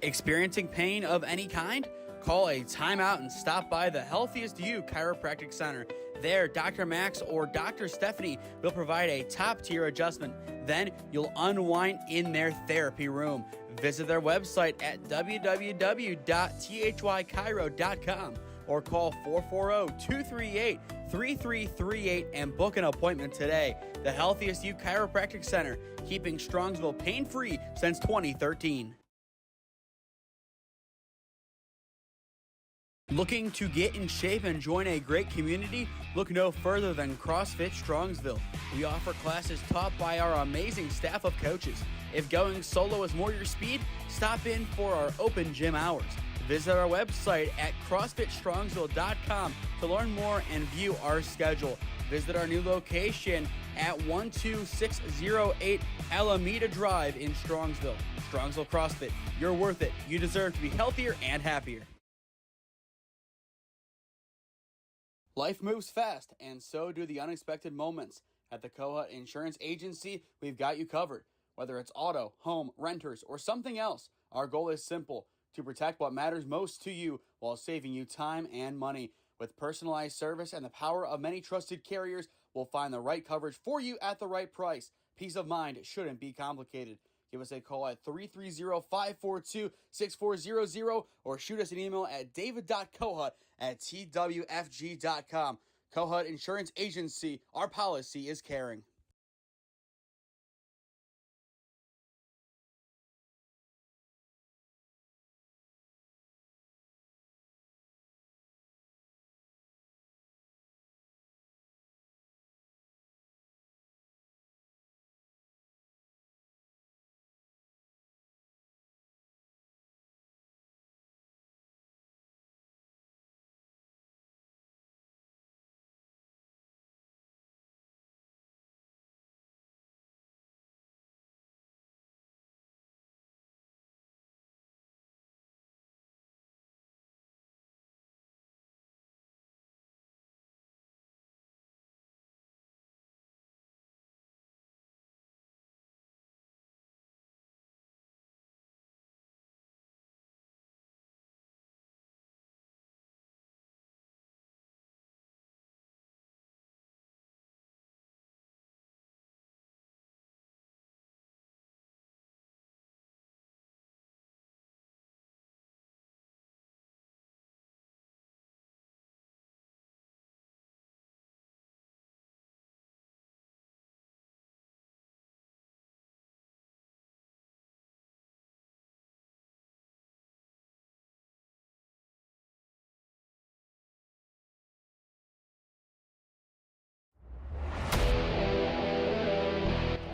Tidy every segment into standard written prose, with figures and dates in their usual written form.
Experiencing pain of any kind? Call a timeout and stop by the Healthiest You Chiropractic Center. There, Dr. Max or Dr. Stephanie will provide a top-tier adjustment. Then you'll unwind in their therapy room. Visit their website at www.thychiro.com or call 440-238-3338 and book an appointment today. The Healthiest You Chiropractic Center, keeping Strongsville pain-free since 2013. Looking to get in shape and join a great community? Look no further than CrossFit Strongsville. We offer classes taught by our amazing staff of coaches. If going solo is more your speed, stop in for our open gym hours. Visit our website at CrossFitStrongsville.com to learn more and view our schedule. Visit our new location at 12608 Alameda Drive in Strongsville. Strongsville CrossFit, you're worth it. You deserve to be healthier and happier. Life moves fast, and so do the unexpected moments. At the Kohut Insurance Agency, we've got you covered. Whether it's auto, home, renters, or something else, our goal is simple: to protect what matters most to you while saving you time and money. With personalized service and the power of many trusted carriers, we'll find the right coverage for you at the right price. Peace of mind shouldn't be complicated. Give us a call at 330-542-6400 or shoot us an email at david.kohut@twfg.com. Kohut Insurance Agency, our policy is caring.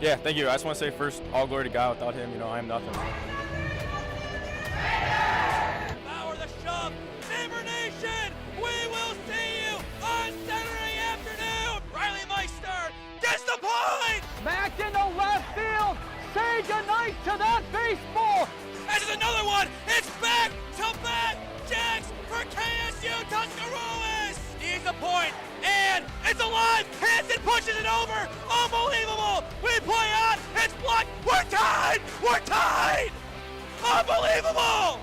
Yeah, thank you. I just want to say first, all glory to God. Without him, I am nothing. Power the shove, Neighbor Nation! We will see you on Saturday afternoon! Riley Meister gets the point! Back into left field! Say goodnight to that baseball! This is another one! It's back-to-back jacks for KSU Tuscarawas! He's the point, and it's alive! Hanson pushes it over! Unbelievable! We play on! It's blocked! We're tied! We're tied! Unbelievable!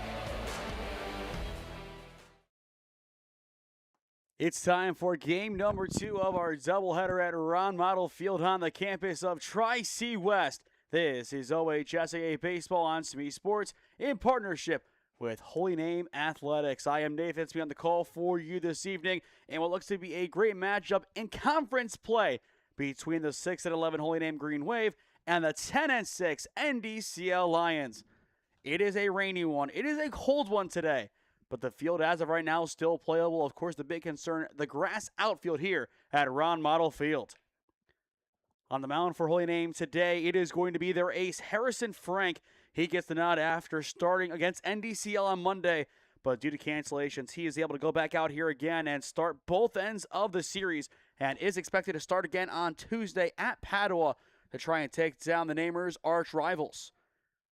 It's time for game number 2 of our doubleheader at Ron Mottl Field on the campus of Tri-C West. This is OHSAA Baseball on SmeeSports in partnership with Holy Name Athletics. I am Nathan Smee on the call for you this evening, and what looks to be a great matchup in conference play between the 6-11 Holy Name Green Wave and the 10-6 NDCL Lions. It is a rainy one. It is a cold one today, but the field as of right now is still playable. Of course, the big concern, the grass outfield here at Ron Mottl Field. On the mound for Holy Name today, it is going to be their ace, Harrison Frank. He gets the nod after starting against NDCL on Monday, but due to cancellations, he is able to go back out here again and start both ends of the series and is expected to start again on Tuesday at Padua to try and take down the Namers' arch rivals.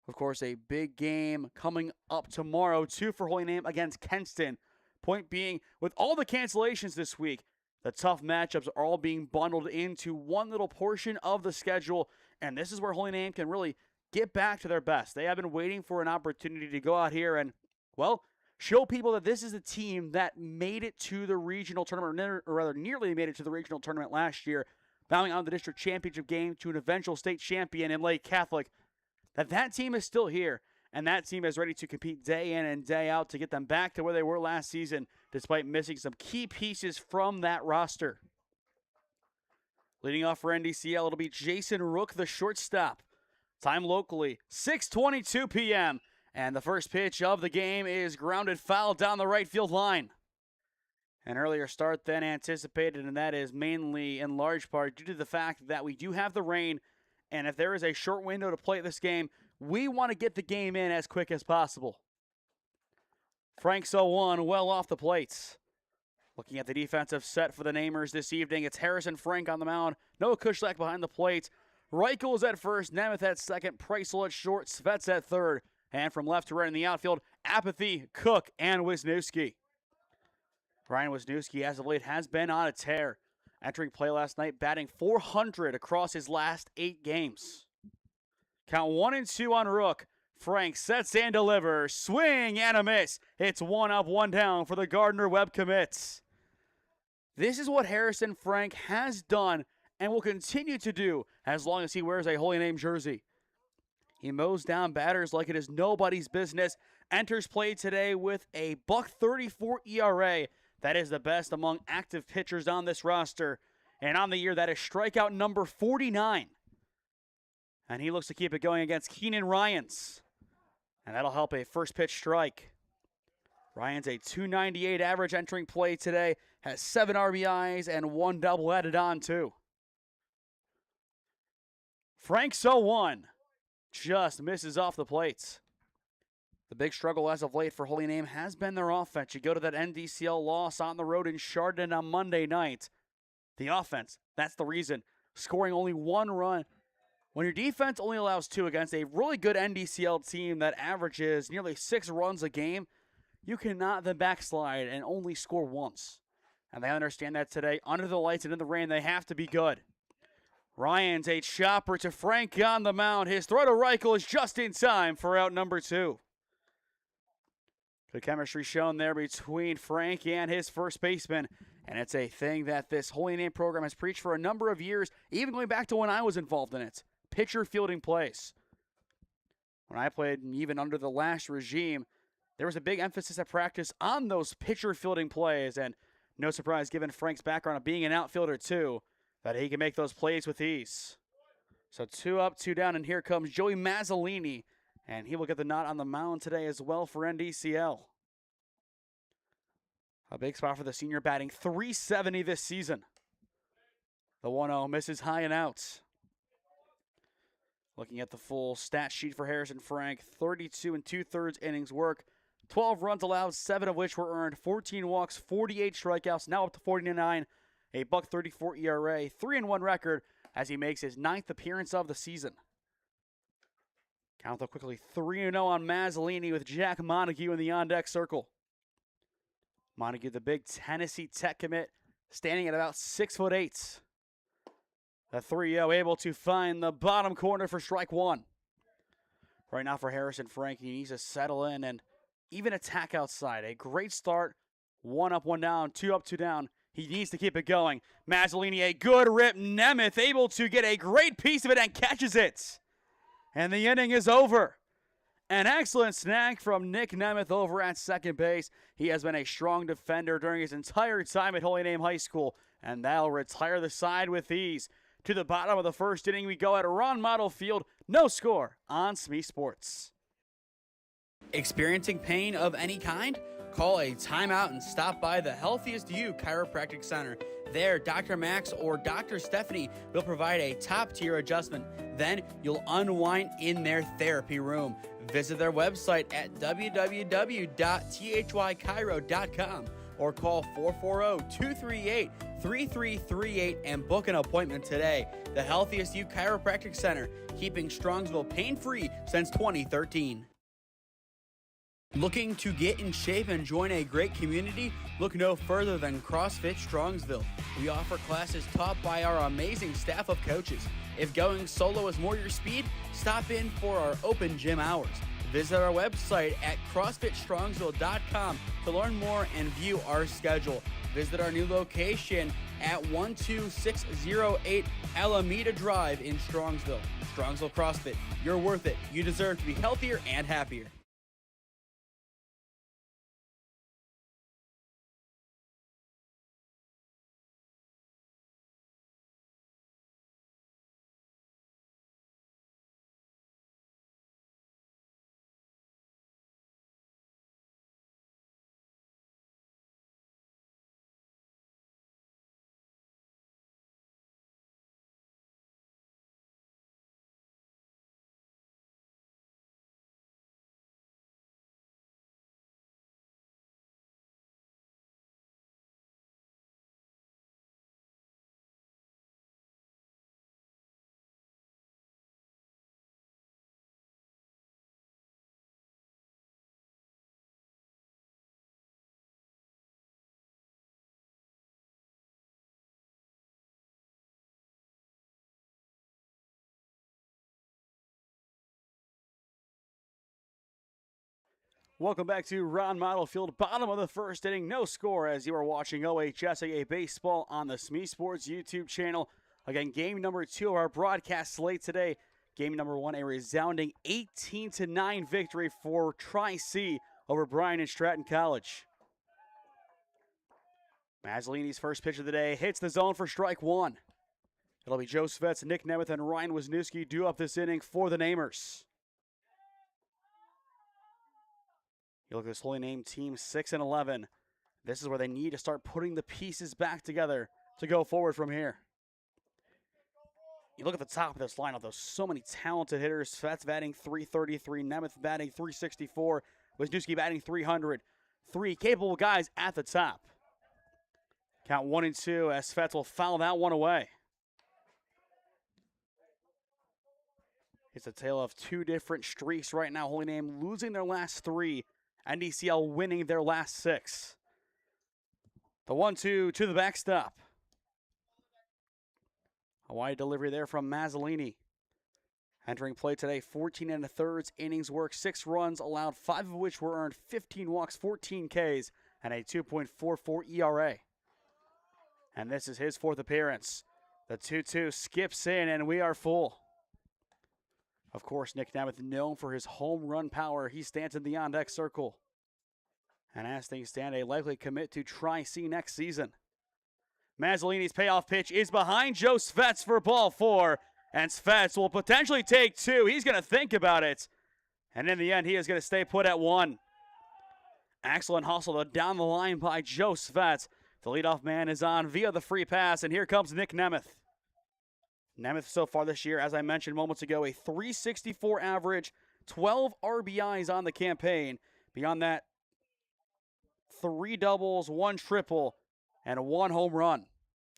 Of course, a big game coming up tomorrow, too, for Holy Name against Kenston. Point being, with all the cancellations this week, the tough matchups are all being bundled into one little portion of the schedule, and this is where Holy Name can really get back to their best. They have been waiting for an opportunity to go out here and, well, show people that this is a team that made it to the regional tournament, or rather nearly made it to the regional tournament last year, bowing out the district championship game to an eventual state champion in Lake Catholic, that team is still here, and that team is ready to compete day in and day out to get them back to where they were last season, despite missing some key pieces from that roster. Leading off for NDCL, it'll be Jason Rook, the shortstop. Time locally, 6:22 p.m., and the first pitch of the game is grounded foul down the right field line. An earlier start than anticipated, and that is mainly in large part due to the fact that we do have the rain, and if there is a short window to play this game, we want to get the game in as quick as possible. Frank's 0-1, well off the plates. Looking at the defensive set for the Namers this evening, it's Harrison Frank on the mound, Noah Kushlak behind the plate, Reichel is at first, Nemeth at second, Preisel at short, Svets at third, and from left to right in the outfield, Apathy, Cook, and Wisniewski. Ryan Wisniewski, as of late, has been on a tear. Entering play last night, batting .400 across his last 8 games. Count 1-2 on Rook. Frank sets and delivers. Swing and a miss. It's 1 up, 1 down for the Gardner-Webb commits. This is what Harrison Frank has done and will continue to do as long as he wears a Holy Name jersey. He mows down batters like it is nobody's business. Enters play today with a .134 ERA. That is the best among active pitchers on this roster. And on the year, that is strikeout number 49. And he looks to keep it going against Keenan Ryans. And that'll help a first pitch strike. Ryans a .298 average entering play today. Has 7 RBIs and 1 double added on too. Frank's 0-1. Just misses off the plates. The big struggle as of late for Holy Name has been their offense. You go to that NDCL loss on the road in Chardon on Monday night. The offense, that's the reason. Scoring only 1 run. When your defense only allows 2 against a really good NDCL team that averages nearly 6 runs a game, you cannot then backslide and only score once. And they understand that today. Under the lights and in the rain, they have to be good. Ryan's a chopper to Frank on the mound. His throw to Reichel is just in time for out number 2. Good chemistry shown there between Frank and his first baseman. And it's a thing that this Holy Name program has preached for a number of years, even going back to when I was involved in it. Pitcher fielding plays. When I played, even under the last regime, there was a big emphasis at practice on those pitcher fielding plays. And no surprise, given Frank's background of being an outfielder too, that he can make those plays with ease. So 2 up, 2 down, and here comes Joey Mazzolini. And he will get the nod on the mound today as well for NDCL. A big spot for the senior, batting .370 this season. The 1-0 misses high and out. Looking at the full stat sheet for Harrison Frank, 32 2/3 innings work, 12 runs allowed, 7 of which were earned, 14 walks, 48 strikeouts, now up to 49, a .134 ERA, 3-1 record as he makes his 9th appearance of the season. Count though quickly, 3-0 on Mazzolini with Jack Montague in the on-deck circle. Montague, the big Tennessee Tech commit, standing at about 6'8". The 3-0 able to find the bottom corner for strike 1. Right now for Harrison Frank, he needs to settle in and even attack outside. A great start, 1 up, 1 down, 2 up, 2 down. He needs to keep it going. Mazzolini, a good rip. Nemeth able to get a great piece of it and catches it. And the inning is over. An excellent snag from Nick Nemeth over at second base. He has been a strong defender during his entire time at Holy Name High School, and that'll retire the side with ease. To the bottom of the first inning we go at Ron Mottl Field. No score on SmeeSports. Experiencing pain of any kind? Call a timeout and stop by the Healthiest You Chiropractic Center. There, Dr. Max or Dr. Stephanie will provide a top-tier adjustment. Then you'll unwind in their therapy room. Visit their website at www.thychiro.com or call 440-238-3338 and book an appointment today. The Healthiest You Chiropractic Center, keeping Strongsville pain-free since 2013. Looking to get in shape and join a great community? Look no further than CrossFit Strongsville. We offer classes taught by our amazing staff of coaches. If going solo is more your speed, stop in for our open gym hours. Visit our website at CrossFitStrongsville.com to learn more and view our schedule. Visit our new location at 12608 Alameda Drive in Strongsville. Strongsville CrossFit, you're worth it. You deserve to be healthier and happier. Welcome back to Ron Mottl Field, bottom of the first inning, no score as you are watching OHSAA Baseball on the SmeeSports YouTube channel. Again, game number 2 of our broadcast slate today. Game number 1, a resounding 18-9 victory for Tri-C over Bryan and Stratton College. Mazzolini's first pitch of the day hits the zone for strike 1. It'll be Joe Svets, Nick Nemeth, and Ryan Wisniewski due up this inning for the Namers. You look at this Holy Name team 6-11. This is where they need to start putting the pieces back together to go forward from here. You look at the top of this lineup, there's so many talented hitters. Svets batting .333, Nemeth batting .364, Wisniewski batting .300. 3 capable guys at the top. Count 1 and 2 as Svets will foul that one away. It's a tale of 2 different streaks right now. Holy Name losing their last 3. NDCL winning their last 6. The 1-2 to the backstop. A wide delivery there from Mazzolini. Entering play today, 14 1/3 innings work, 6 runs allowed, 5 of which were earned, 15 walks, 14 Ks, and a 2.44 ERA. And this is his 4th appearance. The 2-2 skips in, and we are full. Of course, Nick Nemeth, known for his home run power, he stands in the on-deck circle. And as things stand, a likely commit to Tri-C next season. Mazzolini's payoff pitch is behind Joe Svets for ball 4, and Svets will potentially take 2. He's going to think about it, and in the end, he is going to stay put at 1. Excellent hustle down the line by Joe Svets. The leadoff man is on via the free pass, and here comes Nick Nemeth. Nemeth so far this year, as I mentioned moments ago, a .364 average, 12 RBIs on the campaign. Beyond that, 3 doubles, 1 triple, and 1 home run.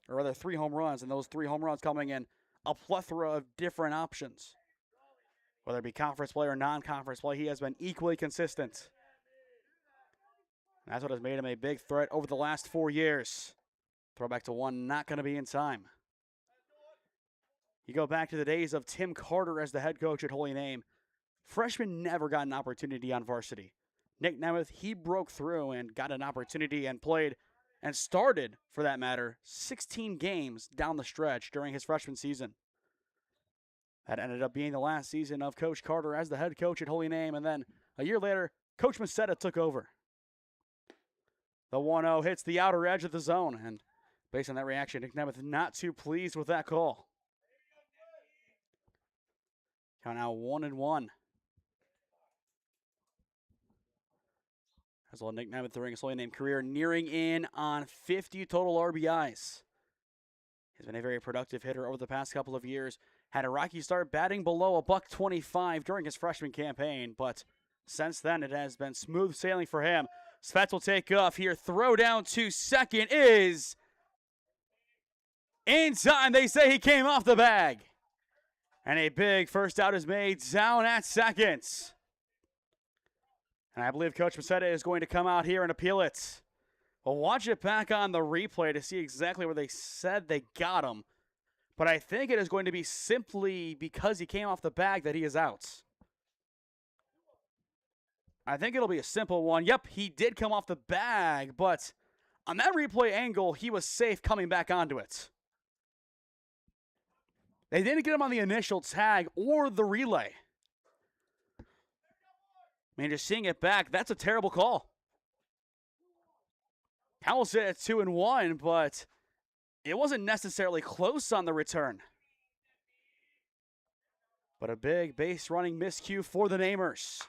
Or rather, 3 home runs, and those 3 home runs coming in a plethora of different options. Whether it be conference play or non-conference play, he has been equally consistent. And that's what has made him a big threat over the last 4 years. Throwback to 1, not going to be in time. You go back to the days of Tim Carter as the head coach at Holy Name. Freshmen never got an opportunity on varsity. Nick Nemeth, he broke through and got an opportunity and played and started, for that matter, 16 games down the stretch during his freshman season. That ended up being the last season of Coach Carter as the head coach at Holy Name, and then a year later, Coach Masetta took over. The 1-0 hits the outer edge of the zone, and based on that reaction, Nick Nemeth not too pleased with that call. Count now 1-1. As well, Nick Nemeth during his Holy Name career nearing in on 50 total RBIs. He's been a very productive hitter over the past couple of years. Had a rocky start batting below $125 during his freshman campaign, but since then it has been smooth sailing for him. Svets will take off here. Throw down to second is in time. They say he came off the bag. And a big first out is made down at second. And I believe Coach Masetta is going to come out here and appeal it. We'll watch it back on the replay to see exactly where they said they got him. But I think it is going to be simply because he came off the bag that he is out. I think it'll be a simple one. Yep, he did come off the bag, but on that replay angle, he was safe coming back onto it. They didn't get him on the initial tag or the relay. I mean, just seeing it back, that's a terrible call. Howell said it's 2-1, but it wasn't necessarily close on the return. But a big base running miscue for the Namers.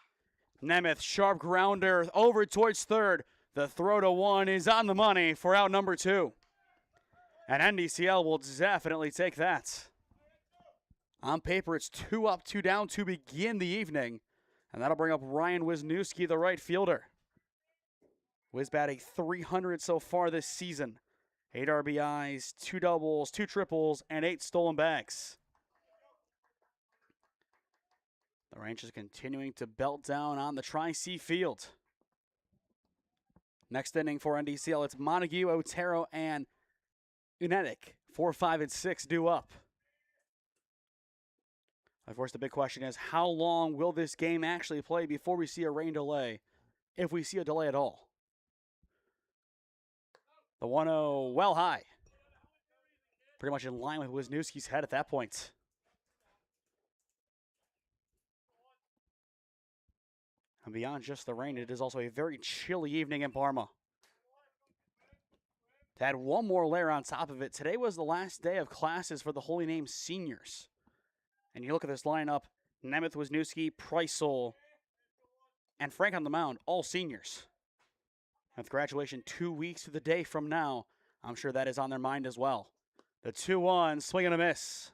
Nemeth, sharp grounder over towards third. The throw to one is on the money for out number 2. And NDCL will definitely take that. On paper, it's 2 up, 2 down to begin the evening. And that'll bring up Ryan Wisniewski, the right fielder. Wiz batting .300 so far this season. 8 RBIs, 2 doubles, 2 triples, and 8 stolen bags. The Rangers continuing to belt down on the Tri-C field. Next inning for NDCL, it's Montague, Otero, and Unetic. 4, 5, and 6 due up. Of course, the big question is, how long will this game actually play before we see a rain delay, if we see a delay at all? The 1-0 well high. Pretty much in line with Wisniewski's head at that point. And beyond just the rain, it is also a very chilly evening in Parma. To add one more layer on top of it, today was the last day of classes for the Holy Name seniors. And you look at this lineup, Nemeth, Wisniewski, Preissel, and Frank on the mound, all seniors. With graduation 2 weeks to the day from now, I'm sure that is on their mind as well. The 2-1, swing and a miss.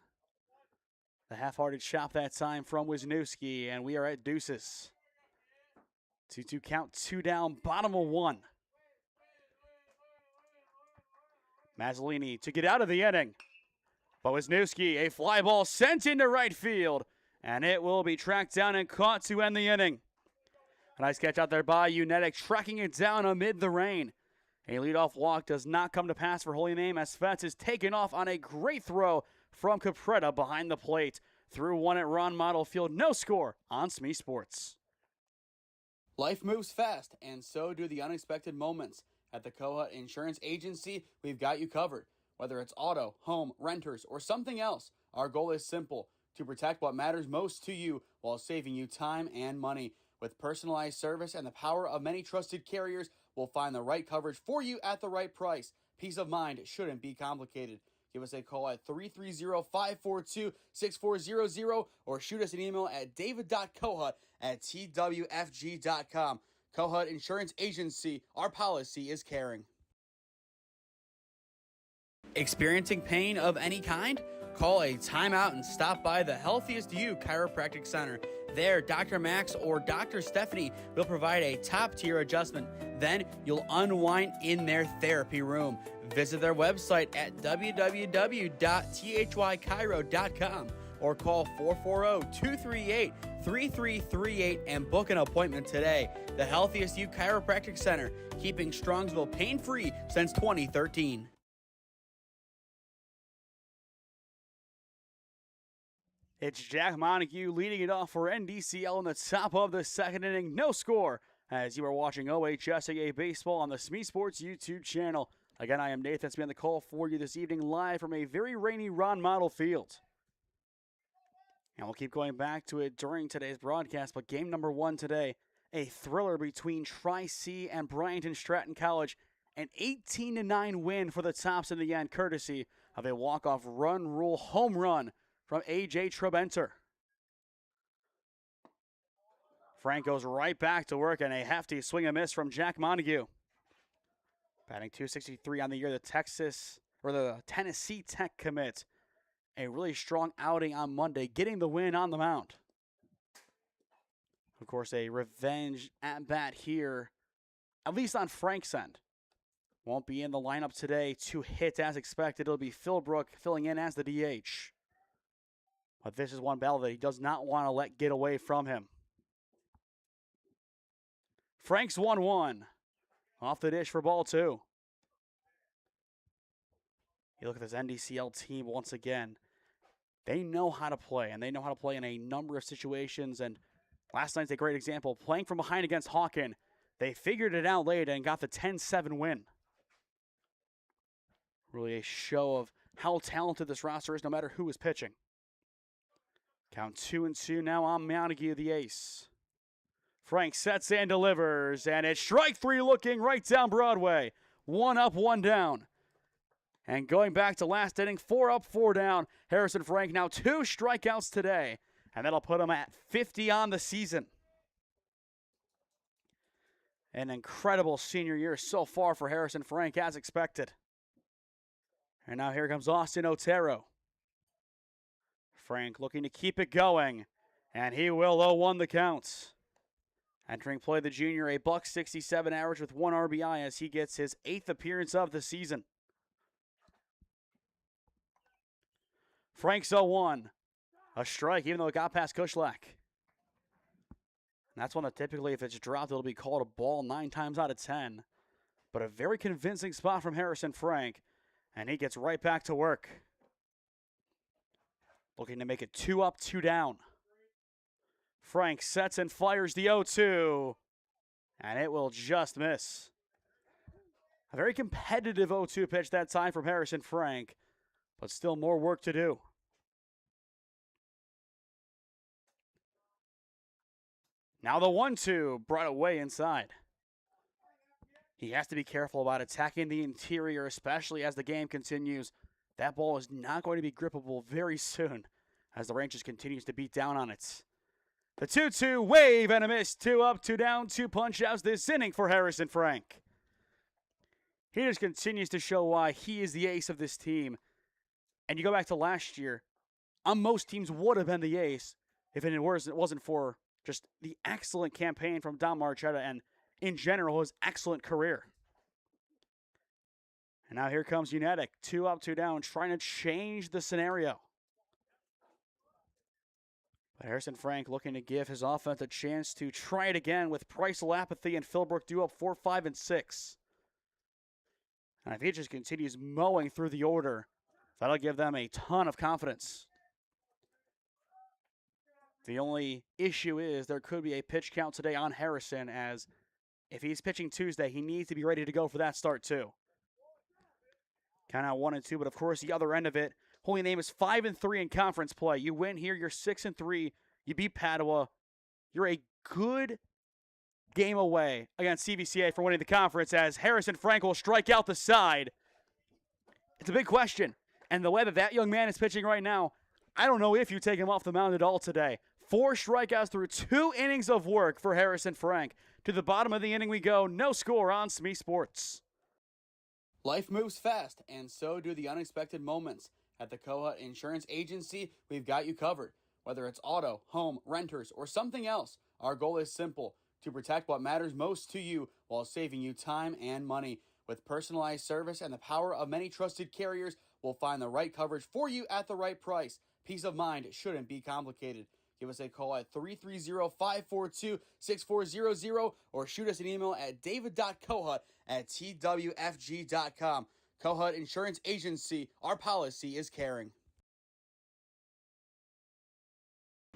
The half-hearted shot that time from Wisniewski, and we are at deuces. 2-2 count, 2 down, bottom of 1. Mazzolini to get out of the inning. But Wisniewski, a fly ball sent into right field, and it will be tracked down and caught to end the inning. A nice catch out there by Unetic, tracking it down amid the rain. A leadoff walk does not come to pass for Holy Name as Fetz is taken off on a great throw from Capretta behind the plate. Through one at Ron Mottl Field, no score on SmeeSports. Life moves fast, and so do the unexpected moments. At the Kohut Insurance Agency, we've got you covered. Whether it's auto, home, renters, or something else, our goal is simple: to protect what matters most to you while saving you time and money. With personalized service and the power of many trusted carriers, we'll find the right coverage for you at the right price. Peace of mind shouldn't be complicated. Give us a call at 330-542-6400 or shoot us an email at david.kohut@twfg.com. Kohut Insurance Agency, our policy is caring. Experiencing pain of any kind? Call a timeout and stop by the Healthiest You Chiropractic Center. There, Dr. Max or Dr. Stephanie will provide a top-tier adjustment. Then you'll unwind in their therapy room. Visit their website at www.thychiro.com or call 440-238-3338 and book an appointment today. The Healthiest You Chiropractic Center, keeping Strongsville pain-free since 2013. It's Jack Montague leading it off for NDCL in the top of the second inning. No score as you are watching OHSAA Baseball on the SmeeSports YouTube channel. Again, I am Nathan Smee on the call for you this evening live from a very rainy Ron Mottl Field. And we'll keep going back to it during today's broadcast, but game number 1 today, a thriller between Tri-C and Bryanton Stratton College. An 18-9 win for the Tops in the end, courtesy of a walk-off run rule home run from A.J. Trebenter. Frank goes right back to work, and a hefty swing and miss from Jack Montague. Batting .263 on the year, the Tennessee Tech commit. A really strong outing on Monday, getting the win on the mound. Of course, a revenge at-bat here, at least on Frank's end. Won't be in the lineup today to hit as expected. It'll be Philbrook filling in as the DH. But this is one battle that he does not want to let get away from him. Frank's 1-1. Off the dish for ball 2. You look at this NDCL team once again. They know how to play, and they know how to play in a number of situations. And last night's a great example. Playing from behind against Hawken, they figured it out late and got the 10-7 win. Really a show of how talented this roster is no matter who is pitching. Count 2-2 now on Montague, the ace. Frank sets and delivers, and it's strike 3 looking right down Broadway. 1 up, 1 down. And going back to last inning, 4 up, 4 down. Harrison Frank now 2 strikeouts today, and that'll put him at 50 on the season. An incredible senior year so far for Harrison Frank, as expected. And now here comes Austin Otero. Frank looking to keep it going, and he will 0-1 the count. Entering play, the junior, a .167 average with 1 RBI as he gets his 8th appearance of the season. Frank's 0-1. A strike, even though it got past Kushlak. And that's one that typically, if it's dropped, it'll be called a ball 9 times out of 10. But a very convincing spot from Harrison Frank, and he gets right back to work. Looking to make it 2 up, 2 down. Frank sets and fires the 0-2, and it will just miss. A very competitive 0-2 pitch that time from Harrison Frank, but still more work to do. Now the 1-2 brought it way inside. He has to be careful about attacking the interior, especially as the game continues. That ball is not going to be grippable very soon as the Rangers continues to beat down on it. The 2-2 wave and a miss. 2 up, 2 down, 2 punch outs this inning for Harrison Frank. He just continues to show why he is the ace of this team. And you go back to last year, on most teams would have been the ace if it wasn't for just the excellent campaign from Don Marchetta and, in general, his excellent career. And now here comes Unetic, 2 up, 2 down, trying to change the scenario. But Harrison Frank looking to give his offense a chance to try it again with Price, Lapathy, and Philbrook due up 4, 5, and 6. And if he just continues mowing through the order, that'll give them a ton of confidence. The only issue is there could be a pitch count today on Harrison, as if he's pitching Tuesday, he needs to be ready to go for that start too. Count out 1 and 2, but of course the other end of it, Holy Name is 5-3 in conference play. You win here, you're 6-3. You beat Padua. You're a good game away against CVCA for winning the conference, as Harrison Frank will strike out the side. It's a big question. And the way that young man is pitching right now, I don't know if you take him off the mound at all today. 4 strikeouts through 2 innings of work for Harrison Frank. To the bottom of the inning we go. No score on SmeeSports. Life moves fast, and so do the unexpected moments. At the Kohut Insurance Agency, we've got you covered. Whether it's auto, home, renters, or something else, our goal is simple: to protect what matters most to you while saving you time and money. With personalized service and the power of many trusted carriers, we'll find the right coverage for you at the right price. Peace of mind shouldn't be complicated. Give us a call at 330-542-6400 or shoot us an email at david.kohut@twfg.com. Kohut Insurance Agency, our policy is caring.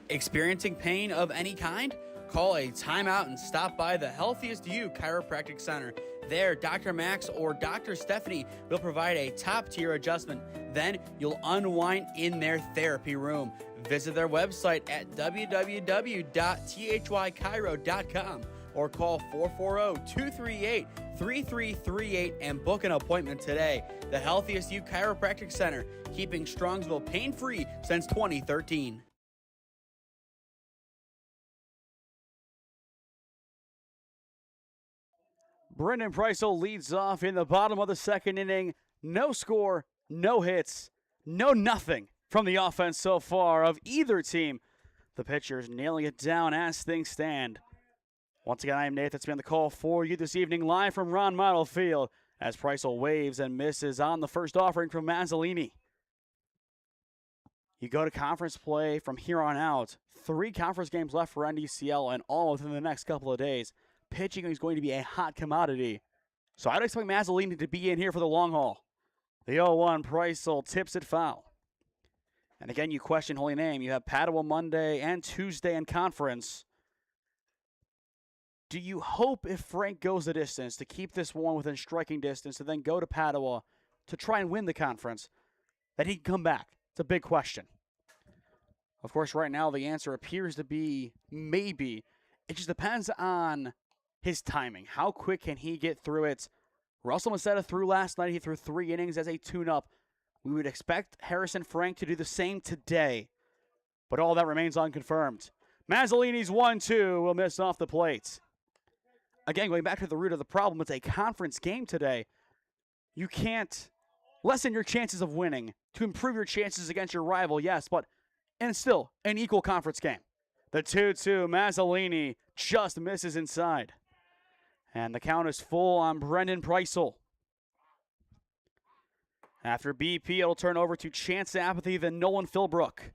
Experiencing pain of any kind? Call a timeout and stop by the Healthiest You Chiropractic Center. There, Dr. Max or Dr. Stephanie will provide a top-tier adjustment. Then you'll unwind in their therapy room. Visit their website at www.thychiro.com or call 440-238-3338 and book an appointment today. The Healthiest You Chiropractic Center, keeping Strongsville pain-free since 2013. Brendan Preissel leads off in the bottom of the second inning. No score, no hits, no nothing from the offense so far of either team. The pitchers nailing it down as things stand. Once again, I am Nathan Smee on the call for you this evening, live from Ron Mottl Field, as Preissel waves and misses on the first offering from Mazzolini. You go to conference play from here on out. 3 conference games left for NDCL, and all within the next couple of days. pitching is going to be a hot commodity. So I'd expect Mazzolini to be in here for the long haul. The 0-1, Preissel tips it foul. And again, you question Holy Name. You have Padua Monday and Tuesday in conference. Do you hope if Frank goes the distance to keep this one within striking distance to then go to Padua to try and win the conference, that he can come back? It's a big question. Of course, right now the answer appears to be maybe. It just depends on his timing. How quick can he get through it? Russell Maceda threw last night. He threw 3 innings as a tune-up. We would expect Harrison Frank to do the same today, but all that remains unconfirmed. Mazzolini's 1-2 will miss off the plate. Again, going back to the root of the problem, it's a conference game today. You can't lessen your chances of winning to improve your chances against your rival, yes, but and still an equal conference game. The 2-2, Mazzolini just misses inside. And the count is full on Brendan Preissel. After BP, it'll turn over to Chance Apathy, then Nolan Philbrook.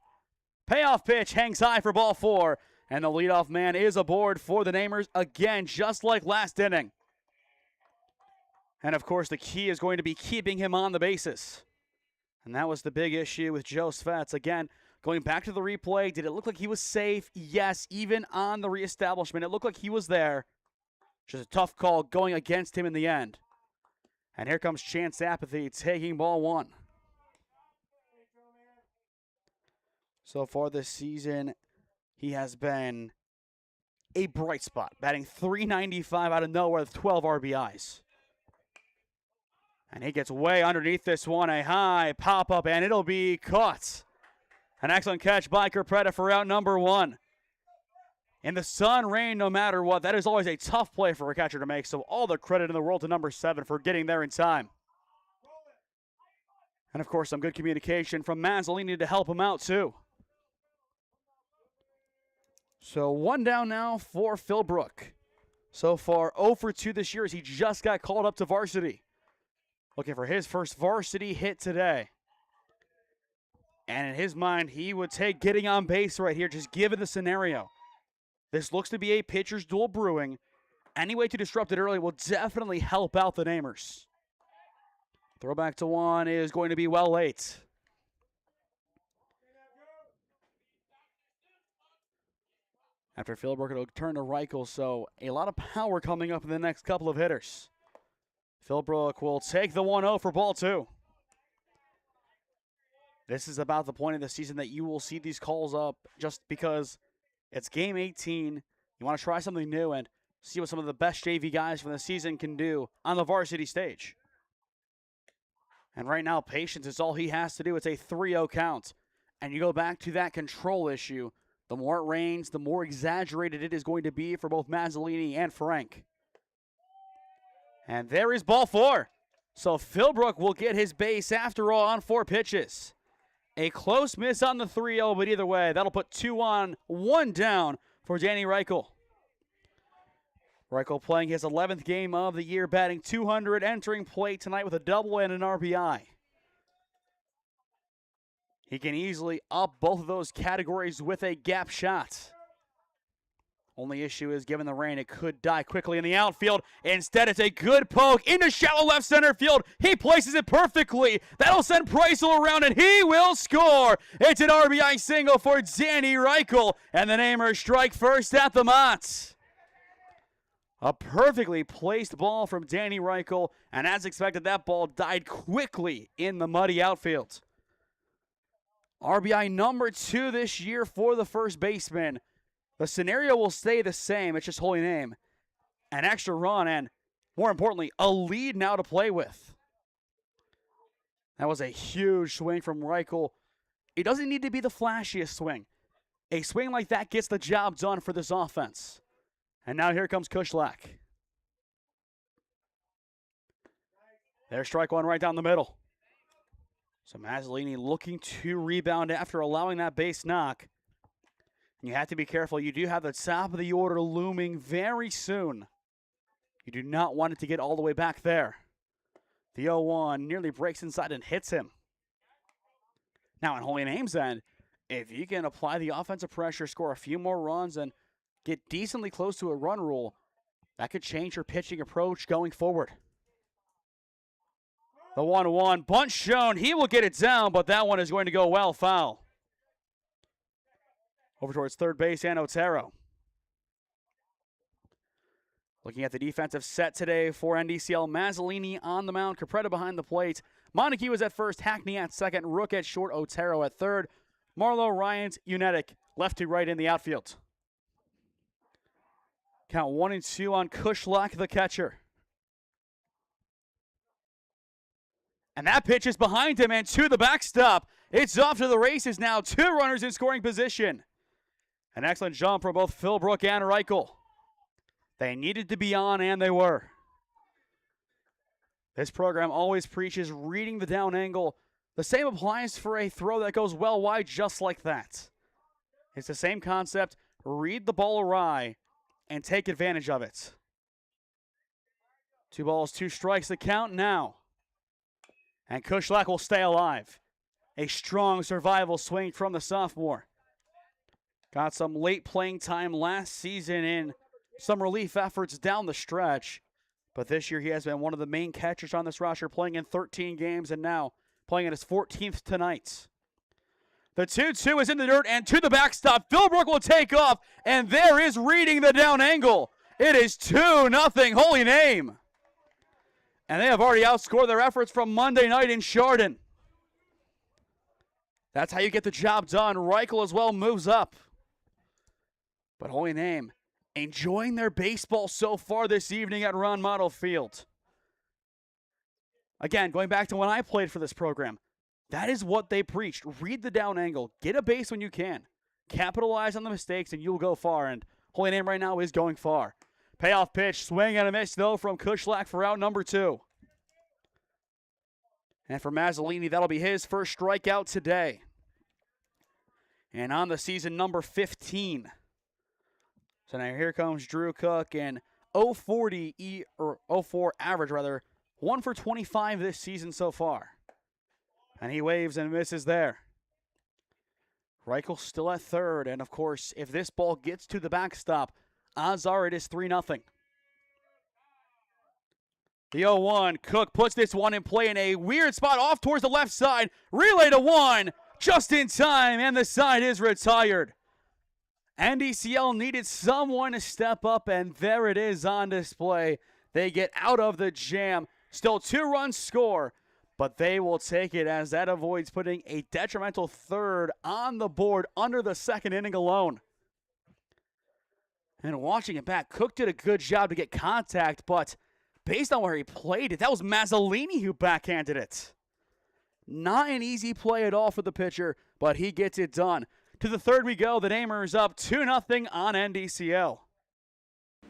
Payoff pitch hangs high for ball 4, and the leadoff man is aboard for the Namers again, just like last inning. And of course, the key is going to be keeping him on the bases. And that was the big issue with Joe Svets. Again, going back to the replay, did it look like he was safe? Yes, even on the reestablishment, it looked like he was there. Just a tough call going against him in the end. And here comes Chance Apathy taking ball 1. So far this season, he has been a bright spot, batting .395 out of nowhere with 12 RBIs. And he gets way underneath this one, a high pop-up, and it'll be caught. An excellent catch by Kerpreda for out number 1. In the sun, rain, no matter what, that is always a tough play for a catcher to make, so all the credit in the world to number 7 for getting there in time. And, of course, some good communication from Mazzolini to help him out, too. So 1 down now for Philbrook. So far, 0 for 2 this year as he just got called up to varsity. Looking for his first varsity hit today. And in his mind, he would take getting on base right here, just given the scenario. This looks to be a pitcher's duel brewing. Any way to disrupt it early will definitely help out the Namers. Throwback to 1 is going to be well late. After Philbrook, it'll turn to Reichel, so a lot of power coming up in the next couple of hitters. Philbrook will take the 1-0 for ball 2. This is about the point of the season that you will see these calls up just because it's game 18. You want to try something new and see what some of the best JV guys from the season can do on the varsity stage. And right now, patience is all he has to do. It's a 3-0 count. And you go back to that control issue. The more it rains, the more exaggerated it is going to be for both Mazzolini and Frank. And there is ball 4. So Philbrook will get his base after all on 4 pitches. A close miss on the 3-0, but either way, that'll put 2 on, 1 down for Danny Reichel. Reichel playing his 11th game of the year, batting .200, entering plate tonight with a double and an RBI. He can easily up both of those categories with a gap shot. Only issue is, given the rain, it could die quickly in the outfield. Instead, it's a good poke into shallow left center field. He places it perfectly. That'll send Preissel around, and he will score. It's an RBI single for Danny Reichel, and the Namers strike first at the Mott. A perfectly placed ball from Danny Reichel, and as expected, that ball died quickly in the muddy outfield. RBI number 2 this year for the first baseman. The scenario will stay the same. It's just Holy Name. An extra run and, more importantly, a lead now to play with. That was a huge swing from Reichel. It doesn't need to be the flashiest swing. A swing like that gets the job done for this offense. And now here comes Kushlak. There's strike 1 right down the middle. So Mazzolini looking to rebound after allowing that base knock. You have to be careful. You do have the top of the order looming very soon. You do not want it to get all the way back there. The 0-1 nearly breaks inside and hits him. Now, in Holy Name's end, if you can apply the offensive pressure, score a few more runs, and get decently close to a run rule, That could change her pitching approach going forward. The 1-1. Bunt shown. He will get it down, but that one is going to go well foul. Over towards third base and Otero. Looking at the defensive set today for NDCL, Mazzolini on the mound, Capretta behind the plate. Montague was at first, Hackney at second, Rook at short, Otero at third. Marlowe, Ryans, Unetic, left to right in the outfield. Count 1-2 on Kushlak, the catcher. And that pitch is behind him and to the backstop. It's off to the races now. 2 runners in scoring position. An excellent jump from both Philbrook and Reichel. They needed to be on, and they were. This program always preaches reading the down angle. The same applies for a throw that goes well wide just like that. It's the same concept. Read the ball awry and take advantage of it. 2 balls, 2 strikes, the count now. And Kushlak will stay alive. A strong survival swing from the sophomore. Got some late playing time last season in some relief efforts down the stretch. But this year he has been one of the main catchers on this roster, playing in 13 games and now playing in his 14th tonight. The 2-2 is in the dirt and to the backstop. Philbrook will take off, and there is reading the down angle. It is 2-0, holy name. And they have already outscored their efforts from Monday night in Chardon. That's how you get the job done. Reichel as well moves up. But holy name, enjoying their baseball so far this evening at Ron Mottl Field. Again, going back to when I played for this program, that is what they preached. Read the down angle. Get a base when you can. Capitalize on the mistakes and you'll go far. And holy name right now is going far. Payoff pitch, swing and a miss though from Kushlak for out number 2. And for Mazzolini, that'll be his first strikeout today. And on the season, number 15. So now here comes Drew Cook and 0.4 average rather. 1 for 25 this season so far. And he waves and misses there. Reichel still at third. And of course, if this ball gets to the backstop, odds are it is 3-0. The 0-1, Cook puts this one in play in a weird spot off towards the left side. Relay to 1, just in time, and the side is retired. NDCL needed someone to step up, and there it is on display. They get out of the jam. Still 2-run score, but they will take it as that avoids putting a detrimental third on the board under the second inning alone. And watching it back, Cook did a good job to get contact, but based on where he played it, that was Mazzolini who backhanded it. Not an easy play at all for the pitcher, but he gets it done. To the third we go. The Namer is up 2-0 on NDCL.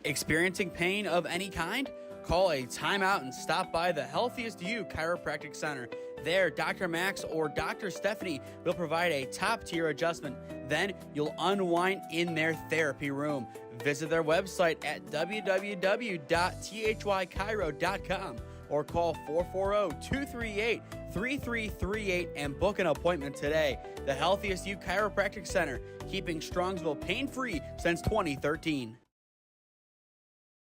Experiencing pain of any kind? Call a timeout and stop by the Healthiest You Chiropractic Center. There, Dr. Max or Dr. Stephanie will provide a top-tier adjustment. Then you'll unwind in their therapy room. Visit their website at www.thychiro.com or call 440-238-3338 and book an appointment today. The Healthiest You Chiropractic Center, keeping Strongsville pain-free since 2013.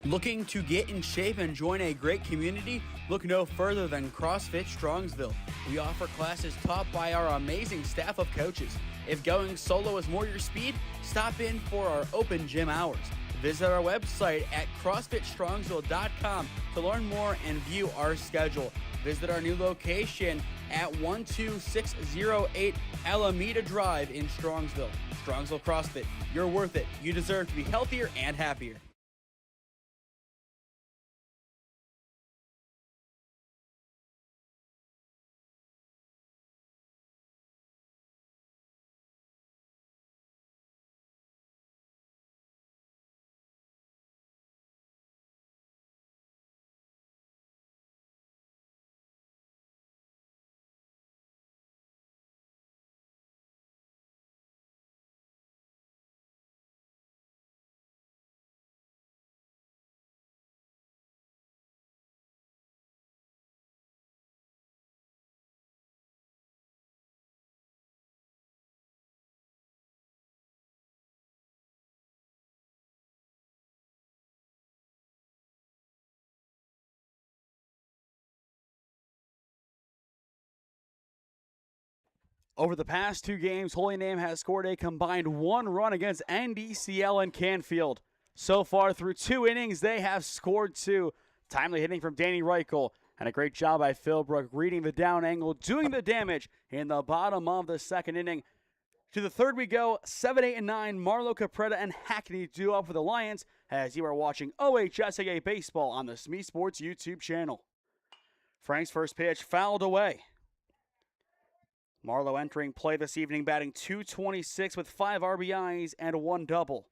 Looking to get in shape and join a great community? Look no further than CrossFit Strongsville. We offer classes taught by our amazing staff of coaches. If going solo is more your speed, stop in for our open gym hours. Visit our website at CrossFitStrongsville.com to learn more and view our schedule. Visit our new location at 12608 Alameda Drive in Strongsville. Strongsville CrossFit, you're worth it. You deserve to be healthier and happier. Over the past 2 games, Holy Name has scored a combined 1 run against NDCL and Canfield. So far through 2 innings, they have scored 2. Timely hitting from Danny Reichel, and a great job by Philbrook reading the down angle, doing the damage in the bottom of the 2nd inning. To the 3rd we go, 7, 8, and 9, Marlo Capretta and Hackney do up for the Lions as you are watching OHSAA Baseball on the SmeeSports YouTube channel. Frank's first pitch fouled away. Marlo entering play this evening, batting .226 with 5 RBIs and 1 double.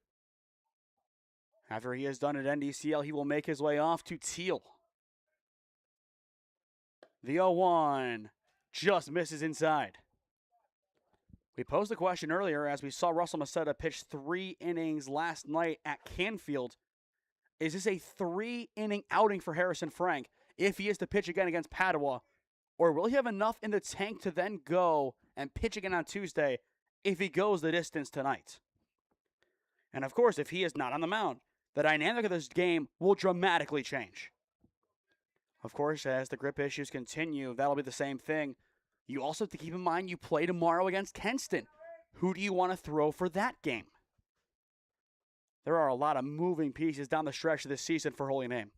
After he is done at NDCL, he will make his way off to Teal. The 0-1 just misses inside. We posed the question earlier as we saw Russell Maceda pitch 3 innings last night at Canfield. Is this a 3-inning outing for Harrison Frank if he is to pitch again against Padua? Or will he have enough in the tank to then go and pitch again on Tuesday if he goes the distance tonight? And of course, if he is not on the mound, the dynamic of this game will dramatically change. Of course, as the grip issues continue, that'll be the same thing. You also have to keep in mind you play tomorrow against Kenston. Who do you want to throw for that game? There are a lot of moving pieces down the stretch of this season for Holy Name.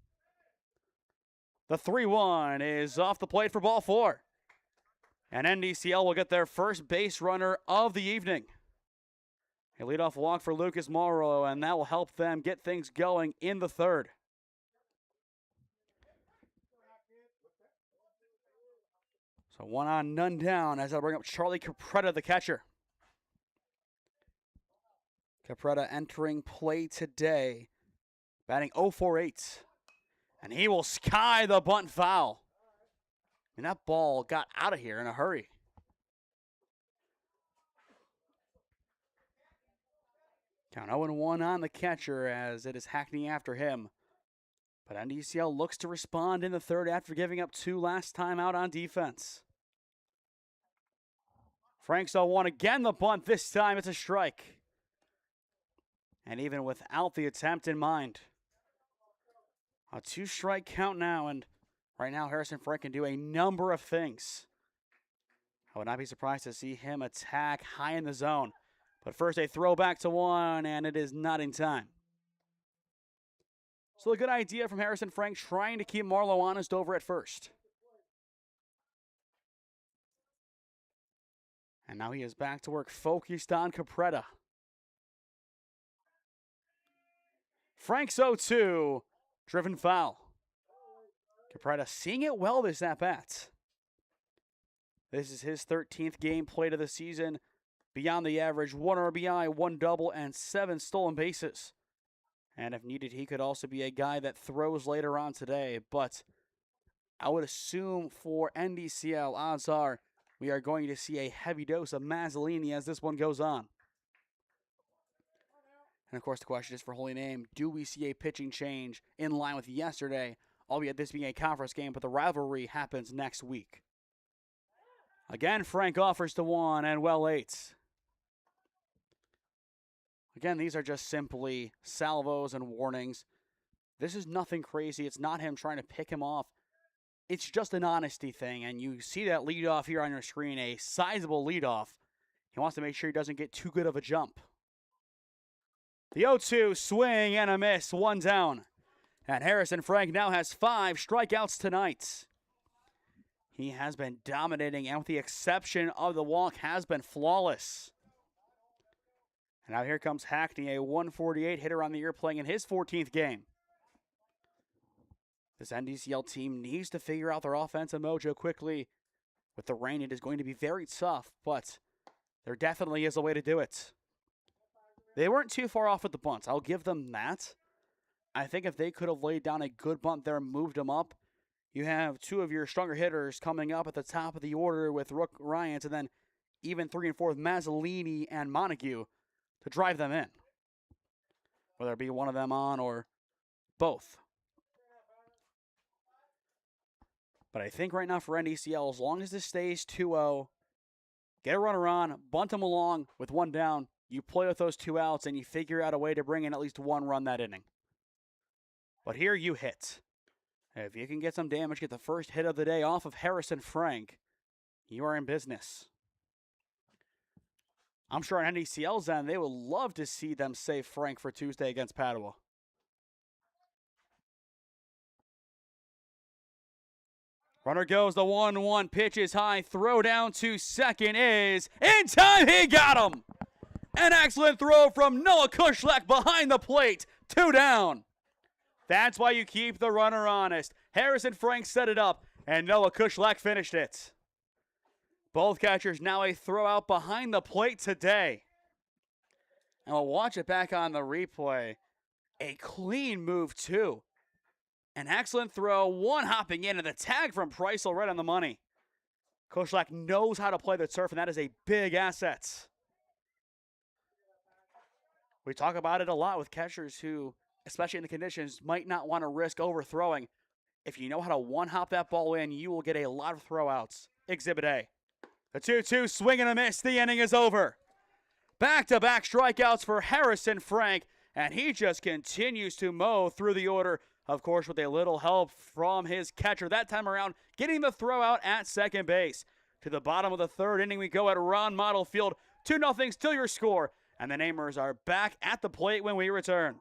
The 3-1 is off the plate for ball 4. And NDCL will get their first base runner of the evening. A leadoff walk for Lucas Morrow, and that will help them get things going in the 3rd. So 1 on, none down as I'll bring up Charlie Capretta, the catcher. Capretta entering play today, batting .048. And he will sky the bunt foul. And that ball got out of here in a hurry. Count 0-1 on the catcher as it is Hackney after him. But NDCL looks to respond in the 3rd after giving up 2 last time out on defense. Frank's 0-1 again, the bunt. This time it's a strike. And even without the attempt in mind, a 2-strike count now, and right now Harrison Frank can do a number of things. I would not be surprised to see him attack high in the zone. But first a throw back to 1, and it is not in time. So a good idea from Harrison Frank, trying to keep Marlo honest over at first. And now he is back to work, focused on Capretta. Frank's 0-2, driven foul. Capretta seeing it well this at-bat. This is his 13th game played of the season. Beyond the average, 1 RBI, 1 double, and 7 stolen bases. And if needed, he could also be a guy that throws later on today. But I would assume for NDCL, odds are we are going to see a heavy dose of Mazzolini as this one goes on. And of course, the question is for Holy Name, do we see a pitching change in line with yesterday? Albeit this being a conference game, but the rivalry happens next week. Again, Frank offers to 1 and well 8. Again, these are just simply salvos and warnings. This is nothing crazy. It's not him trying to pick him off. It's just an honesty thing, and you see that leadoff here on your screen, a sizable leadoff. He wants to make sure he doesn't get too good of a jump. The 0-2 swing and a miss, 1 down. And Harrison Frank now has 5 strikeouts tonight. He has been dominating, and with the exception of the walk, has been flawless. And now here comes Hackney, a 148 hitter on the year, playing in his 14th game. This NDCL team needs to figure out their offensive mojo quickly. With the rain, it is going to be very tough, but there definitely is a way to do it. They weren't too far off with the bunts. I'll give them that. I think if they could have laid down a good bunt there and moved them up, you have 2 of your stronger hitters coming up at the top of the order with Rook Ryans, and then even 3 and 4 with Mazzolini and Montague to drive them in. Whether it be one of them on or both. But I think right now for NDCL, as long as this stays 2-0, get a runner on, bunt them along with 1 down, you play with those 2 outs, and you figure out a way to bring in at least 1 run that inning. But here you hit. If you can get some damage, get the first hit of the day off of Harrison Frank, you are in business. I'm sure on NDCL's end, they would love to see them save Frank for Tuesday against Padua. Runner goes, the 1-1, pitch is high, throw down to second is in time, he got him! An excellent throw from Noah Kushlek behind the plate, 2 down. That's why you keep the runner honest. Harrison Frank set it up, and Noah Kushlek finished it. Both catchers now a throw out behind the plate today. And we'll watch it back on the replay. A clean move, too. An excellent throw, one hopping in, and the tag from Preissel right on the money. Kushlek knows how to play the turf, and that is a big asset. We talk about it a lot with catchers who, especially in the conditions, might not want to risk overthrowing. If you know how to one-hop that ball in, you will get a lot of throwouts. Exhibit A. The 2-2 swing and a miss. The inning is over. Back-to-back strikeouts for Harrison Frank, and he just continues to mow through the order. Of course, with a little help from his catcher that time around, getting the throw out at second base. To the bottom of the third inning, we go at Ron Mottl Field. 2-0 still your score, and the Namers are back at the plate when we return.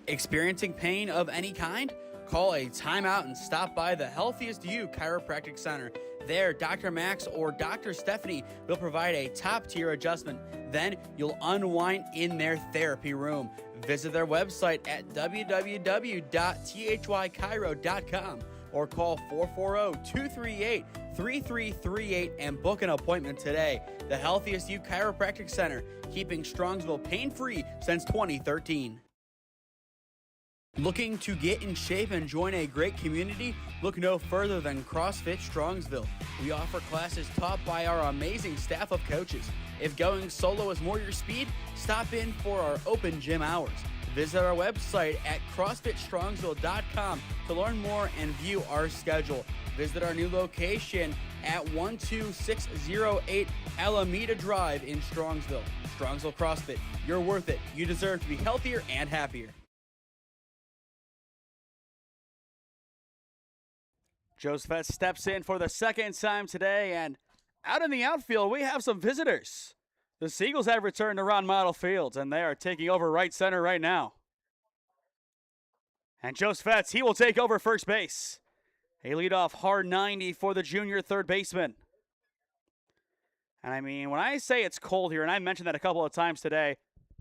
Experiencing pain of any kind? Call a timeout and stop by the Healthiest You Chiropractic Center. There, Dr. Max or Dr. Stephanie will provide a top-tier adjustment. Then you'll unwind in their therapy room. Visit their website at www.thychiro.com or call 440-238-3338 and book an appointment today. The Healthiest You Chiropractic Center, keeping Strongsville pain-free since 2013. Looking to get in shape and join a great community? Look no further than CrossFit Strongsville. We offer classes taught by our amazing staff of coaches. If going solo is more your speed, stop in for our open gym hours. Visit our website at CrossFitStrongsville.com to learn more and view our schedule. Visit our new location at 12608 Alameda Drive in Strongsville. Strongsville CrossFit, you're worth it. You deserve to be healthier and happier. Joe Svet steps in for the second time today, and out in the outfield, we have some visitors. The Seagulls have returned to Ron Mottl Field, and they are taking over right center right now. And Joe Svet, he will take over first base. A leadoff hard 90 for the junior third baseman. And I mean, when I say it's cold here, and I mentioned that a couple of times today,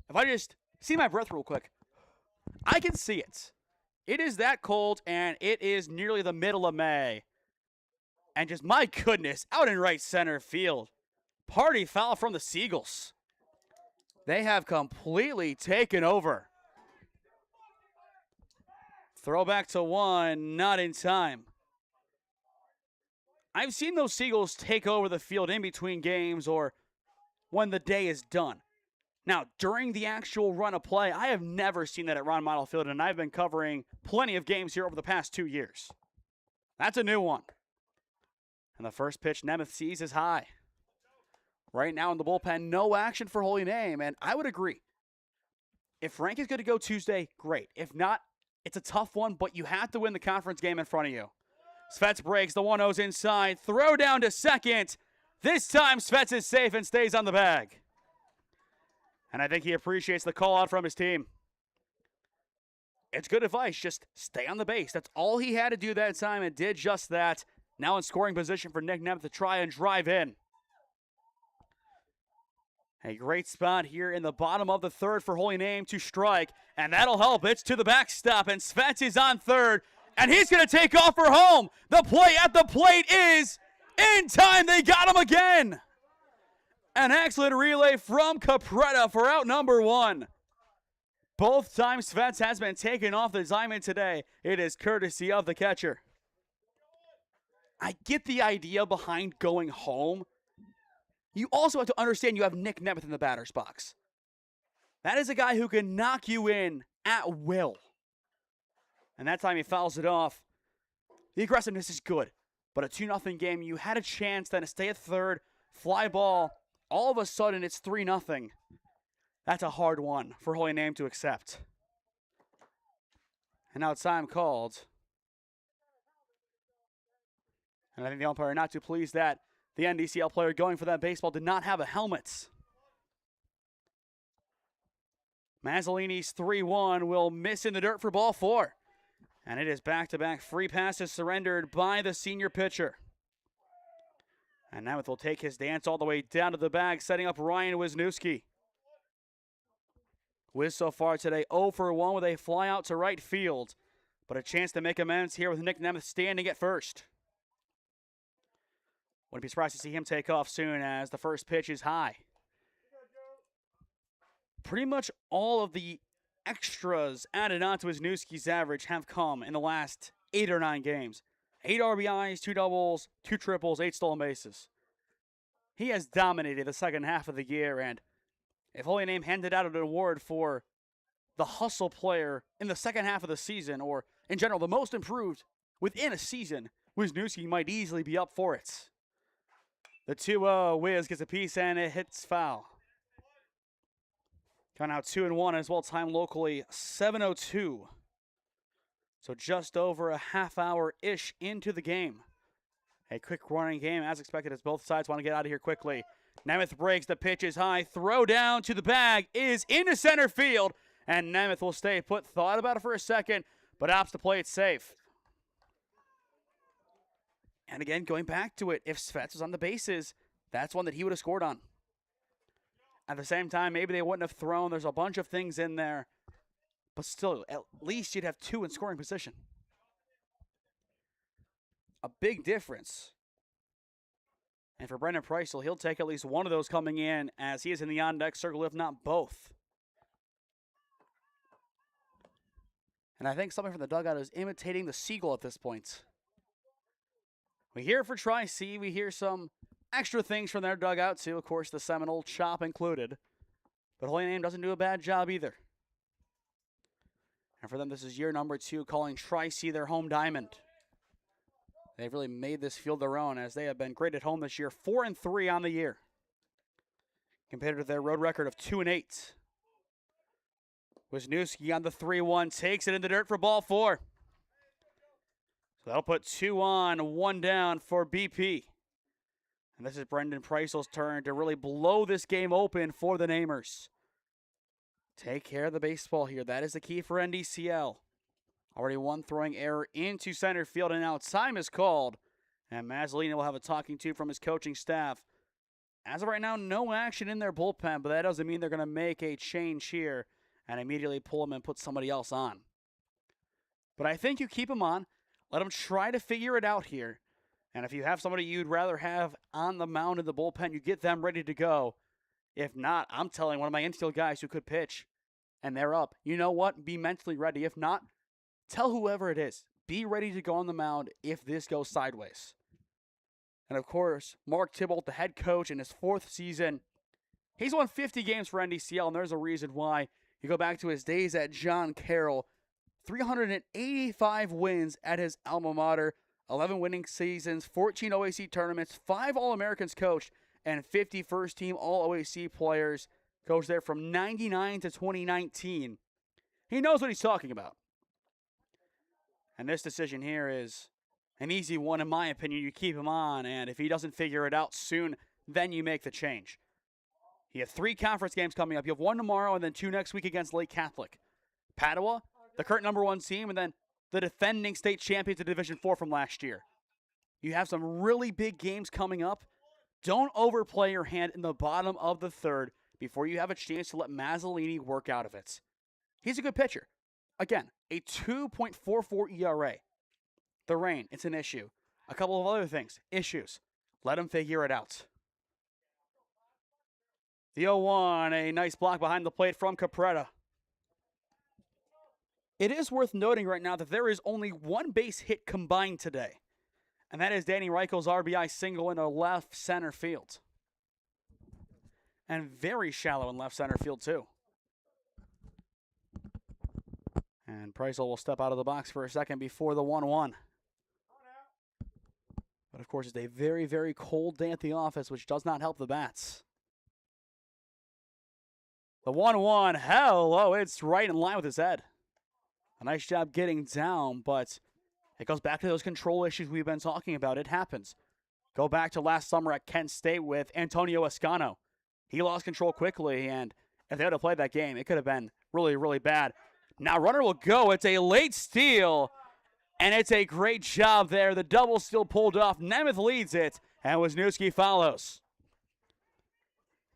if I just see my breath real quick, I can see it. It is that cold, and it is nearly the middle of May. And just, my goodness, out in right center field. Party foul from the Seagulls. They have completely taken over. Throwback to one, not in time. I've seen those Seagulls take over the field in between games or when the day is done. Now, during the actual run of play, I have never seen that at Ron Mottl Field, and I've been covering plenty of games here over the past 2 years. That's a new one. And the first pitch Nemeth sees is high. Right now in the bullpen, no action for Holy Name, and I would agree. If Frank is going to go Tuesday, great. If not, it's a tough one, but you have to win the conference game in front of you. Svets breaks, the 1-0's inside, throw down to second. This time, Svets is safe and stays on the bag. And I think he appreciates the call out from his team. It's good advice. Just stay on the base. That's all he had to do that time and did just that. Now in scoring position for Nick Nemeth to try and drive in. A great spot here in the bottom of the third for Holy Name to strike. And that'll help. It's to the backstop. And Svets is on third. And he's going to take off for home. The play at the plate is in time. They got him again. An excellent relay from Capretta for out number one. Both times Svets has been taken off the diamond today. It is courtesy of the catcher. I get the idea behind going home. You also have to understand you have Nick Nemeth in the batter's box. That is a guy who can knock you in at will. And that time he fouls it off. The aggressiveness is good. But a 2-0 game, you had a chance then to stay at third, fly ball. All of a sudden, it's 3-0. That's a hard one for Holy Name to accept. And now time called. And I think the umpire not too pleased that the NDCL player going for that baseball did not have a helmet. Mazzolini's 3-1 will miss in the dirt for ball 4. And it is back-to-back free passes surrendered by the senior pitcher. And Nemeth will take his dance all the way down to the bag, setting up Ryan Wisniewski. Wiz so far today 0 for 1 with a fly out to right field, but a chance to make amends here with Nick Nemeth standing at first. Wouldn't be surprised to see him take off soon as the first pitch is high. Pretty much all of the extras added on to Wisniewski's average have come in the last 8 or 9 games. 8 RBIs, 2 doubles, 2 triples, 8 stolen bases. He has dominated the second half of the year, and if Holy Name handed out an award for the hustle player in the second half of the season, or in general the most improved within a season, Wisniewski might easily be up for it. The 2-0, Wiz gets a piece and it hits foul. Count out 2-1 as well, time locally 7:02. So just over a half hour-ish into the game. A quick running game as expected as both sides want to get out of here quickly. Nemeth breaks, the pitch is high, throw down to the bag is into center field, and Nemeth will stay put. Thought about it for a second, but opts to play it safe. And again, going back to it, if Svets was on the bases, that's one that he would have scored on. At the same time, maybe they wouldn't have thrown. There's a bunch of things in there, but still, at least you'd have 2 in scoring position. A big difference. And for Brendan Preissel, he'll take at least one of those coming in as he is in the on-deck circle, if not both. And I think somebody from the dugout is imitating the seagull at this point. We hear it for Tri-C. We hear some extra things from their dugout, too. Of course, the Seminole chop included. But Holy Name doesn't do a bad job either. And for them, this is year number 2, calling Tri-C their home diamond. They've really made this field their own as they have been great at home this year, 4-3 on the year, compared to their road record of 2-8. Wisniewski on the 3-1, takes it in the dirt for ball 4. So that'll put 2 on, 1 down for BP. And this is Brendan Preissel's turn to really blow this game open for the Namers. Take care of the baseball here. That is the key for NDCL. Already one throwing error into center field, and now time is called. And Mazzolini will have a talking to from his coaching staff. As of right now, no action in their bullpen, but that doesn't mean they're going to make a change here and immediately pull him and put somebody else on. But I think you keep him on. Let him try to figure it out here. And if you have somebody you'd rather have on the mound in the bullpen, you get them ready to go. If not, I'm telling one of my infield guys who could pitch, and they're up. You know what? Be mentally ready. If not, tell whoever it is, be ready to go on the mound if this goes sideways. And of course, Mark Tybalt, the head coach in his 4th season, he's won 50 games for NDCL, and there's a reason why. You go back to his days at John Carroll, 385 wins at his alma mater, 11 winning seasons, 14 OAC tournaments, 5 All-Americans coached, and 50 first-team All-OAC players coached there from 99 to 2019. He knows what he's talking about. And this decision here is an easy one, in my opinion. You keep him on, and if he doesn't figure it out soon, then you make the change. You have 3 conference games coming up. You have 1 tomorrow and then 2 next week against Lake Catholic. Padua, the current number 1 team, and then the defending state champions of Division 4 from last year. You have some really big games coming up. Don't overplay your hand in the bottom of the 3rd before you have a chance to let Mazzolini work out of it. He's a good pitcher. Again, a 2.44 ERA. The rain, it's an issue. A couple of other things, issues. Let him figure it out. The 0-1, a nice block behind the plate from Capretta. It is worth noting right now that there is only 1 base hit combined today, and that is Danny Reichel's RBI single into left center field. And very shallow in left center field, too. And Preissel will step out of the box for a second before the 1-1. But, of course, it's a very, very cold day at the office, which does not help the bats. The 1-1, hello, it's right in line with his head. A nice job getting down, but it goes back to those control issues we've been talking about. It happens. Go back to last summer at Kent State with Antonio Escano. He lost control quickly, and if they would have played that game, it could have been really, really bad. Now runner will go. It's a late steal, and it's a great job there. The double still pulled off. Nemeth leads it, and Wisniewski follows.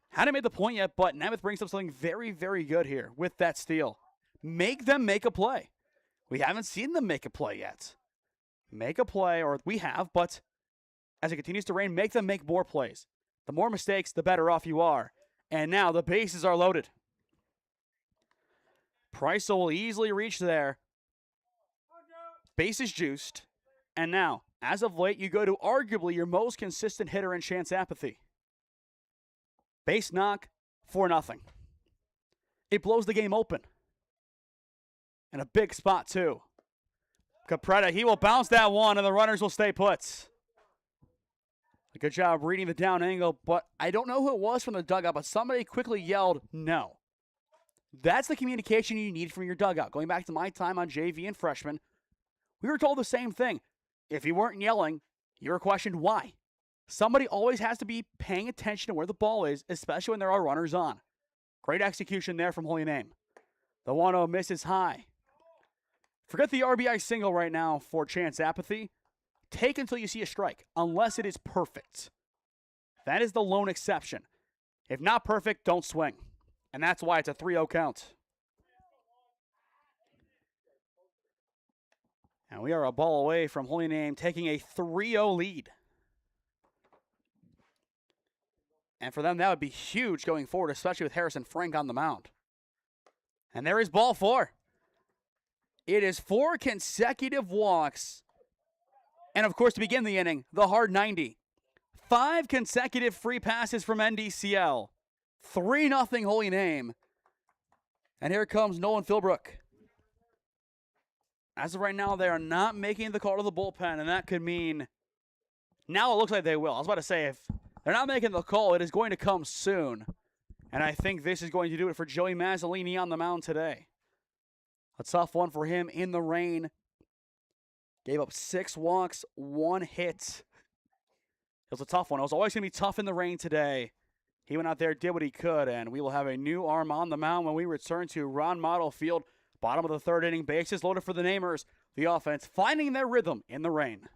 Hadn't made the point yet, but Nemeth brings up something very, very good here with that steal. Make them make a play. We haven't seen them make a play yet. Make a play, or we have, but as it continues to rain, make them make more plays. The more mistakes, the better off you are. And now the bases are loaded. Price will easily reach there. Bases juiced. And now, as of late, you go to arguably your most consistent hitter in Chance Apathy. Base knock, 4-0. It blows the game open. And a big spot, too. Capretta, he will bounce that one, and the runners will stay put. A good job reading the down angle, but I don't know who it was from the dugout, but somebody quickly yelled, no. That's the communication you need from your dugout. Going back to my time on JV and freshman, we were told the same thing. If you weren't yelling, you were questioned why. Somebody always has to be paying attention to where the ball is, especially when there are runners on. Great execution there from Holy Name. The 1-0 misses high. Forget the RBI single right now for Chance Apathy. Take until you see a strike, unless it is perfect. That is the lone exception. If not perfect, don't swing. And that's why it's a 3-0 count. And we are a ball away from Holy Name taking a 3-0 lead. And for them, that would be huge going forward, especially with Harrison Frank on the mound. And there is ball 4. It is 4 consecutive walks. And, of course, to begin the inning, the hard 90. 5 consecutive free passes from NDCL. 3-0 Holy Name. And here comes Nolan Philbrook. As of right now, they are not making the call to the bullpen, and that could mean now it looks like they will. I was about to say, if they're not making the call, it is going to come soon. And I think this is going to do it for Joey Mazzolini on the mound today. A tough one for him in the rain. Gave up 6 walks, 1 hit. It was a tough one. It was always going to be tough in the rain today. He went out there, did what he could, and we will have a new arm on the mound when we return to Ron Mottl Field. Bottom of the 3rd inning, bases loaded for the Namers. The offense finding their rhythm in the rain.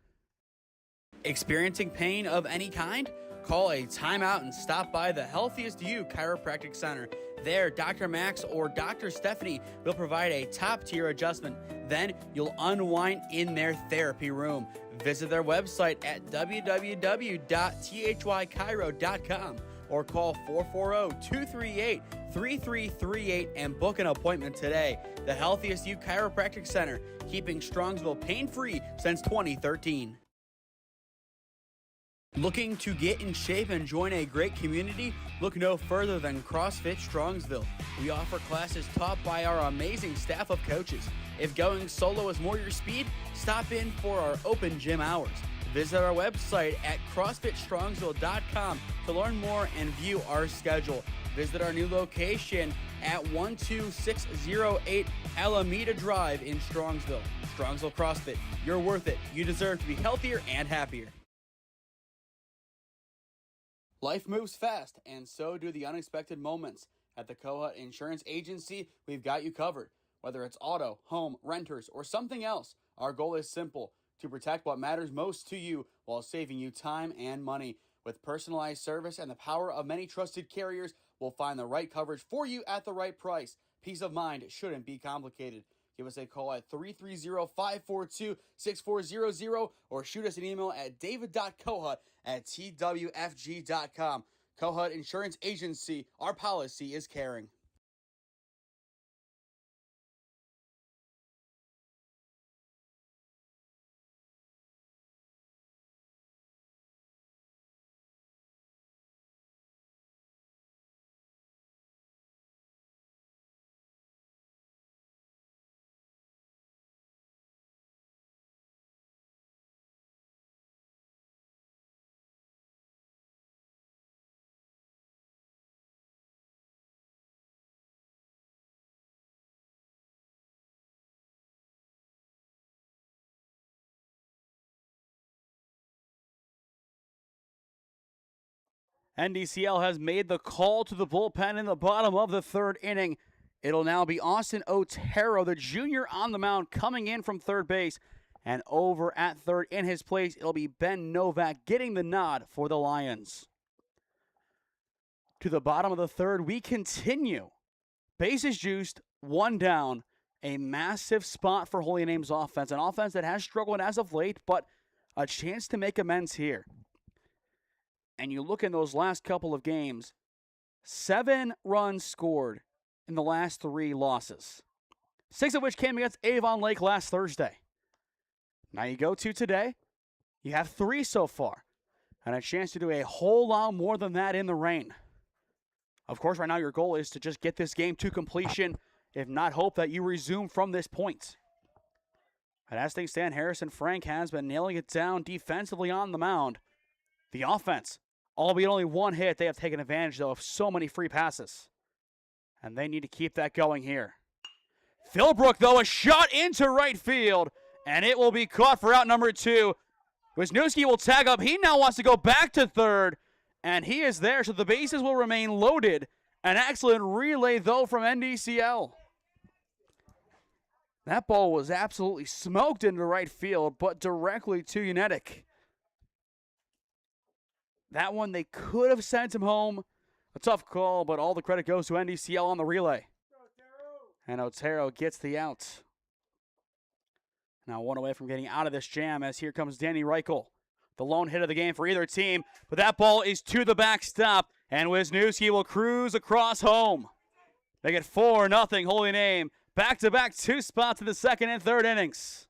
Experiencing pain of any kind? Call a timeout and stop by the Healthiest You Chiropractic Center. There, Dr. Max or Dr. Stephanie will provide a top-tier adjustment. Then you'll unwind in their therapy room. Visit their website at www.thychiro.com or call 440-238-3338 and book an appointment today. The Healthiest You Chiropractic Center, keeping Strongsville pain-free since 2013. Looking to get in shape and join a great community? Look no further than CrossFit Strongsville. We offer classes taught by our amazing staff of coaches. If going solo is more your speed, stop in for our open gym hours. Visit our website at CrossFitStrongsville.com to learn more and view our schedule. Visit our new location at 12608 Alameda Drive in Strongsville. Strongsville CrossFit, you're worth it. You deserve to be healthier and happier. Life moves fast, and so do the unexpected moments. At the Kohut Insurance Agency, we've got you covered. Whether it's auto, home, renters, or something else, our goal is simple: to protect what matters most to you while saving you time and money. With personalized service and the power of many trusted carriers, we'll find the right coverage for you at the right price. Peace of mind shouldn't be complicated. Give us a call at 330-542-6400 or shoot us an email at david.kohut@twfg.com. Kohut Insurance Agency, our policy is caring. NDCL has made the call to the bullpen in the bottom of the 3rd inning. It'll now be Austin Otero, the junior, on the mound, coming in from third base. And over at third in his place, it'll be Ben Novak getting the nod for the Lions. To the bottom of the third, we continue. Bases juiced, one down. A massive spot for Holy Name's offense. An offense that has struggled as of late, but a chance to make amends here. And you look in those last couple of games, 7 runs scored in the last 3 losses. 6 of which came against Avon Lake last Thursday. Now you go to today, you have 3 so far, and a chance to do a whole lot more than that in the rain. Of course, right now your goal is to just get this game to completion, if not hope that you resume from this point. And as things stand, Harrison Frank has been nailing it down defensively on the mound. The offense, albeit only 1 hit, they have taken advantage, though, of so many free passes. And they need to keep that going here. Philbrook, though, a shot into right field, and it will be caught for out number 2. Wisniewski will tag up. He now wants to go back to third, and he is there, so the bases will remain loaded. An excellent relay, though, from NDCL. That ball was absolutely smoked into right field, but directly to Unetic. That one, they could have sent him home. A tough call, but all the credit goes to NDCL on the relay. And Otero gets the out. Now 1 away from getting out of this jam, as here comes Danny Reichel. The lone hit of the game for either team, but that ball is to the backstop, and Wisniewski will cruise across home. They get 4-0 Holy Name. Back-to-back 2 spots in the second and third innings.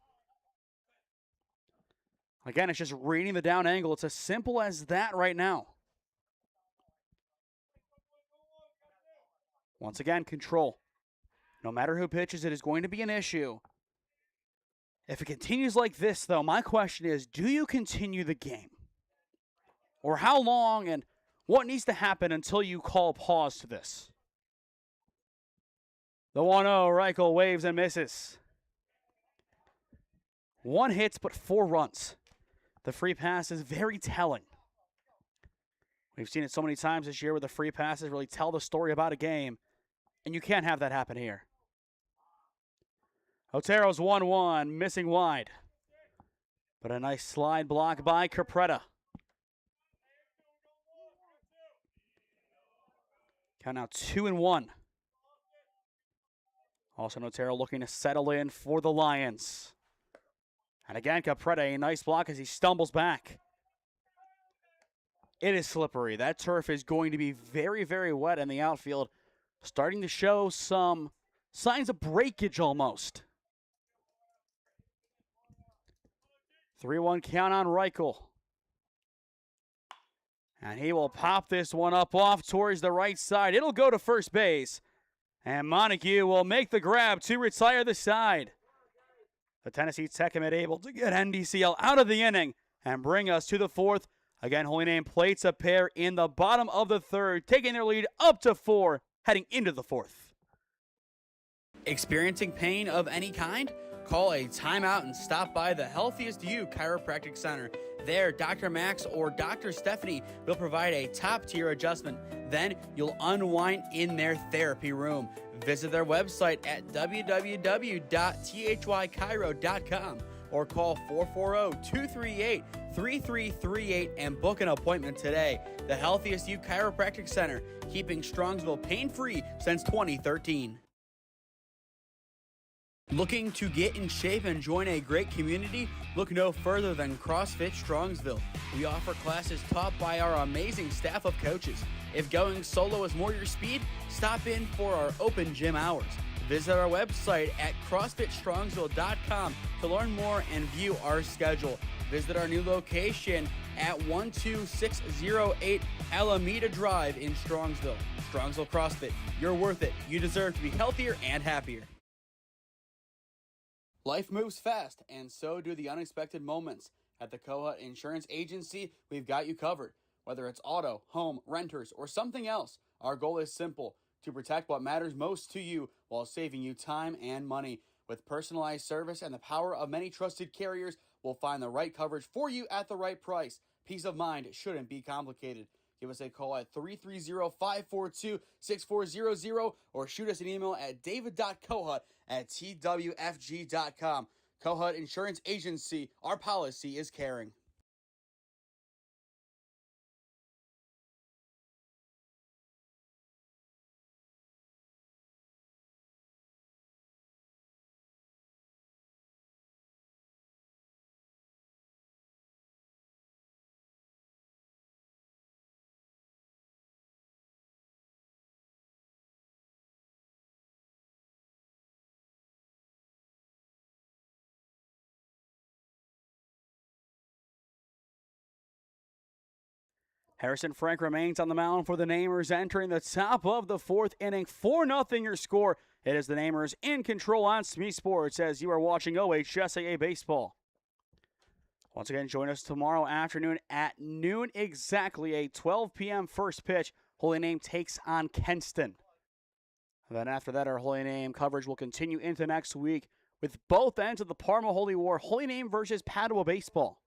Again, it's just reading the down angle. It's as simple as that right now. Once again, control. No matter who pitches, it is going to be an issue. If it continues like this, though, my question is, do you continue the game? Or how long and what needs to happen until you call pause to this? The 1-0, Reichel waves and misses. 1 hit, but 4 runs. The free pass is very telling. We've seen it so many times this year where the free passes really tell the story about a game, and you can't have that happen here. Otero's 1-1, missing wide. But a nice slide block by Capretta. Count now 2-1. Also, Otero looking to settle in for the Lions. And again, Capretta, a nice block as he stumbles back. It is slippery. That turf is going to be very, very wet in the outfield. Starting to show some signs of breakage almost. 3-1 count on Reichel. And he will pop this one up off towards the right side. It'll go to first base. And Montague will make the grab to retire the side. The Tennessee Tech commit able to get NDCL out of the inning and bring us to the 4th. Again, Holy Name plates a pair in the bottom of the 3rd, taking their lead up to 4, heading into the 4th. Experiencing pain of any kind? Call a timeout and stop by the Healthiest You Chiropractic Center. There, Dr. Max or Dr. Stephanie will provide a top-tier adjustment. Then you'll unwind in their therapy room. Visit their website at www.thychiro.com or call 440-238-3338 and book an appointment today. The Healthiest You Chiropractic Center, keeping Strongsville pain-free since 2013. Looking to get in shape and join a great community? Look no further than CrossFit Strongsville. We offer classes taught by our amazing staff of coaches. If going solo is more your speed, stop in for our open gym hours. Visit our website at CrossFitStrongsville.com to learn more and view our schedule. Visit our new location at 12608 Alameda Drive in Strongsville. Strongsville CrossFit, you're worth it. You deserve to be healthier and happier. Life moves fast, and so do the unexpected moments. At the Kohut Insurance Agency, we've got you covered. Whether it's auto, home, renters, or something else, our goal is simple: to protect what matters most to you while saving you time and money. With personalized service and the power of many trusted carriers, we'll find the right coverage for you at the right price. Peace of mind shouldn't be complicated. Give us a call at 330-542-6400 or shoot us an email at david.cohut@twfg.com. Cohut Insurance Agency, our policy is caring. Harrison Frank remains on the mound for the Namers, entering the top of the fourth inning. 4-0 your score. It is the Namers in control on SmeeSports as you are watching OHSAA Baseball. Once again, join us tomorrow afternoon at noon exactly, a 12 p.m. first pitch. Holy Name takes on Kenston. And then after that, our Holy Name coverage will continue into next week with both ends of the Parma Holy War, Holy Name versus Padua Baseball.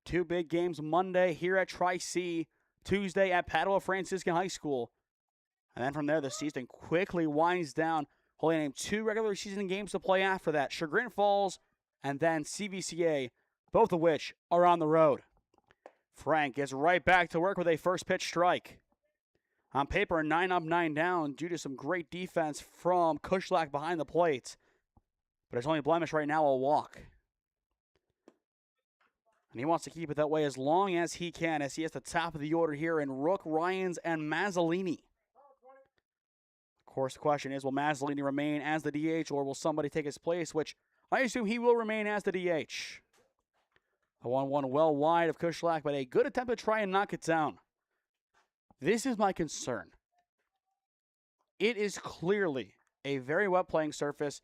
Two big games Monday here at Tri-C, Tuesday at Padua Franciscan High School. And then from there, the season quickly winds down. Holy Name 2 regular season games to play after that. Chagrin Falls and then CVCA, both of which are on the road. Frank gets right back to work with a first pitch strike. On paper, 9 up, 9 down due to some great defense from Kushlak behind the plate. But his only blemish right now, a walk. And he wants to keep it that way as long as he can, as he has the top of the order here in Rook, Ryans, and Mazzolini. Of course, the question is, will Mazzolini remain as the DH, or will somebody take his place, which I assume he will remain as the DH. The 1-1 well wide of Kushlak, but a good attempt to try and knock it down. This is my concern. It is clearly a very wet playing surface.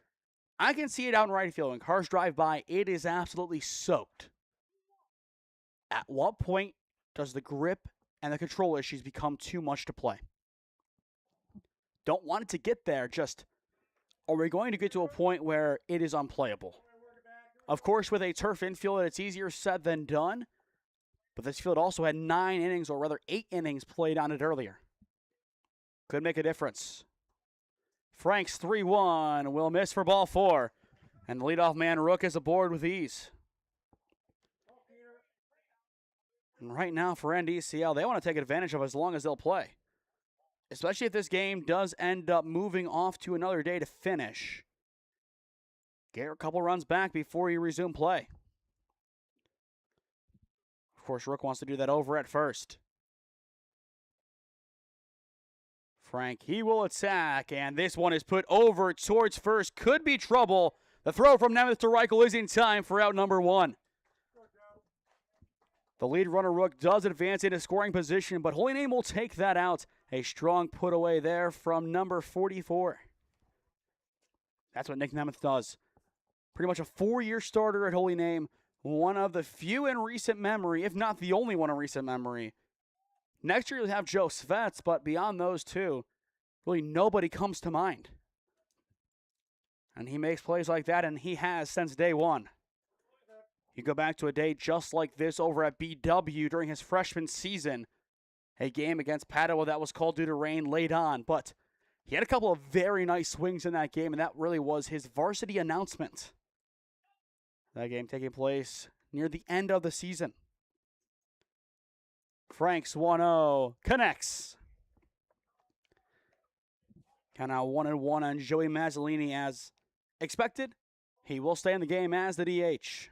I can see it out in right field. When cars drive by, it is absolutely soaked. At what point does the grip and the control issues become too much to play? Don't want it to get there, just are we going to get to a point where it is unplayable? Of course, with a turf infield, it's easier said than done, but this field also had 9 innings, or rather 8 innings played on it earlier. Could make a difference. Frank's 3-1 will miss for ball 4, and the leadoff man Rook is aboard with ease. And right now for NDCL, they want to take advantage of as long as they'll play. Especially if this game does end up moving off to another day to finish. Get a couple runs back before you resume play. Of course, Rook wants to do that over at first. Frank, he will attack, and this one is put over towards first. Could be trouble. The throw from Nemeth to Reichel is in time for out number 1. The lead runner, Rook, does advance into scoring position, but Holy Name will take that out. A strong put away there from number 44. That's what Nick Nemeth does. Pretty much a 4-year starter at Holy Name. One of the few in recent memory, if not the only one in recent memory. Next year you'll have Joe Svets, but beyond those two, really nobody comes to mind. And he makes plays like that, and he has since day one. You go back to a day just like this over at BW during his freshman season. A game against Padua that was called due to rain late on, but he had a couple of very nice swings in that game, and that really was his varsity announcement. That game taking place near the end of the season. Frank's 1-0 connects. Kind of 1-1 on Joey Mazzolini as expected. He will stay in the game as the DH.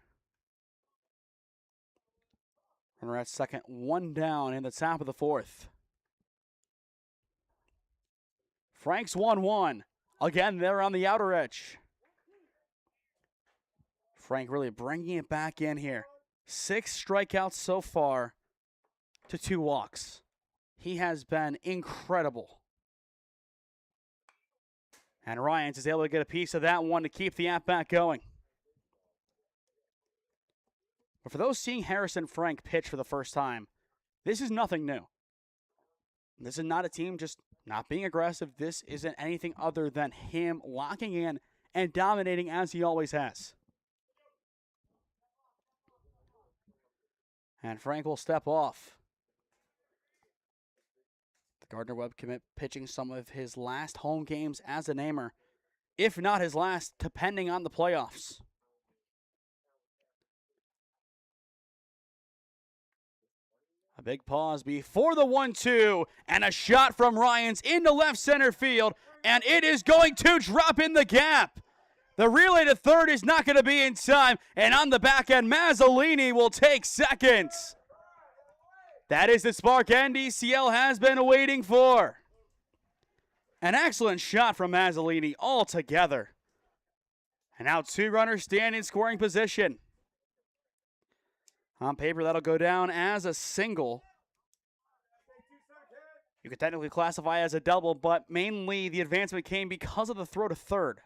And we're at second, 1 down in the top of the 4th. Frank's 1-1. Again, they're on the outer edge. Frank really bringing it back in here. 6 strikeouts so far to 2 walks. He has been incredible. And Ryans is able to get a piece of that one to keep the at-bat going. But for those seeing Harrison Frank pitch for the first time, this is nothing new. This is not a team just not being aggressive. This isn't anything other than him locking in and dominating as he always has. And Frank will step off. Gardner Webb commit pitching some of his last home games as a namer, if not his last, depending on the playoffs. A big pause before the 1-2, and a shot from Ryans into left center field, and it is going to drop in the gap. The relay to third is not going to be in time, and on the back end, Mazzolini will take second. That is the spark NDCL has been waiting for. An excellent shot from Mazzolini altogether. And now 2 runners stand in scoring position. On paper, that'll go down as a single. You could technically classify as a double, but mainly the advancement came because of the throw to third.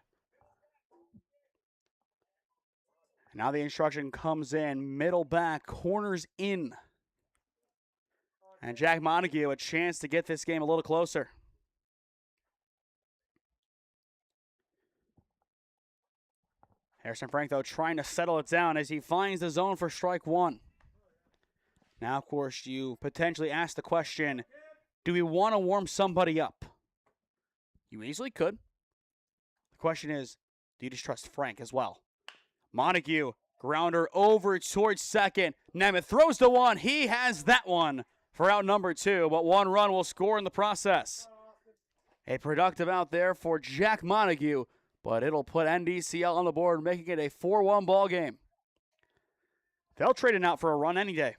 Now the instruction comes in, middle back, corners in. And Jack Montague, a chance to get this game a little closer. Harrison Frank, though, trying to settle it down as he finds the zone for strike 1. Now, of course, you potentially ask the question, do we want to warm somebody up? You easily could. The question is, do you just trust Frank as well? Montague, grounder over towards second. Nemeth throws the one. He has that one for out number 2, but 1 run will score in the process. A productive out there for Jack Montague, but it'll put NDCL on the board, making it a 4-1 ball game. They'll trade it out for a run any day.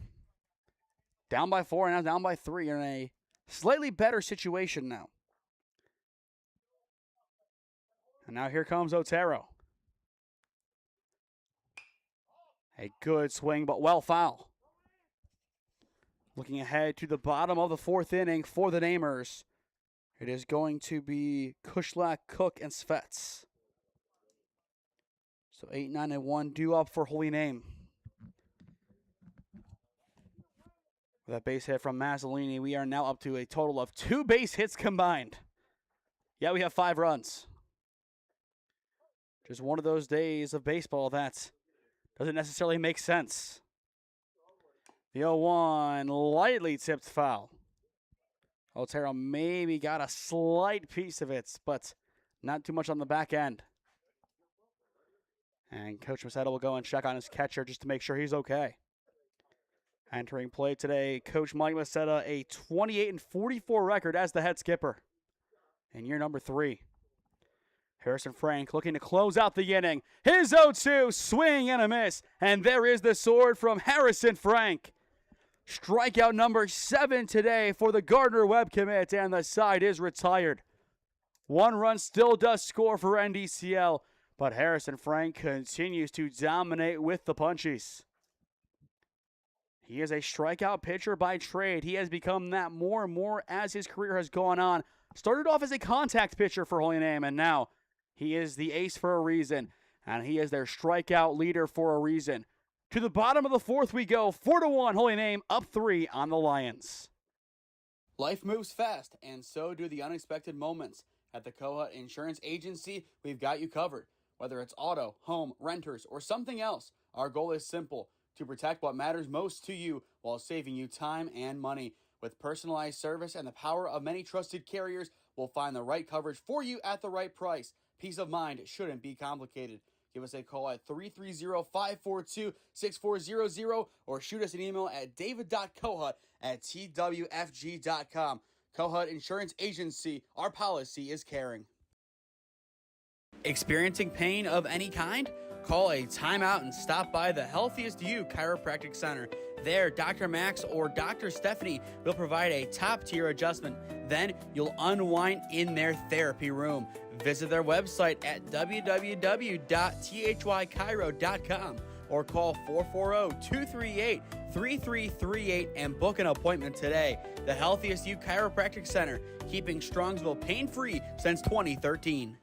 Down by 4 and now down by 3 in a slightly better situation now. And now here comes Otero. A good swing, but well foul. Looking ahead to the bottom of the 4th inning for the Namers. It is going to be Kushlak, Cook, and Svets. So 8, 9, and 1 due up for Holy Name. With that base hit from Mazzolini, we are now up to a total of 2 base hits combined. Yeah, we have 5 runs. Just one of those days of baseball that doesn't necessarily make sense. The 0-1 lightly tipped foul. Otero maybe got a slight piece of it, but not too much on the back end. And Coach Macetta will go and check on his catcher just to make sure he's okay. Entering play today, Coach Mike Macetta, a 28-44 record as the head skipper in year number 3. Harrison Frank looking to close out the inning. His 0-2, swing and a miss. And there is the sword from Harrison Frank. Strikeout number 7 today for the Gardner Webb commit, and the side is retired. 1 run still does score for NDCL, but Harrison Frank continues to dominate with the punchies. He is a strikeout pitcher by trade. He has become that more and more as his career has gone on. Started off as a contact pitcher for Holy Name, and now he is the ace for a reason, and he is their strikeout leader for a reason. To the bottom of the 4th we go, 4-1, Holy Name, up 3 on the Lions. Life moves fast, and so do the unexpected moments. At the Kohut Insurance Agency, we've got you covered. Whether it's auto, home, renters, or something else, our goal is simple: to protect what matters most to you while saving you time and money. With personalized service and the power of many trusted carriers, we'll find the right coverage for you at the right price. Peace of mind shouldn't be complicated. Give us a call at 330-542-6400 or shoot us an email at david.kohut@twfg.com. Kohut Insurance Agency, our policy is caring. Experiencing pain of any kind? Call a timeout and stop by the Healthiest You Chiropractic Center. There, Dr. Max or Dr. Stephanie will provide a top-tier adjustment. Then you'll unwind in their therapy room. Visit their website at www.thychiro.com or call 440-238-3338 and book an appointment today. The Healthiest You Chiropractic Center, keeping Strongsville pain-free since 2013.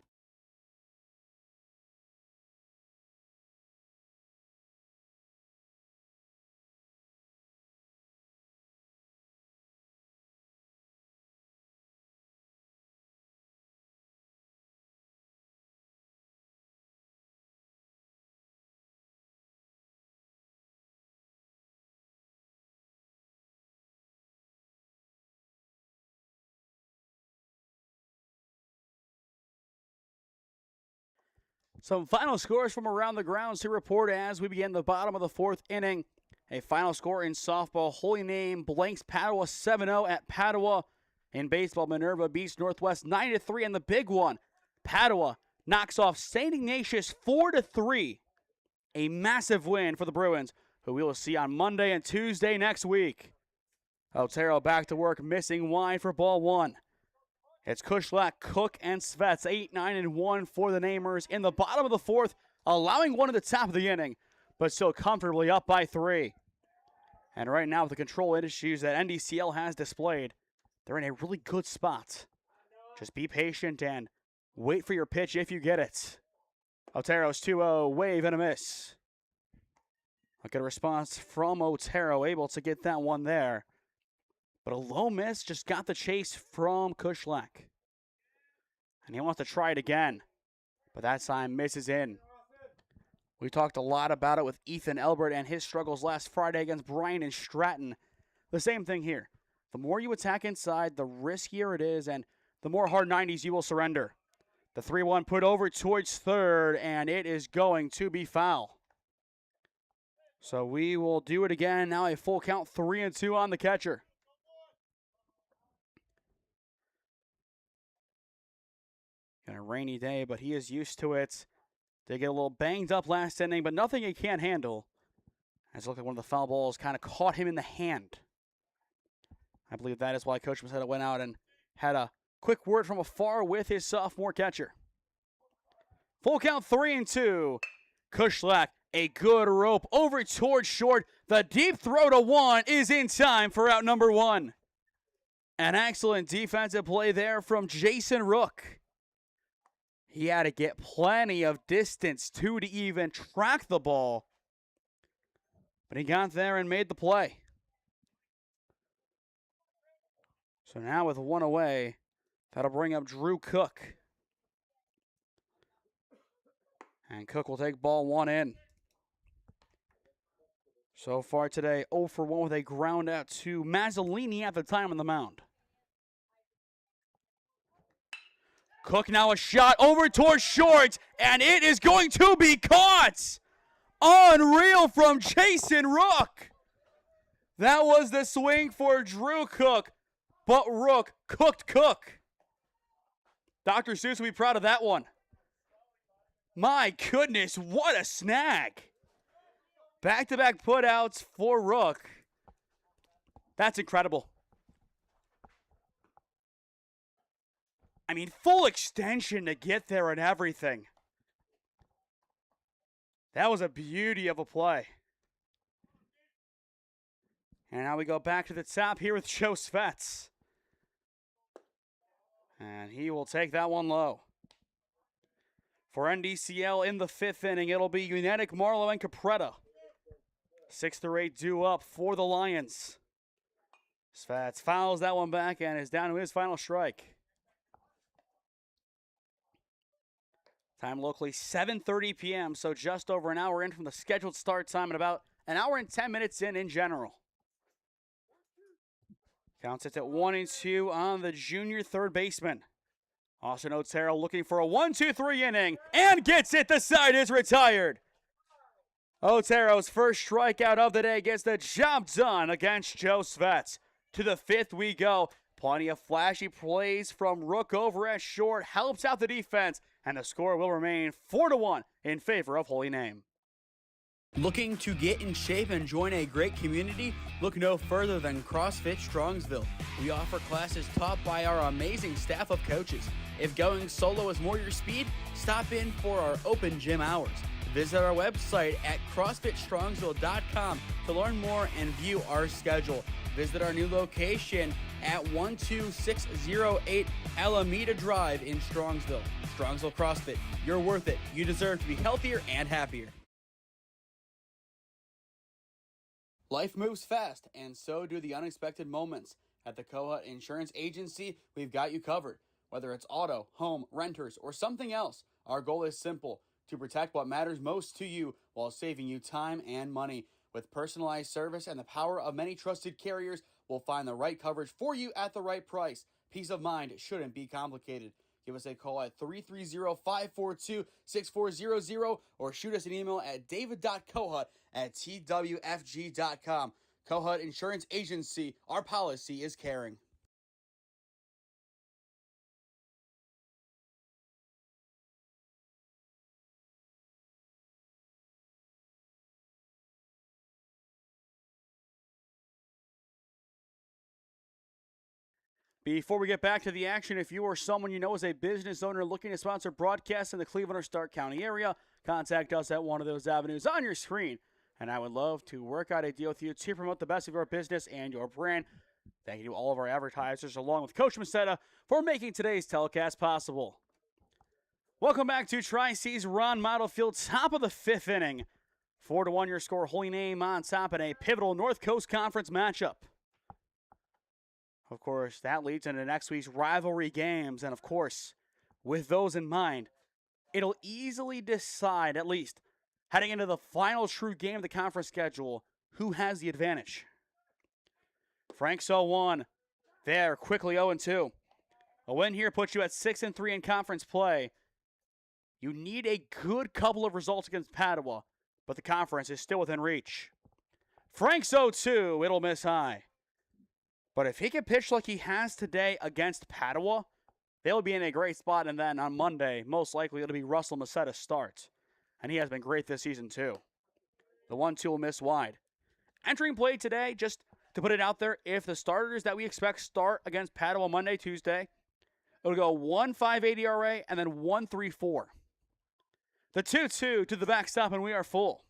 Some final scores from around the grounds to report as we begin the bottom of the fourth inning. A final score in softball, Holy Name blanks Padua 7-0 at Padua. In baseball, Minerva beats Northwest 9-3, and the big one, Padua knocks off St. Ignatius 4-3. A massive win for the Bruins, who we will see on Monday and Tuesday next week. Otero back to work, missing wide for ball one. It's Kushlak, Cook, and Svets, 8, 9, and 1 for the Namers in the bottom of the fourth, allowing one at the top of the inning, but still comfortably up by 3. And right now, with the control issues that NDCL has displayed, they're in a really good spot. Just be patient and wait for your pitch if you get it. Otero's 2-0, wave and a miss. A good response from Otero, able to get that one there. But a low miss just got the chase from Kushlak. And he wants to try it again, but that time misses in. We talked a lot about it with Ethan Elbert and his struggles last Friday against Bryan and Stratton. The same thing here. The more you attack inside, the riskier it is, and the more hard 90s you will surrender. The 3-1 put over towards third, and it is going to be foul. So we will do it again. Now a full count, 3-2 on the catcher. Got a rainy day, but he is used to it. They get a little banged up last inning, but nothing he can't handle. As it looked like one of the foul balls kind of caught him in the hand. I believe that is why Coach Massetta went out and had a quick word from afar with his sophomore catcher. Full count, 3-2. Kushlak, a good rope over towards short. The deep throw to one is in time for out number 1. An excellent defensive play there from Jason Rook. He had to get plenty of distance to even track the ball. But he got there and made the play. So now with 1 away, that'll bring up Drew Cook. And Cook will take ball 1 in. So far today, 0 for 1 with a ground out to Mazzolini at the time on the mound. Cook now a shot over towards short, and it is going to be caught. Unreal from Jason Rook. That was the swing for Drew Cook, but Rook cooked Cook. Dr. Seuss will be proud of that one. My goodness, what a snag. Back-to-back putouts for Rook. That's incredible. I mean, full extension to get there and everything. That was a beauty of a play. And now we go back to the top here with Joe Svets. And he will take that one low. For NDCL in the 5th inning, it'll be Unetic, Marlowe, and Capretta. 6 through 8 due up for the Lions. Svets fouls that one back and is down to his final strike. Time locally 7:30 p.m., so just over an hour in from the scheduled start time and about an hour and 10 minutes in general. Counts it at 1-2 on the junior third baseman. Austin Otero looking for a 1-2-3 inning and gets it. The side is retired. Otero's first strikeout of the day gets the job done against Joe Svets. To the 5th we go. Plenty of flashy plays from Rook over at short. Helps out the defense. And the score will remain 4-1 in favor of Holy Name. Looking to get in shape and join a great community? Look no further than CrossFit Strongsville. We offer classes taught by our amazing staff of coaches. If going solo is more your speed, stop in for our open gym hours. Visit our website at CrossFitStrongsville.com to learn more and view our schedule. Visit our new location at 12608 Alameda Drive in Strongsville. Strongsville CrossFit, you're worth it. You deserve to be healthier and happier. Life moves fast, and so do the unexpected moments. At the Kohut Insurance Agency, we've got you covered. Whether it's auto, home, renters, or something else, our goal is simple: to protect what matters most to you while saving you time and money. With personalized service and the power of many trusted carriers, we'll find the right coverage for you at the right price. Peace of mind shouldn't be complicated. Give us a call at 330-542-6400 or shoot us an email at david.kohut@twfg.com. Kohut Insurance Agency, our policy is caring. Before we get back to the action, if you or someone you know is a business owner looking to sponsor broadcasts in the Cleveland or Stark County area, contact us at one of those avenues on your screen. And I would love to work out a deal with you to promote the best of your business and your brand. Thank you to all of our advertisers, along with Coach Macetta, for making today's telecast possible. Welcome back to Tri-C's Ron Mottl Field, top of the fifth inning. 4-1 your score, Holy Name on top in a pivotal North Coast Conference matchup. Of course, that leads into next week's rivalry games, and of course, with those in mind, it'll easily decide, at least, heading into the final true game of the conference schedule, who has the advantage. Frank's 0-1. There, quickly 0-2. A win here puts you at 6-3 in conference play. You need a good couple of results against Padua, but the conference is still within reach. Frank's 0-2. It'll miss high. But if he can pitch like he has today against Padua, they'll be in a great spot. And then on Monday, most likely it'll be Russell Macetta's start. And he has been great this season too. The 1-2 will miss wide. Entering play today, just to put it out there, if the starters that we expect start against Padua Monday, Tuesday, it'll go 1.58 ERA and then 1.34. The 2-2 to the backstop, and we are full.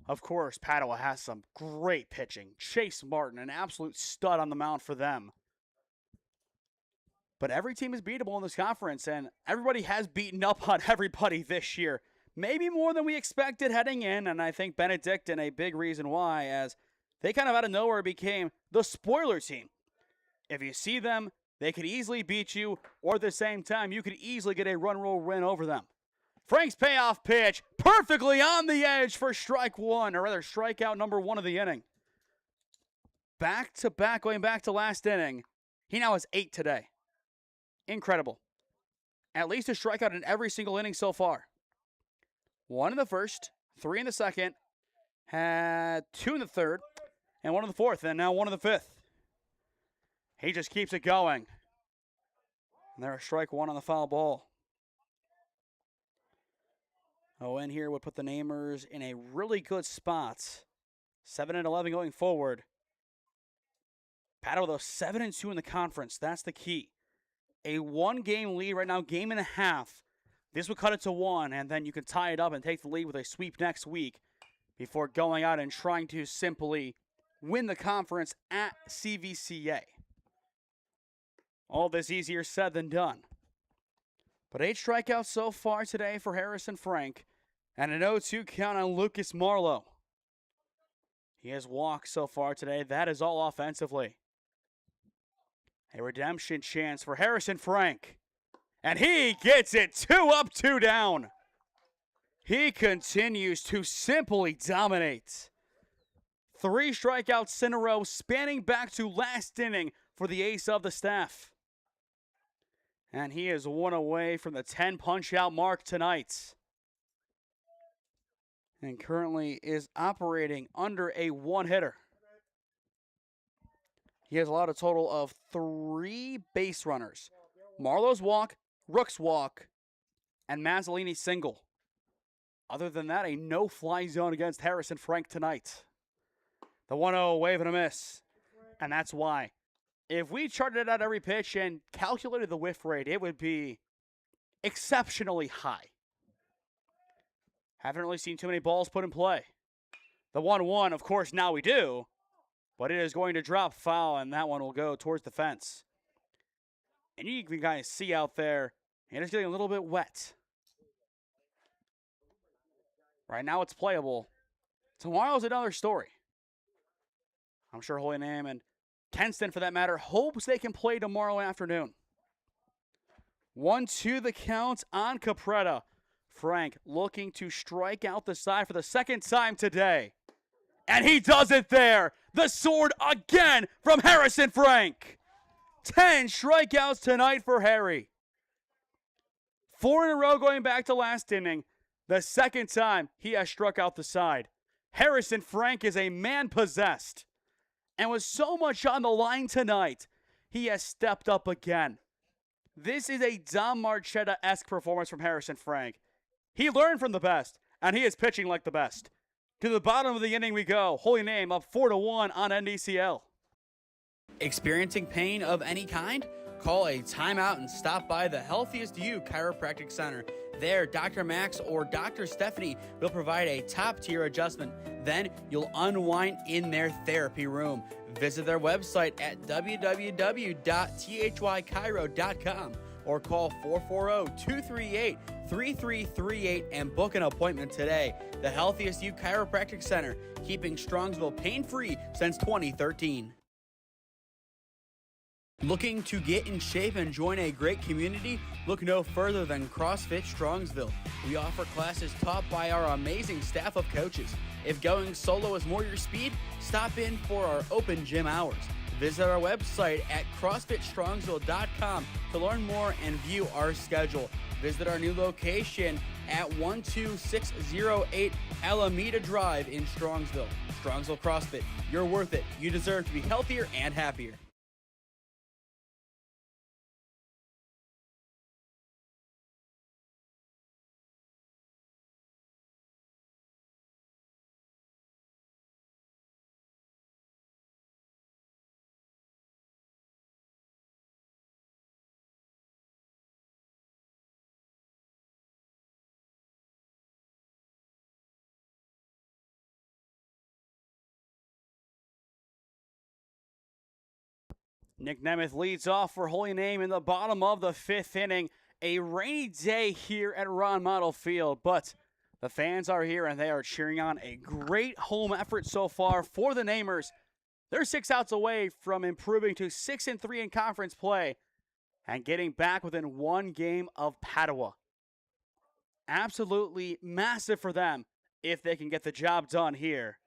Of course, Padua has some great pitching. Chase Martin, an absolute stud on the mound for them. But every team is beatable in this conference, and everybody has beaten up on everybody this year. Maybe more than we expected heading in, and I think Benedictine a big reason why, as they kind of out of nowhere became the spoiler team. If you see them, they could easily beat you, or at the same time, you could easily get a run roll win over them. Frank's payoff pitch, perfectly on the edge for strike one, or rather strikeout number one of the inning. Back to back, going back to last inning. He now has 8 today. Incredible. At least a strikeout in every single inning so far. 1 in the first, 3 in the second, had 2 in the third, and 1 in the fourth, and now 1 in the fifth. He just keeps it going. And there's strike one on the foul ball. In here would put the Namers in a really good spot. 7-11 going forward. Padua, though, 7-2 in the conference. That's the key. A 1-game lead right now, game and a half. This would cut it to 1, and then you can tie it up and take the lead with a sweep next week before going out and trying to simply win the conference at CVCA. All this easier said than done. But 8 strikeouts so far today for Harrison Frank, and an 0-2 count on Lucas Marlowe. He has walked so far today. That is all offensively. A redemption chance for Harrison Frank. And he gets it 2 up, 2 down. He continues to simply dominate. 3 strikeouts in a row, spanning back to last inning for the ace of the staff. And he is 1 away from the 10 punch-out mark tonight. And currently is operating under a 1-hitter. He has allowed a total of 3 base runners. Marlowe's walk, Rook's walk, and Mazzolini's single. Other than that, a no-fly zone against Harrison Frank tonight. The 1-0 wave and a miss. And that's why. If we charted out every pitch and calculated the whiff rate, it would be exceptionally high. Haven't really seen too many balls put in play. The 1-1, of course, now we do. But it is going to drop foul, and that one will go towards the fence. And you can guys see out there, it is getting a little bit wet. Right now it's playable. Tomorrow's another story. I'm sure Holy Name and Kenston, for that matter, hopes they can play tomorrow afternoon. 1-2 the count on Capretta. Frank looking to strike out the side for the second time today. And he does it there. The sword again from Harrison Frank. 10 strikeouts tonight for Harry. 4 in a row going back to last inning. The second time he has struck out the side. Harrison Frank is a man possessed. And with so much on the line tonight, he has stepped up again. This is a Dom Marchetta-esque performance from Harrison Frank. He learned from the best, and he is pitching like the best. To the bottom of the inning we go. Holy Name up 4-1 on NDCL. Experiencing pain of any kind? Call a timeout and stop by the Healthiest You Chiropractic Center. There, Dr. Max or Dr. Stephanie will provide a top-tier adjustment. Then you'll unwind in their therapy room. Visit their website at www.thychiro.com or call 440-238-3338 and book an appointment today. The Healthiest You Chiropractic Center, keeping Strongsville pain-free since 2013. Looking to get in shape and join a great community? Look no further than CrossFit Strongsville. We offer classes taught by our amazing staff of coaches. If going solo is more your speed, stop in for our open gym hours. Visit our website at CrossFitStrongsville.com to learn more and view our schedule. Visit our new location at 12608 Alameda Drive in Strongsville. Strongsville CrossFit, you're worth it. You deserve to be healthier and happier. Nick Nemeth leads off for Holy Name in the bottom of the 5th inning. A rainy day here at Ron Mottl Field, but the fans are here and they are cheering on a great home effort so far for the Namers. They're 6 outs away from improving to 6-3 in conference play and getting back within 1 game of Padua. Absolutely massive for them if they can get the job done here.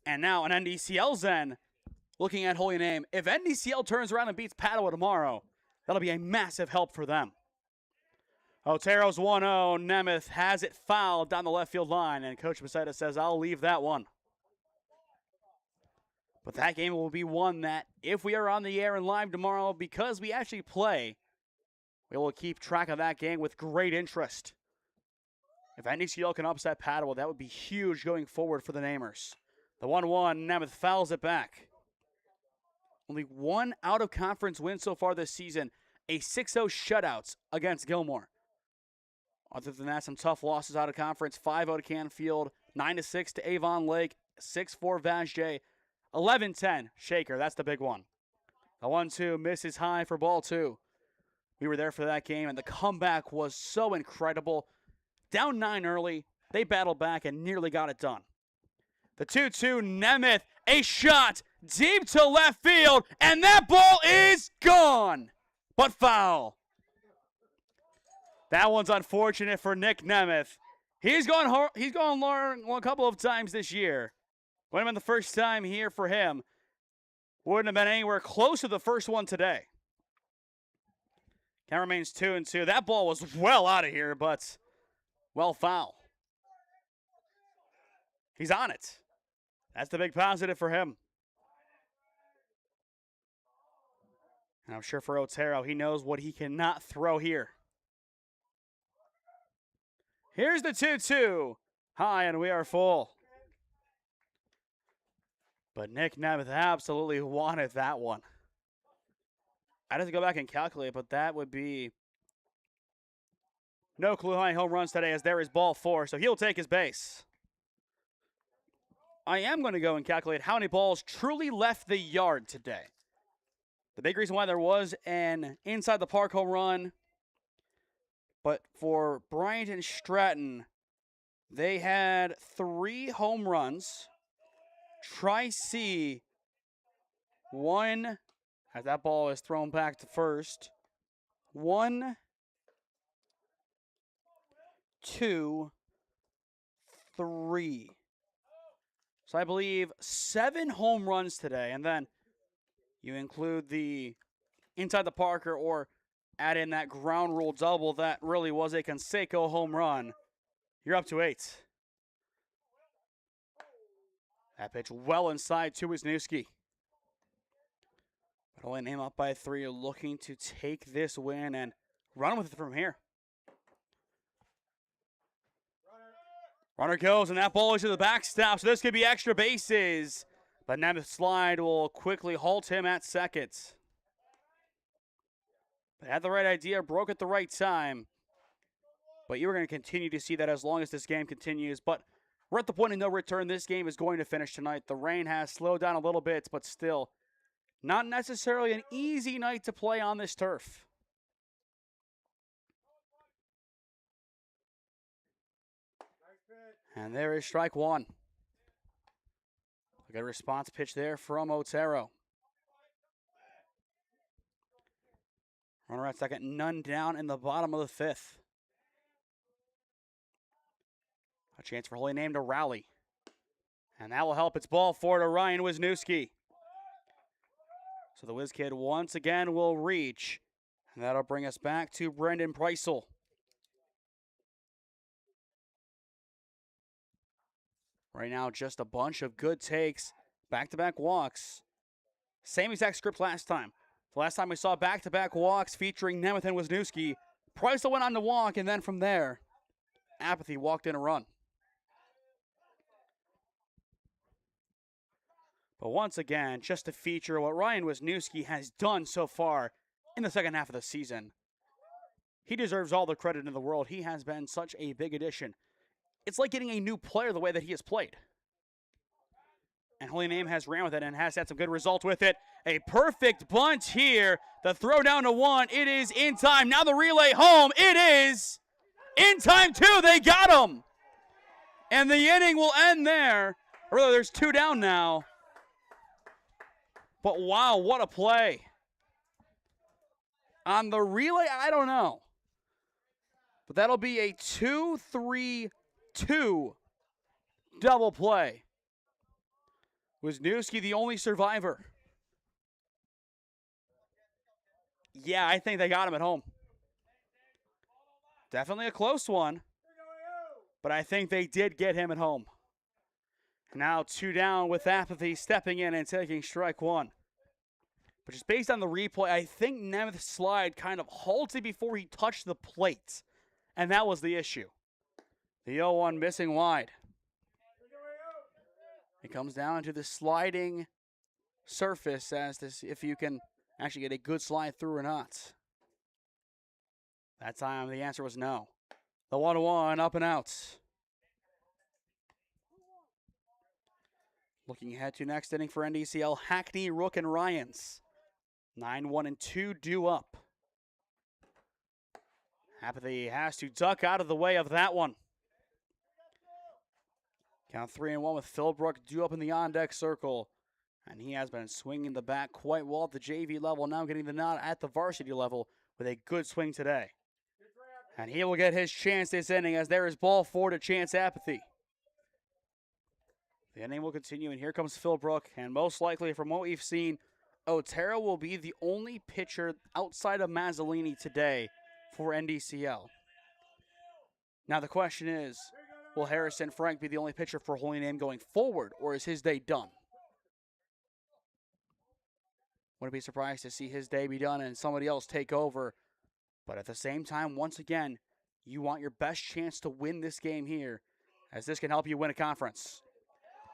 And now an NDCL's end. Looking at Holy Name, if NDCL turns around and beats Padua tomorrow, that'll be a massive help for them. Otero's 1-0. Nemeth has it fouled down the left field line, and Coach Beseda says, I'll leave that one. But that game will be one that, if we are on the air and live tomorrow, because we actually play, we will keep track of that game with great interest. If NDCL can upset Padua, that would be huge going forward for the Namers. The 1-1, Nemeth fouls it back. Only 1 out-of-conference win so far this season, a 6-0 shutouts against Gilmore. Other than that, some tough losses out of conference, 5-0 to Canfield, 9-6 to Avon Lake, 6-4 Vashjay, 11-10 Shaker, that's the big one. The 1-2 misses high for ball 2. We were there for that game, and the comeback was so incredible. Down 9 early, they battled back and nearly got it done. The 2-2, Nemeth, a shot deep to left field, and that ball is gone, but foul. That one's unfortunate for Nick Nemeth. He's gone long a couple of times this year. Wouldn't have been the first time here for him. Wouldn't have been anywhere close to the first one today. Count remains 2-2. That ball was well out of here, but well foul. He's on it. That's the big positive for him. And I'm sure for Otero, he knows what he cannot throw here. Here's the 2-2. High, and we are full. But Nick Nemeth absolutely wanted that one. I'd have to go back and calculate, but that would be no clue how many home runs today, as there is ball 4, so he'll take his base. I am going to go and calculate how many balls truly left the yard today. The big reason why there was an inside the park home run, but for Bryant and Stratton, they had 3 home runs. Tri-C, 1, as that ball is thrown back to first. 1, 2, 3. So I believe 7 home runs today, and then you include the inside the Parker or add in that ground rule double that really was a Canseco home run, you're up to 8. That pitch well inside to Wisniewski. But only name up by 3, looking to take this win and run with it from here. Runner goes, and that ball is to the backstop, so this could be extra bases. But Nemeth's slide will quickly halt him at second. But had the right idea, broke at the right time. But you are going to continue to see that as long as this game continues. But we're at the point of no return. This game is going to finish tonight. The rain has slowed down a little bit, but still not necessarily an easy night to play on this turf. And there is strike 1. A good response pitch there from Otero. Runner at second, none down in the bottom of the 5th. A chance for Holy Name to rally. And that will help. It's ball 4 to Ryan Wisniewski. So the Whiz Kid once again will reach. And that'll bring us back to Brendan Preisel. Right now, just a bunch of good takes. Back-to-back walks. Same exact script last time. The last time we saw back-to-back walks featuring Nemeth and Wisniewski. Preisel went on to walk, and then from there, Apathy walked in a run. But once again, just to feature what Ryan Wisniewski has done so far in the second half of the season. He deserves all the credit in the world. He has been such a big addition. It's like getting a new player the way that he has played. And Holy Name has ran with it and has had some good results with it. A perfect bunt here. The throw down to 1. It is in time. Now the relay home. It is in time too. They got him. And the inning will end there. Or rather, there's 2 down now. But wow, what a play. On the relay, I don't know. But that'll be a 2-3-2 double play. Wisniewski the only survivor. Yeah, I think they got him at home. Definitely a close one. But I think they did get him at home. Now 2 down with Apathy stepping in and taking strike 1. But just based on the replay, I think Nemeth's slide kind of halted before he touched the plate. And that was the issue. The 0-1 missing wide. It comes down to the sliding surface as to if you can actually get a good slide through or not. That time the answer was no. The 1-1 up and out. Looking ahead to next inning for NDCL, Hackney, Rook, and Ryans. 9-1-2 due up. Apathy has to duck out of the way of that one. Count 3-1 with Philbrook due up in the on-deck circle. And he has been swinging the bat quite well at the JV level, now getting the nod at the varsity level with a good swing today. And he will get his chance this inning as there is ball 4 to Chance Apathy. The inning will continue, and here comes Philbrook. And most likely, from what we've seen, Otero will be the only pitcher outside of Mazzolini today for NDCL. Now the question is, will Harrison Frank be the only pitcher for Holy Name going forward, or is his day done? Wouldn't be surprised to see his day be done and somebody else take over. But at the same time, once again, you want your best chance to win this game here, as this can help you win a conference.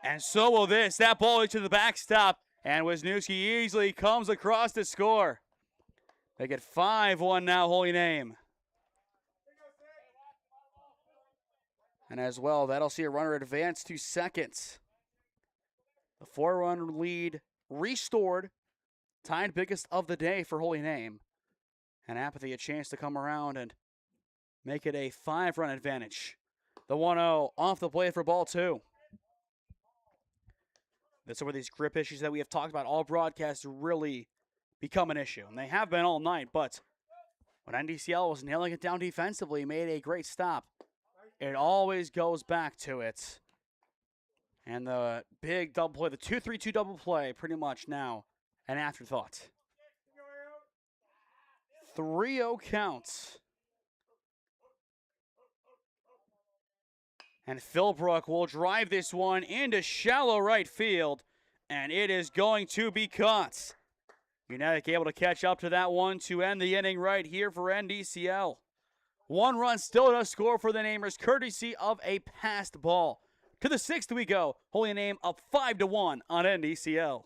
And so will this. That ball into the backstop, and Wisniewski easily comes across to score. They get 5-1 now, Holy Name. And as well, that'll see a runner advance to second. The 4-run lead restored. Tied biggest of the day for Holy Name. And Apathy a chance to come around and make it a 5-run advantage. The 1-0 off the plate for ball 2. This is where these grip issues that we have talked about all broadcasts really become an issue. And they have been all night, but when NDCL was nailing it down defensively, made a great stop, it always goes back to it. And the big double play, the 2-3-2 double play, pretty much now an afterthought. 3-0 count. And Philbrook will drive this one into shallow right field, and it is going to be caught. United able to catch up to that one to end the inning right here for NDCL. 1 run still to score for the Namers, courtesy of a passed ball. To the 6th we go. Holy Name up 5-1 on NDCL.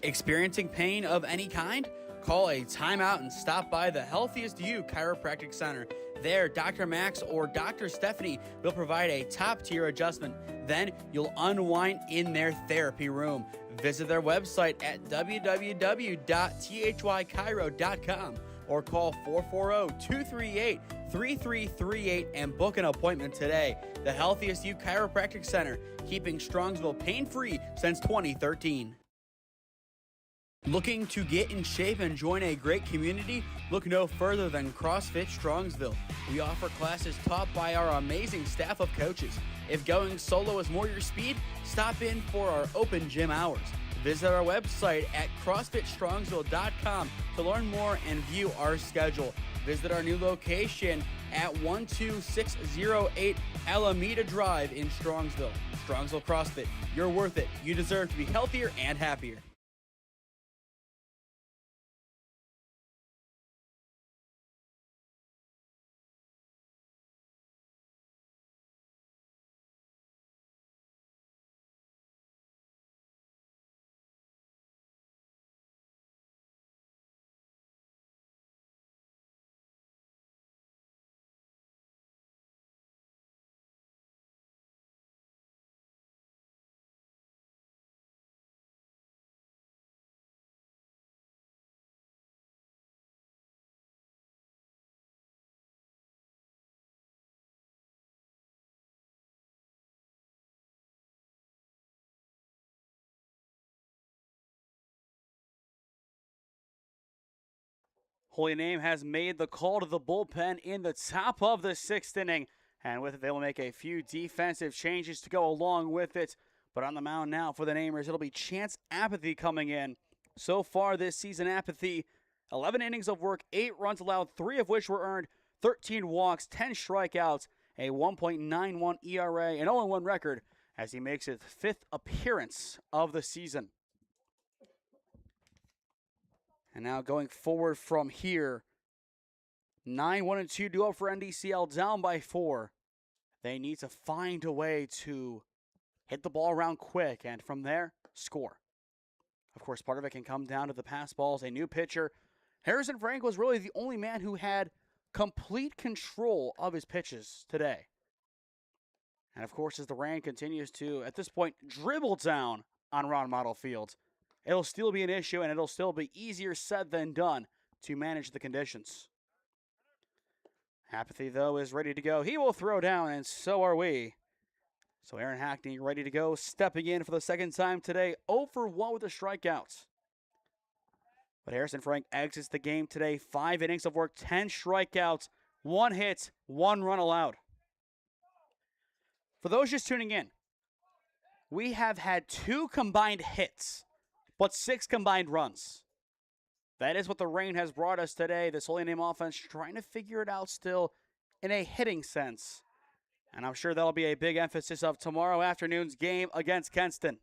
Experiencing pain of any kind? Call a timeout and stop by the Healthiest You Chiropractic Center. There, Dr. Max or Dr. Stephanie will provide a top-tier adjustment. Then you'll unwind in their therapy room. Visit their website at www.thychiro.com or call 440-238-3338 and book an appointment today. The Healthiest You Chiropractic Center, keeping Strongsville pain-free since 2013. Looking to get in shape and join a great community? Look no further than CrossFit Strongsville. We offer classes taught by our amazing staff of coaches. If going solo is more your speed, stop in for our open gym hours. Visit our website at CrossFitStrongsville.com to learn more and view our schedule. Visit our new location at 12608 Alameda Drive in Strongsville. Strongsville CrossFit, you're worth it. You deserve to be healthier and happier. Holy Name has made the call to the bullpen in the top of the 6th inning. And with it, they will make a few defensive changes to go along with it. But on the mound now for the Namers, it'll be Chance Apathy coming in. So far this season, Apathy, 11 innings of work, 8 runs allowed, 3 of which were earned, 13 walks, 10 strikeouts, a 1.91 ERA, an 0-1 record as he makes his 5th appearance of the season. And now going forward from here, 9-1-2 duo for NDCL, down by 4. They need to find a way to hit the ball around quick, and from there, score. Of course, part of it can come down to the pass balls. A new pitcher. Harrison Frank was really the only man who had complete control of his pitches today. And of course, as the rain continues to, at this point, dribble down on Ron Mottl Field, it'll still be an issue, and it'll still be easier said than done to manage the conditions. Apathy, though, is ready to go. He will throw down, and so are we. So Aaron Hackney ready to go, stepping in for the second time today, 0 for 1 with a strikeout. But Harrison Frank exits the game today, 5 innings of work, 10 strikeouts, 1 hit, 1 run allowed. For those just tuning in, we have had 2 combined hits, but 6 combined runs. That is what the rain has brought us today. This Holy Name offense trying to figure it out still in a hitting sense. And I'm sure that'll be a big emphasis of tomorrow afternoon's game against Kenston.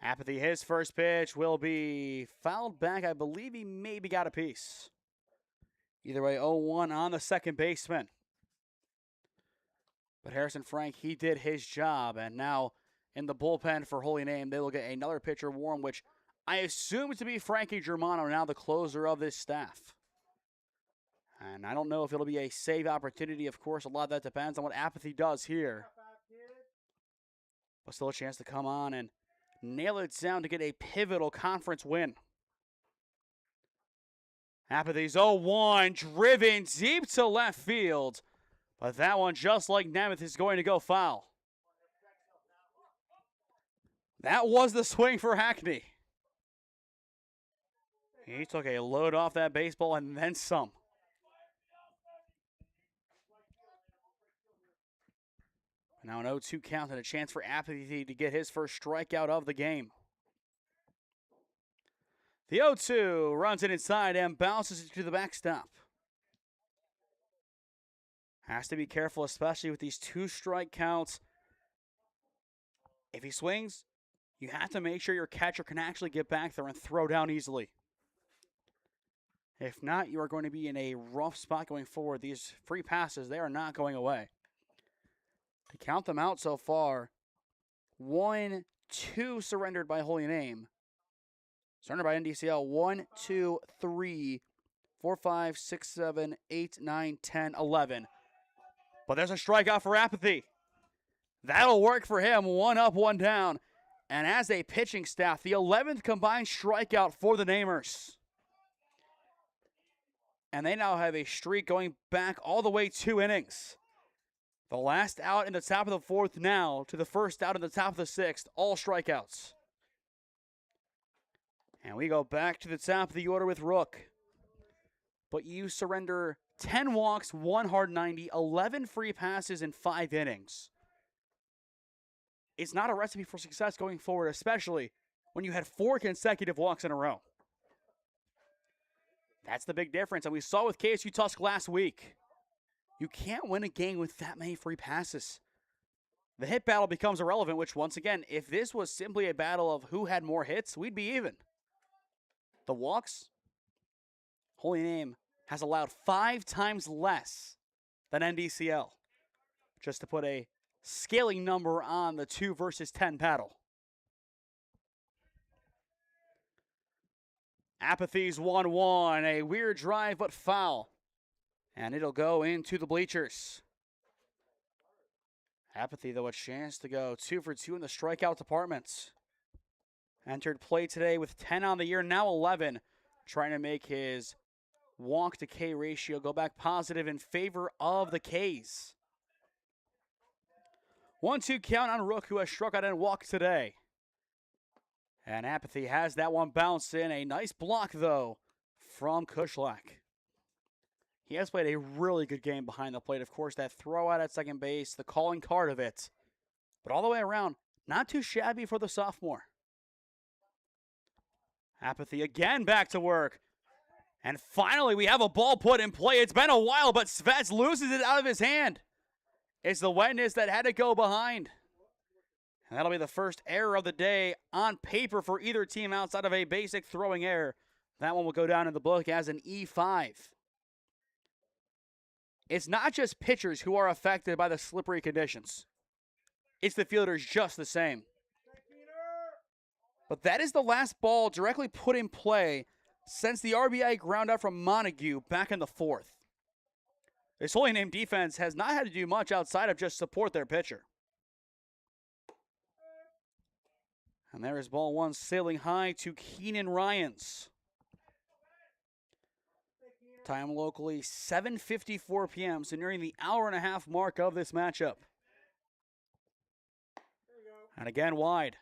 Apathy, his first pitch will be fouled back. I believe he maybe got a piece. Either way, 0-1 on the second baseman. But Harrison Frank, he did his job. And now in the bullpen for Holy Name, they will get another pitcher warm, which I assume to be Frankie Germano, now the closer of this staff. And I don't know if it'll be a save opportunity. Of course, a lot of that depends on what Apathy does here. But still a chance to come on and nail it down to get a pivotal conference win. Apathy's 0-1, driven deep to left field. But that one, just like Nemeth, is going to go foul. That was the swing for Hackney. He took a load off that baseball and then some. Now an 0-2 count and a chance for Apathy to get his first strikeout of the game. The 0-2 runs it inside and bounces it to the backstop. Has to be careful, especially with these 2 strike counts. If he swings, you have to make sure your catcher can actually get back there and throw down easily. If not, you are going to be in a rough spot going forward. These free passes, they are not going away. To count them out so far, 1, 2 surrendered by Holy Name. Surrendered by NDCL, 1, 2, 3, 4, 5, 6, 7, 8, 9, 10, 11. But there's a strikeout for Apathy. That'll work for him. 1 up, 1 down. And as a pitching staff, the 11th combined strikeout for the Namers. And they now have a streak going back all the way 2 innings. The last out in the top of the 4th now to the first out in the top of the 6th, all strikeouts. And we go back to the top of the order with Rook. But you surrender 10 walks, 1 hard 90, 11 free passes in 5 innings. It's not a recipe for success going forward, especially when you had 4 consecutive walks in a row. That's the big difference, and we saw with KSU Tusk last week. You can't win a game with that many free passes. The hit battle becomes irrelevant, which once again, if this was simply a battle of who had more hits, we'd be even. The walks, Holy Name has allowed 5 times less than NDCL. Just to put a scaling number on the 2 versus 10 battle. Apathy's 1-1, a weird drive but foul. And it'll go into the bleachers. Apathy, though, a chance to go 2 for 2 in the strikeout department. Entered play today with 10 on the year, now 11. Trying to make his walk to K ratio go back positive in favor of the Ks. 1-2 count on Rook, who has struck out and walked today. And Apathy has that one bounce in. A nice block, though, from Kushlak. He has played a really good game behind the plate. Of course, that throw out at second base, the calling card of it. But all the way around, not too shabby for the sophomore. Apathy again back to work. And finally, we have a ball put in play. It's been a while, but Svets loses it out of his hand. It's the wetness that had to go behind. And that'll be the first error of the day on paper for either team outside of a basic throwing error. That one will go down in the book as an E5. It's not just pitchers who are affected by the slippery conditions. It's the fielders just the same. But that is the last ball directly put in play since the RBI ground out from Montague back in the 4th. This Holy Name defense has not had to do much outside of just support their pitcher. And there is ball 1 sailing high to Keenan Ryans. Time locally, 7:54 p.m., so nearing the hour-and-a-half mark of this matchup. And again, wide.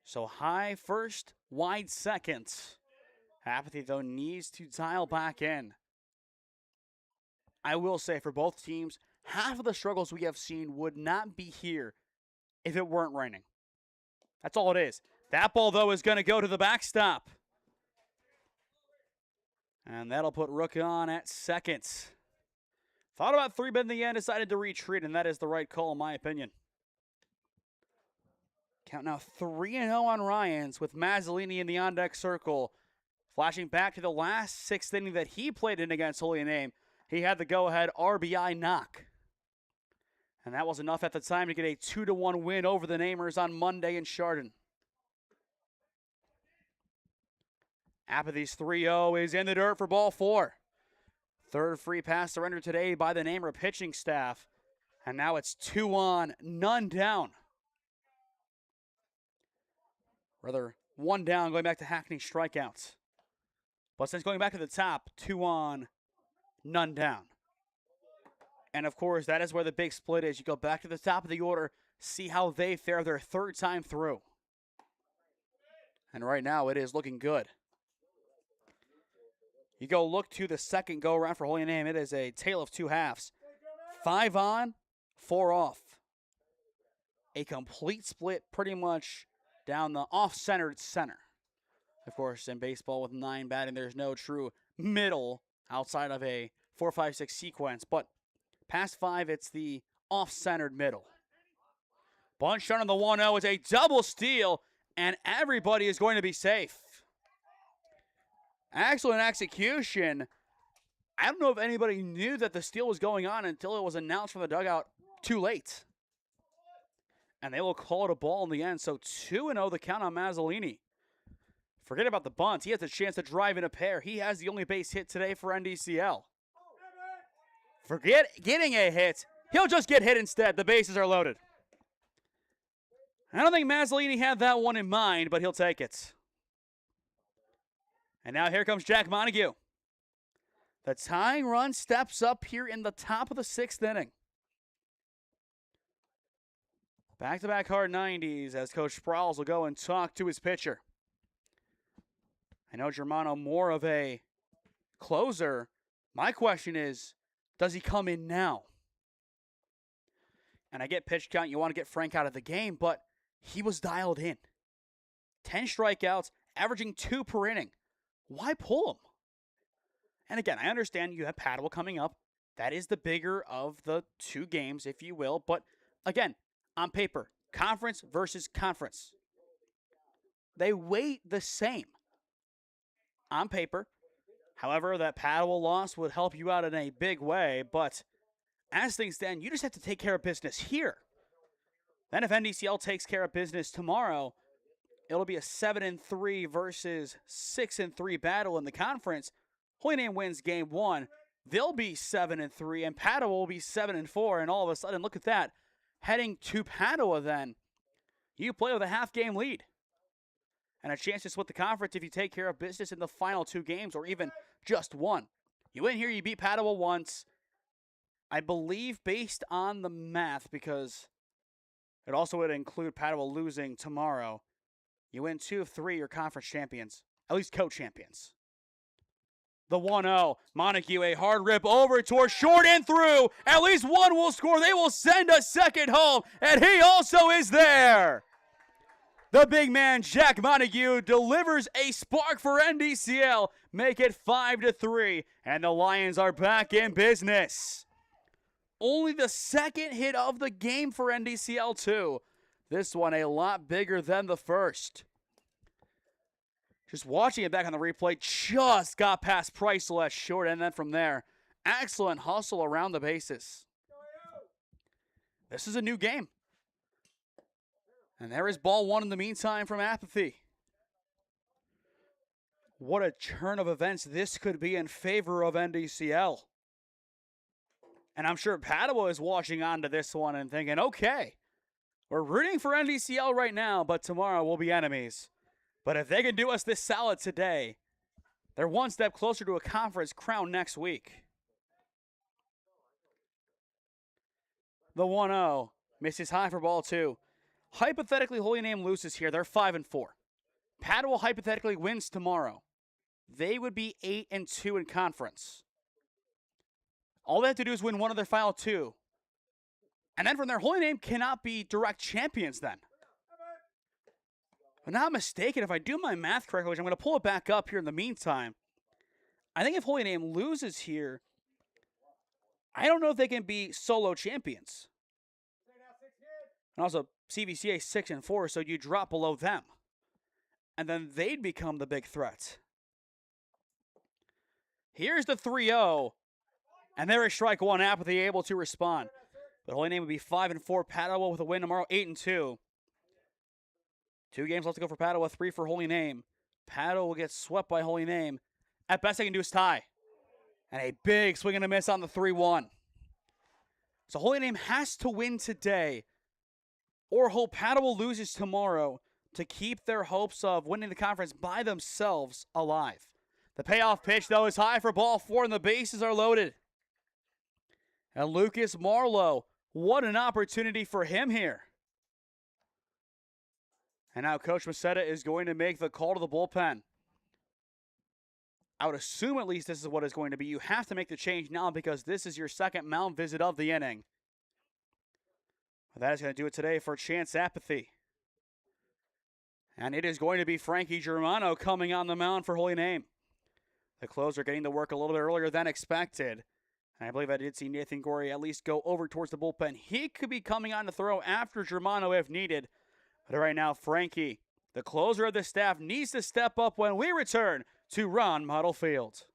So high first, wide second. Apathy, though, needs to dial back in. I will say, for both teams, half of the struggles we have seen would not be here if it weren't raining. That's all it is. That ball, though, is going to go to the backstop. And that'll put Rook on at second. Thought about 3, but in the end decided to retreat, and that is the right call in my opinion. Count now 3-0 on Ryans with Mazzolini in the on-deck circle. Flashing back to the last 6th inning that he played in against Holy Name. He had the go-ahead RBI knock. And that was enough at the time to get a 2-1 win over the Namers on Monday in Chardon. Apathy's 3-0 is in the dirt for ball 4. Third free pass surrendered today by the Namer pitching staff. And now it's 2 on, none down. Rather, 1 down going back to Hackney strikeouts. But since going back to the top, 2 on, none down. And of course, that is where the big split is. You go back to the top of the order, see how they fare their 3rd time through. And right now, it is looking good. You go look to the second go-around for Holy Name. It is a tale of 2 halves. 5 on, 4 off. A complete split pretty much down the off-centered center. Of course, in baseball with 9 batting, there's no true middle outside of a 4-5-6 sequence. But past 5, it's the off-centered middle. Bunt shot on the 1-0 is a double steal, and everybody is going to be safe. Excellent execution. I don't know if anybody knew that the steal was going on until it was announced from the dugout too late. And they will call it a ball in the end. So 2-0 the count on Mazzolini. Forget about the bunt. He has a chance to drive in a pair. He has the only base hit today for NDCL. Forget getting a hit. He'll just get hit instead. The bases are loaded. I don't think Mazzolini had that one in mind, but he'll take it. And now here comes Jack Montague. The tying run steps up here in the top of the 6th inning. Back-to-back hard 90s as Coach Sproles will go and talk to his pitcher. I know Germano more of a closer. My question is, does he come in now? And I get pitch count. You want to get Frank out of the game, but he was dialed in. 10 strikeouts, averaging 2 per inning. Why pull him? And again, I understand you have Paddle coming up. That is the bigger of the 2 games, if you will. But again, on paper, conference versus conference. They weight the same on paper. However, that Paddle loss would help you out in a big way. But as things stand, you just have to take care of business here. Then if NDCL takes care of business tomorrow, it'll be a 7-3 versus 6-3 battle in the conference. Holy Name wins game 1. They'll be 7-3, and Padua will be 7-4. And all of a sudden, look at that. Heading to Padua then, you play with a half-game lead. And a chance to split the conference if you take care of business in the final 2 games, or even just 1. You win here, you beat Padua once. I believe based on the math, because it also would include Padua losing tomorrow. You win 2 of 3, you're conference champions. At least co-champions. The 1-0. Montague, a hard rip over towards short and through. At least one will score. They will send a second home. And he also is there. The big man, Jack Montague, delivers a spark for NDCL. Make it 5-3. And the Lions are back in business. Only the second hit of the game for NDCL, too. This one a lot bigger than the first. Just watching it back on the replay, just got past Priceless short, and then from there, excellent hustle around the bases. This is a new game. And there is ball 1 in the meantime from Apathy. What a turn of events this could be in favor of NDCL. And I'm sure Padua is watching on to this one and thinking, okay, we're rooting for NDCL right now, but tomorrow we'll be enemies. But if they can do us this solid today, they're one step closer to a conference crown next week. The 1-0 misses high for ball 2. Hypothetically, Holy Name loses here. They're 5-4. Padua hypothetically wins tomorrow. They would be 8-2 in conference. All they have to do is win one of their final 2. And then from there, Holy Name cannot be direct champions then. If I'm not mistaken, if I do my math correctly, which I'm going to pull it back up here in the meantime, I think if Holy Name loses here, I don't know if they can be solo champions. And also, CVCA 6-4, so you drop below them. And then they'd become the big threat. Here's the 3-0. And there is strike 1, Apathy able to respond. But Holy Name would be 5-4. Padua with a win tomorrow, 8-2. 2 games left to go for Padua, 3 for Holy Name. Padua will get swept by Holy Name. At best, they can do is tie. And a big swing and a miss on the 3-1. So Holy Name has to win today, or hope Padua loses tomorrow to keep their hopes of winning the conference by themselves alive. The payoff pitch, though, is high for ball 4, and the bases are loaded. And Lucas Marlowe, what an opportunity for him here. And now Coach Macetta is going to make the call to the bullpen. I would assume at least this is what it's going to be. You have to make the change now because this is your second mound visit of the inning. That is going to do it today for Chance Apathy. And it is going to be Frankie Germano coming on the mound for Holy Name. The closer getting to work a little bit earlier than expected. And I believe I did see Nathan Gorey at least go over towards the bullpen. He could be coming on to throw after Germano if needed. But right now, Frankie, the closer of the staff, needs to step up when we return to Ron Mottl Field.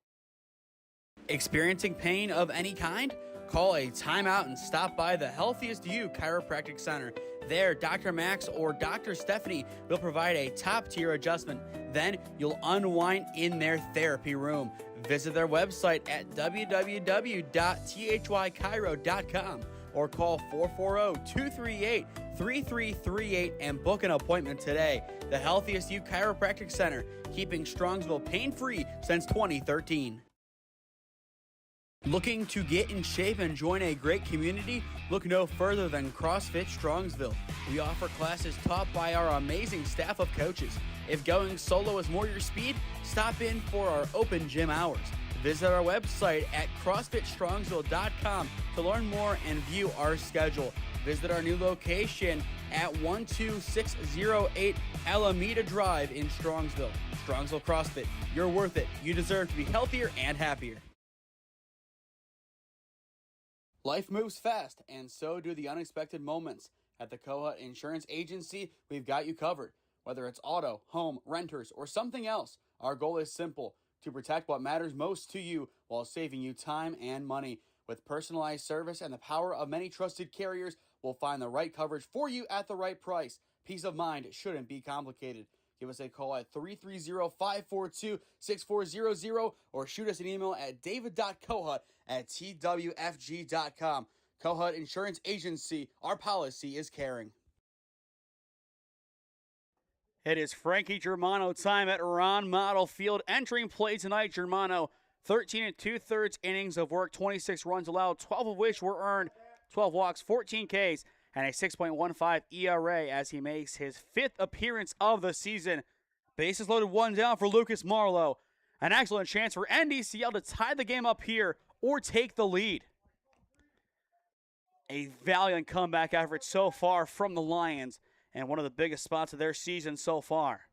Experiencing pain of any kind? Call a timeout and stop by the Healthiest You Chiropractic Center. There, Dr. Max or Dr. Stephanie will provide a top-tier adjustment. Then you'll unwind in their therapy room. Visit their website at www.thychiro.com or call 440-238-3338 and book an appointment today. The Healthiest You Chiropractic Center, keeping Strongsville pain-free since 2013. Looking to get in shape and join a great community? Look no further than CrossFit Strongsville. We offer classes taught by our amazing staff of coaches. If going solo is more your speed, stop in for our open gym hours. Visit our website at CrossFitStrongsville.com to learn more and view our schedule. Visit our new location at 12608 Alameda Drive in Strongsville. Strongsville CrossFit, you're worth it. You deserve to be healthier and happier. Life moves fast, and so do the unexpected moments. At the Kohut Insurance Agency, we've got you covered. Whether it's auto, home, renters, or something else, our goal is simple: to protect what matters most to you while saving you time and money. With personalized service and the power of many trusted carriers, we'll find the right coverage for you at the right price. Peace of mind shouldn't be complicated. Give us a call at 330-542-6400 or shoot us an email at david.kohut@twfg.com. Kohut Insurance Agency, our policy is caring. It is Frankie Germano time at Ron Mottl Field. Entering play tonight, Germano, 13 2/3 innings of work, 26 runs allowed, 12 of which were earned, 12 walks, 14 Ks, and a 6.15 ERA as he makes his 5th appearance of the season. Bases loaded, one down for Lucas Marlowe. An excellent chance for NDCL to tie the game up here or take the lead. A valiant comeback effort so far from the Lions, and one of the biggest spots of their season so far.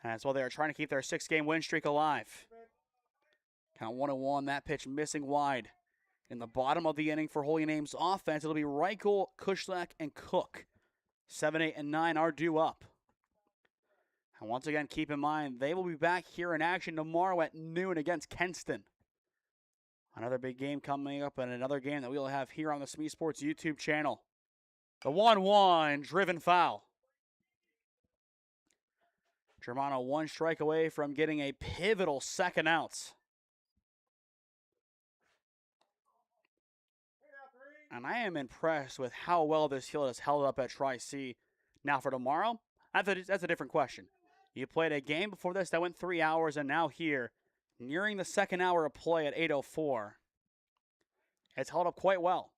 And that's why they are trying to keep their 6-game win streak alive. Count 1-1, that pitch missing wide. In the bottom of the inning for Holy Name's offense, it'll be Reichel, Kushlak, and Cook. 7, 8, and 9 are due up. And once again, keep in mind, they will be back here in action tomorrow at noon against Kenston. Another big game coming up, and another game that we'll have here on the SmeeSports YouTube channel. The 1-1 driven foul. Germano one strike away from getting a pivotal second out. And I am impressed with how well this field has held up at Tri-C. Now for tomorrow, that's a different question. You played a game before this that went 3 hours, and now here, nearing the second hour of play at 8:04. It's held up quite well.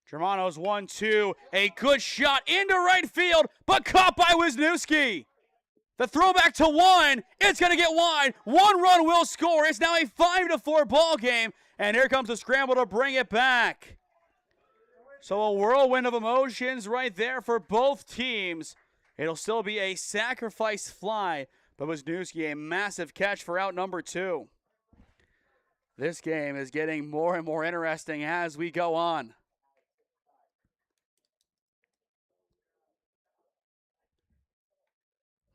Germano's 1-2, a good shot into right field, but caught by Wisniewski. The throwback to one, it's going to get wide. 1 run will score. It's now a 5-4 ball game, and here comes the scramble to bring it back. So a whirlwind of emotions right there for both teams. It'll still be a sacrifice fly, but Wisniewski a massive catch for out number 2. This game is getting more and more interesting as we go on.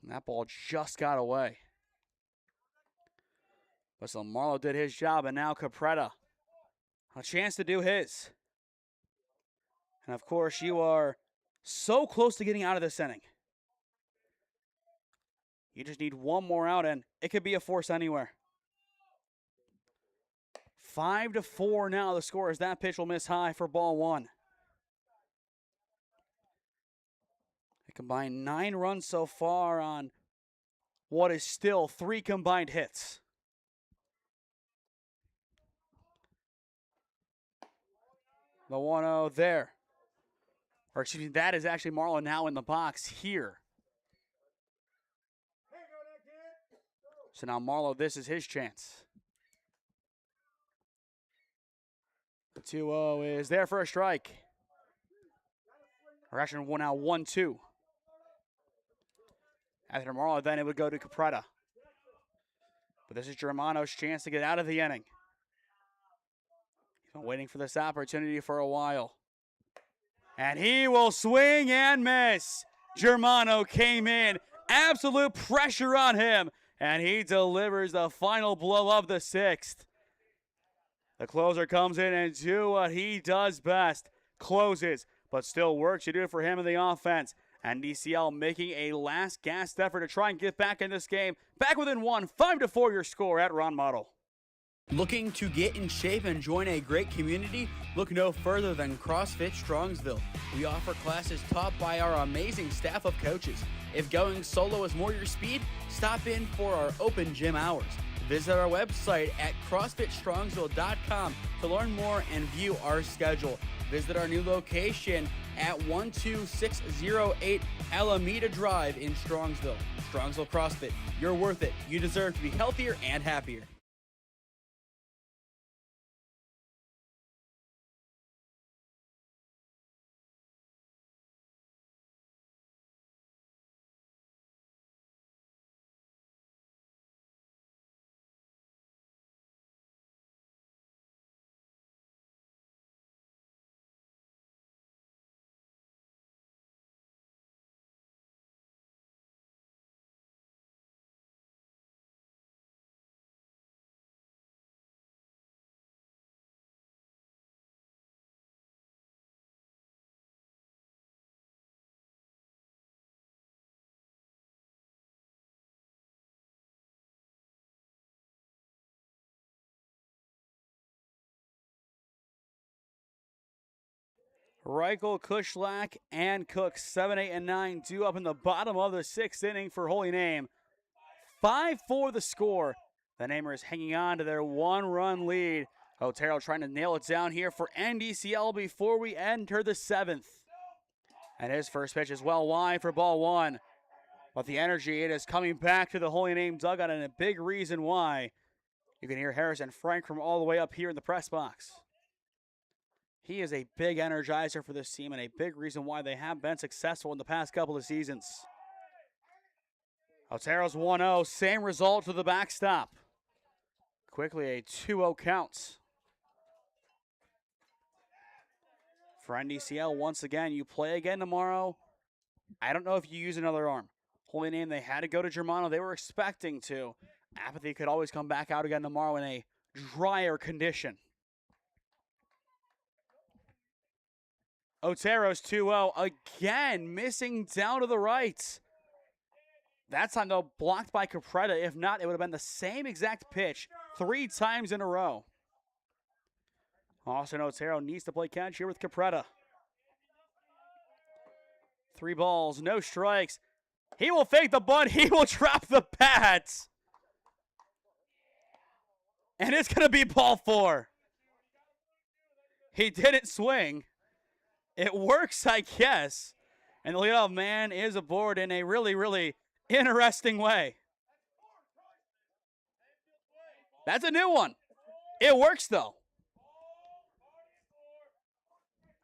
And that ball just got away. But so Marlowe did his job, and now Capretta, a chance to do his. And of course, you are so close to getting out of this inning. You just need one more out, and it could be a force anywhere. 5-4 now the score as that pitch will miss high for ball 1. They combined 9 runs so far on what is still 3 combined hits. The 1-0 there. Or excuse me, that is actually Marlowe now in the box here. So now Marlowe, this is his chance. The 2-0 is there for a strike. Or actually now 1-2. After tomorrow, then it would go to Capretta. But this is Germano's chance to get out of the inning. He's been waiting for this opportunity for a while. And he will swing and miss. Germano came in. Absolute pressure on him. And he delivers the final blow of the 6th. The closer comes in and do what he does best. Closes, but still work to do for him in the offense. NDCL making a last gasp effort to try and get back in this game. Back within one, 5-4 your score at Ron Mottl. Looking to get in shape and join a great community? Look no further than CrossFit Strongsville. We offer classes taught by our amazing staff of coaches. If going solo is more your speed, stop in for our open gym hours. Visit our website at CrossFitStrongsville.com to learn more and view our schedule. Visit our new location at 12608 Alameda Drive in Strongsville. Strongsville CrossFit, you're worth it. You deserve to be healthier and happier. Reichel, Kushlak, and Cook, 7, 8, and 9, due up in the bottom of the 6th inning for Holy Name. 5-4 the score. The Namers hanging on to their one-run lead. Otero trying to nail it down here for NDCL before we enter the 7th. And his first pitch is well wide for ball 1. But the energy, it is coming back to the Holy Name dugout, and a big reason why. You can hear Harrison Frank from all the way up here in the press box. He is a big energizer for this team and a big reason why they have been successful in the past couple of seasons. Otero's 1-0, same result to the backstop. Quickly a 2-0 count. For NDCL, once again, you play again tomorrow. I don't know if you use another arm. Holy Name, they had to go to Germano. They were expecting to. Apathy could always come back out again tomorrow in a drier condition. Otero's 2-0, again missing down to the right. That time, though, blocked by Capretta. If not, it would have been the same exact pitch 3 times in a row. Austin Otero needs to play catch here with Capretta. 3 balls, no strikes. He will fake the bunt. He will drop the bat. And it's going to be ball 4. He didn't swing. It works, I guess. And the leadoff man is aboard in a really, really interesting way. That's a new one. It works, though.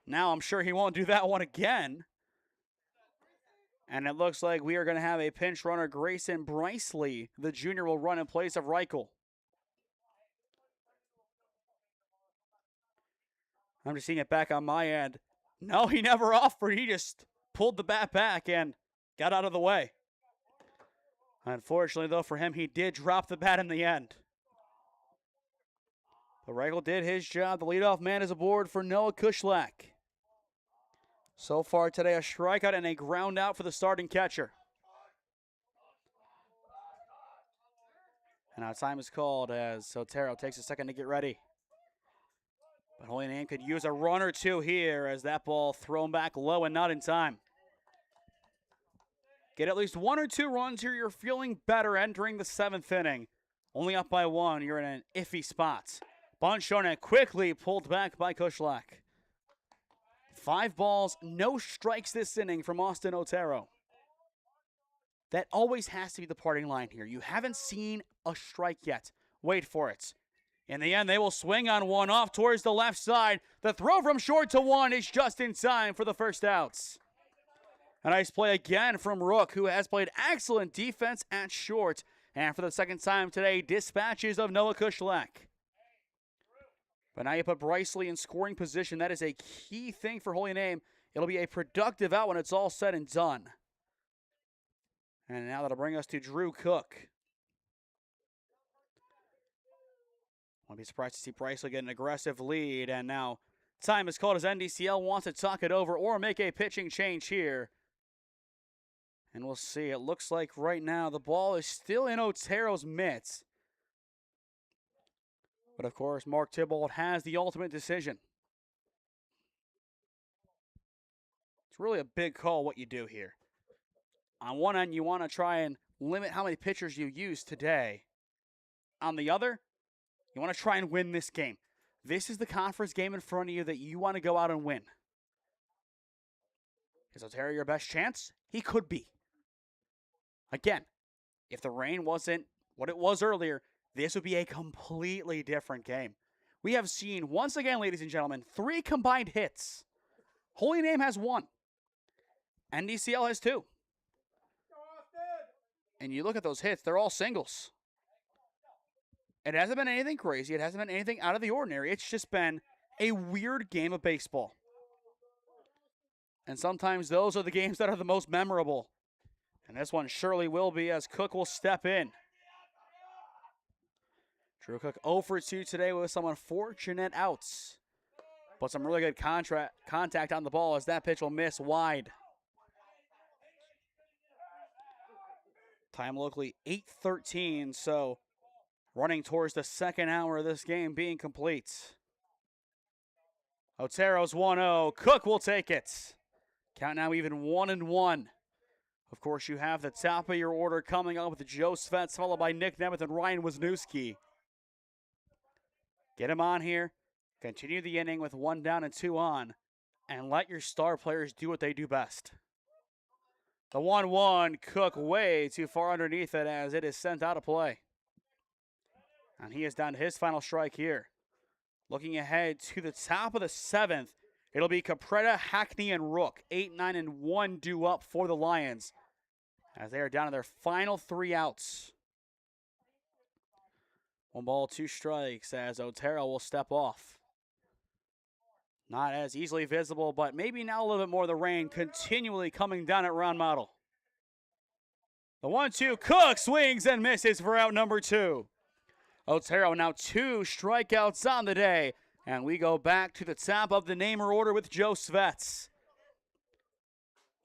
Now I'm sure he won't do that one again. And it looks like we are going to have a pinch runner, Grayson Bryceley. The junior will run in place of Reichel. I'm just seeing it back on my end. No, he never offered. He just pulled the bat back and got out of the way. Unfortunately, though, for him, he did drop the bat in the end. But Reichel did his job. The leadoff man is aboard for Noah Kushlak. So far today, a strikeout and a ground out for the starting catcher. And now time is called as Otero takes a second to get ready. But Holy Name could use a run or two here as that ball thrown back low and not in time. Get at least 1 or 2 runs here, you're feeling better entering the 7th inning. Only up by 1, you're in an iffy spot. Bunt shown and quickly pulled back by Kushlak. 5 balls, no strikes this inning from Austin Otero. That always has to be the parting line here. You haven't seen a strike yet. Wait for it. In the end, they will swing on one off towards the left side. The throw from short to 1 is just in time for the first outs. A nice play again from Rook, who has played excellent defense at short. And for the second time today, dispatches of Noah Kushlak. But now you put Bryceley in scoring position. That is a key thing for Holy Name. It'll be a productive out when it's all said and done. And now that'll bring us to Drew Cook. Won't be surprised to see Bryceley get an aggressive lead. And now time is called as NDCL wants to talk it over or make a pitching change here. And we'll see. It looks like right now the ball is still in Otero's mitts. But of course, Mark Tybalt has the ultimate decision. It's really a big call what you do here. On one end, you want to try and limit how many pitchers you use today. On the other, you want to try and win this game. This is the conference game in front of you that you want to go out and win. Is Otero your best chance? He could be. Again, if the rain wasn't what it was earlier, this would be a completely different game. We have seen, once again, ladies and gentlemen, 3 combined hits. Holy Name has 1. NDCL has 2. And you look at those hits, they're all singles. It hasn't been anything crazy. It hasn't been anything out of the ordinary. It's just been a weird game of baseball. And sometimes those are the games that are the most memorable. And this one surely will be as Cook will step in. Drew Cook 0 for 2 today with some unfortunate outs. But some really good contact on the ball as that pitch will miss wide. Time locally 8:13, so running towards the second hour of this game being complete. Otero's 1-0. Cook will take it. Count now even 1-1. Of course, you have the top of your order coming up with Joe Svets, followed by Nick Nemeth and Ryan Wisniewski. Get him on here. Continue the inning with 1 down and 2 on. And let your star players do what they do best. The 1-1, Cook way too far underneath it as it is sent out of play. And he is down to his final strike here. Looking ahead to the top of the 7th, it'll be Capretta, Hackney, and Rook. 8, 9, and 1 due up for the Lions as they are down to their final 3 outs. 1 ball, 2 strikes as Otero will step off. Not as easily visible, but maybe now a little bit more of the rain continually coming down at Ron Mottl. The 1-2, Cook swings and misses for out number 2. Otero now 2 strikeouts on the day, and we go back to the top of the namer order with Joe Svets.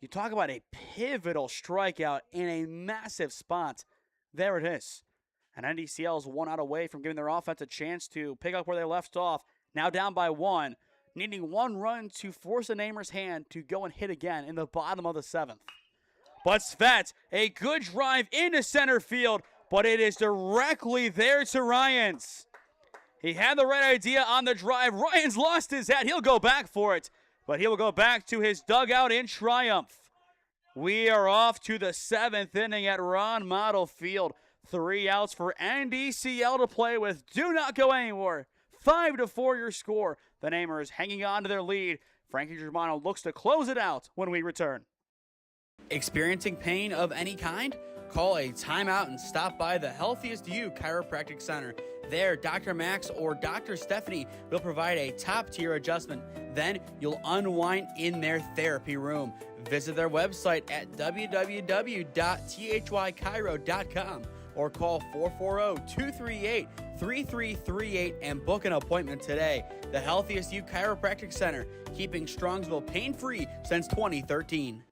You talk about a pivotal strikeout in a massive spot. There it is. And NDCL is 1 out away from giving their offense a chance to pick up where they left off. Now down by 1. Needing 1 run to force the namer's hand to go and hit again in the bottom of the 7th. But Svets, a good drive into center field, but it is directly there to Ryans. He had the right idea on the drive. Ryans lost his head. He'll go back for it, but he will go back to his dugout in triumph. We are off to the 7th inning at Ron Mottl Field. 3 outs for NDCL to play with. Do not go anywhere. 5-4 your score. The Namers hanging on to their lead. Frankie Germano looks to close it out when we return. Experiencing pain of any kind? Call a timeout and stop by the Healthiest You Chiropractic Center. There, Dr. Max or Dr. Stephanie will provide a top-tier adjustment. Then you'll unwind in their therapy room. Visit their website at www.thychiro.com or call 440-238-3338 and book an appointment today. The Healthiest You Chiropractic Center, keeping Strongsville pain-free since 2013.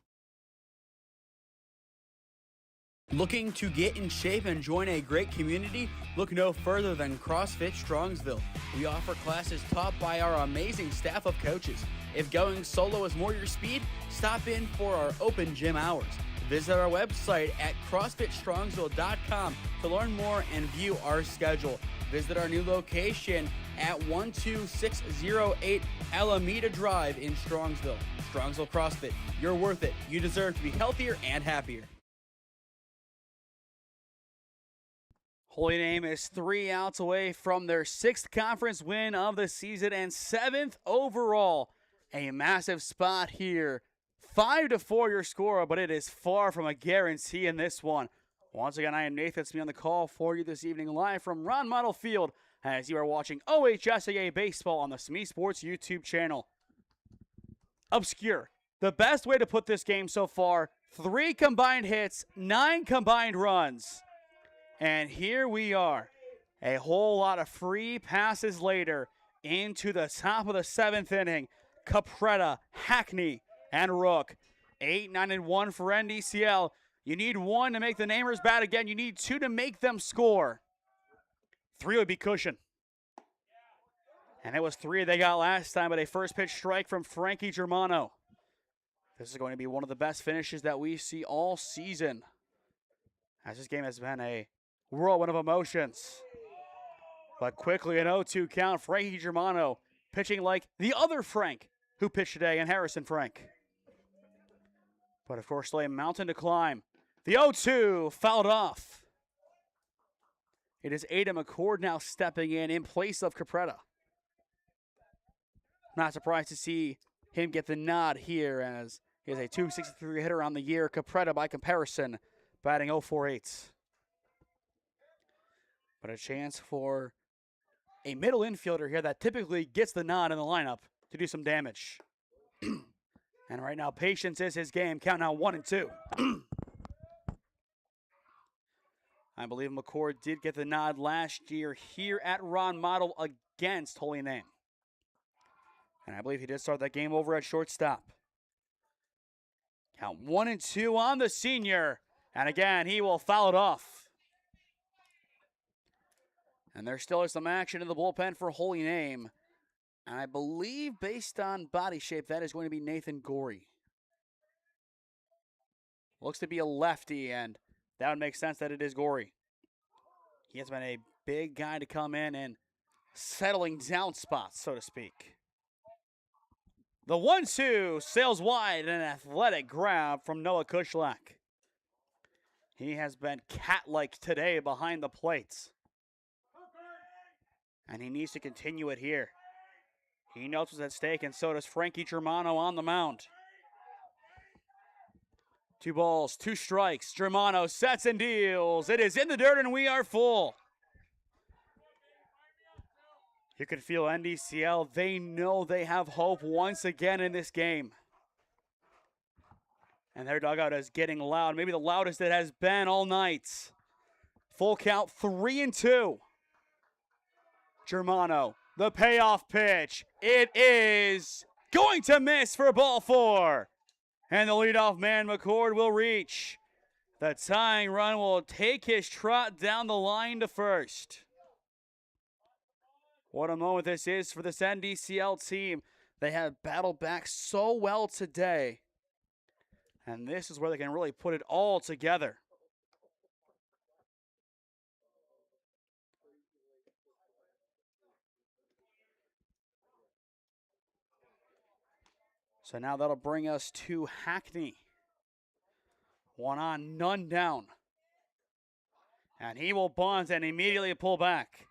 Looking to get in shape and join a great community? Look no further than CrossFit Strongsville. We offer classes taught by our amazing staff of coaches. If going solo is more your speed, stop in for our open gym hours. Visit our website at CrossFitStrongsville.com to learn more and view our schedule. Visit our new location at 12608 Alameda Drive in Strongsville. Strongsville CrossFit, you're worth it. You deserve to be healthier and happier. Holy Name is 3 outs away from their 6th conference win of the season and 7th overall. A massive spot here 5-4 your score, but it is far from a guarantee in this one. Once again, I am Nathan Smee on the call for you this evening live from Ron Mottl Field as you are watching OHSAA Baseball on the SmeeSports YouTube channel. Obscure. The best way to put this game so far, 3 combined hits, 9 combined runs. And here we are, a whole lot of free passes later into the top of the 7th inning. Capretta, Hackney, and Rook. 8, 9, and 1 for NDCL. You need 1 to make the Namers bat again. You need 2 to make them score. 3 would be cushion. And it was 3 they got last time, but a first pitch strike from Frankie Germano. This is going to be one of the best finishes that we see all season, as this game has been a whirlwind of emotions. But quickly an 0-2 count. Frankie Germano pitching like the other Frank who pitched today, and Harrison Frank. But of course, still a mountain to climb. The 0-2 fouled off. It is Adam McCord now stepping in place of Capretta. Not surprised to see him get the nod here, as he has a .263 hitter on the year. Capretta, by comparison, batting 0.48. But a chance for a middle infielder here that typically gets the nod in the lineup to do some damage. And right now, patience is his game. Count now 1-2. I believe McCord did get the nod last year here at Ron Mottl against Holy Name. And I believe he did start that game over at shortstop. Count 1-2 on the senior. And again, he will foul it off. And there still is some action in the bullpen for Holy Name. And I believe, based on body shape, that is going to be Nathan Gorey. Looks to be a lefty, and that would make sense that it is Gorey. He has been a big guy to come in and settling down spots, so to speak. The 1-2 sails wide, an athletic grab from Noah Kushlak. He has been cat-like today behind the plate. And he needs to continue it here. He knows what's at stake, and so does Frankie Germano on the mound. 2 balls, 2 strikes. Germano sets and deals. It is in the dirt, and we are full. You can feel NDCL. They know they have hope once again in this game. And their dugout is getting loud. Maybe the loudest it has been all night. Full count, 3-2. Germano, the payoff pitch. It is going to miss for ball 4. And the leadoff man, McCord, will reach. The tying run will take his trot down the line to first. What a moment this is for this NDCL team. They have battled back so well today. And this is where they can really put it all together. So now that'll bring us to Hackney. 1 on, none down. And he will bunt and immediately pull back.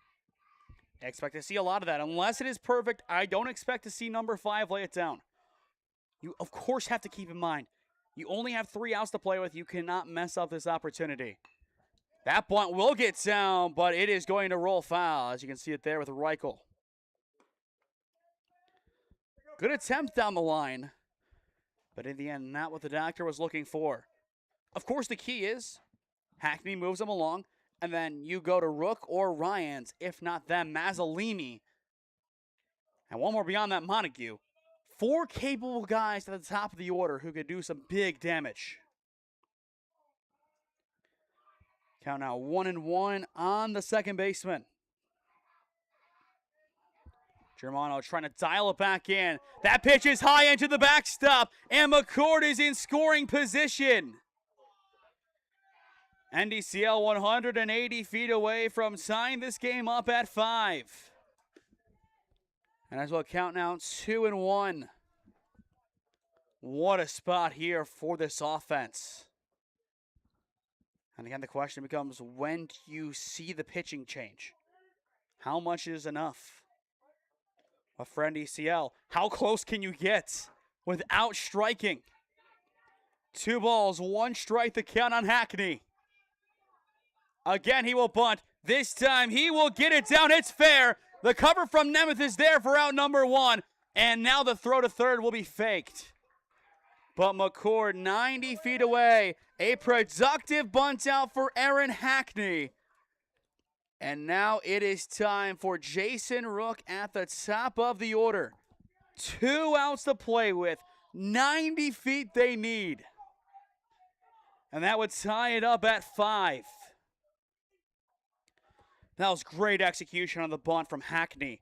Expect to see a lot of that. Unless it is perfect, I don't expect to see number 5 lay it down. You, of course, have to keep in mind, you only have 3 outs to play with. You cannot mess up this opportunity. That bunt will get down, but it is going to roll foul, as you can see it there with Reichel. Good attempt down the line, but in the end, not what the doctor was looking for. Of course, the key is Hackney moves him along, and then you go to Rook or Ryans, if not them, Mazzolini. And one more beyond that, Montague. 4 capable guys at the top of the order who could do some big damage. Count now 1-1 on the second baseman. Germano trying to dial it back in. That pitch is high into the backstop, and McCord is in scoring position. NDCL 180 feet away from tying this game up at 5. And as well, count now 2-1. What a spot here for this offense. And again, the question becomes, when do you see the pitching change? How much is enough? But for NDCL, how close can you get without striking? 2 balls, 1 strike, the count on Hackney. Again, he will bunt. This time, he will get it down. It's fair. The cover from Nemeth is there for out number 1. And now the throw to third will be faked. But McCord 90 feet away. A productive bunt out for Aaron Hackney. And now it is time for Jason Rook at the top of the order. 2 outs to play with. 90 feet they need. And that would tie it up at 5. That was great execution on the bunt from Hackney.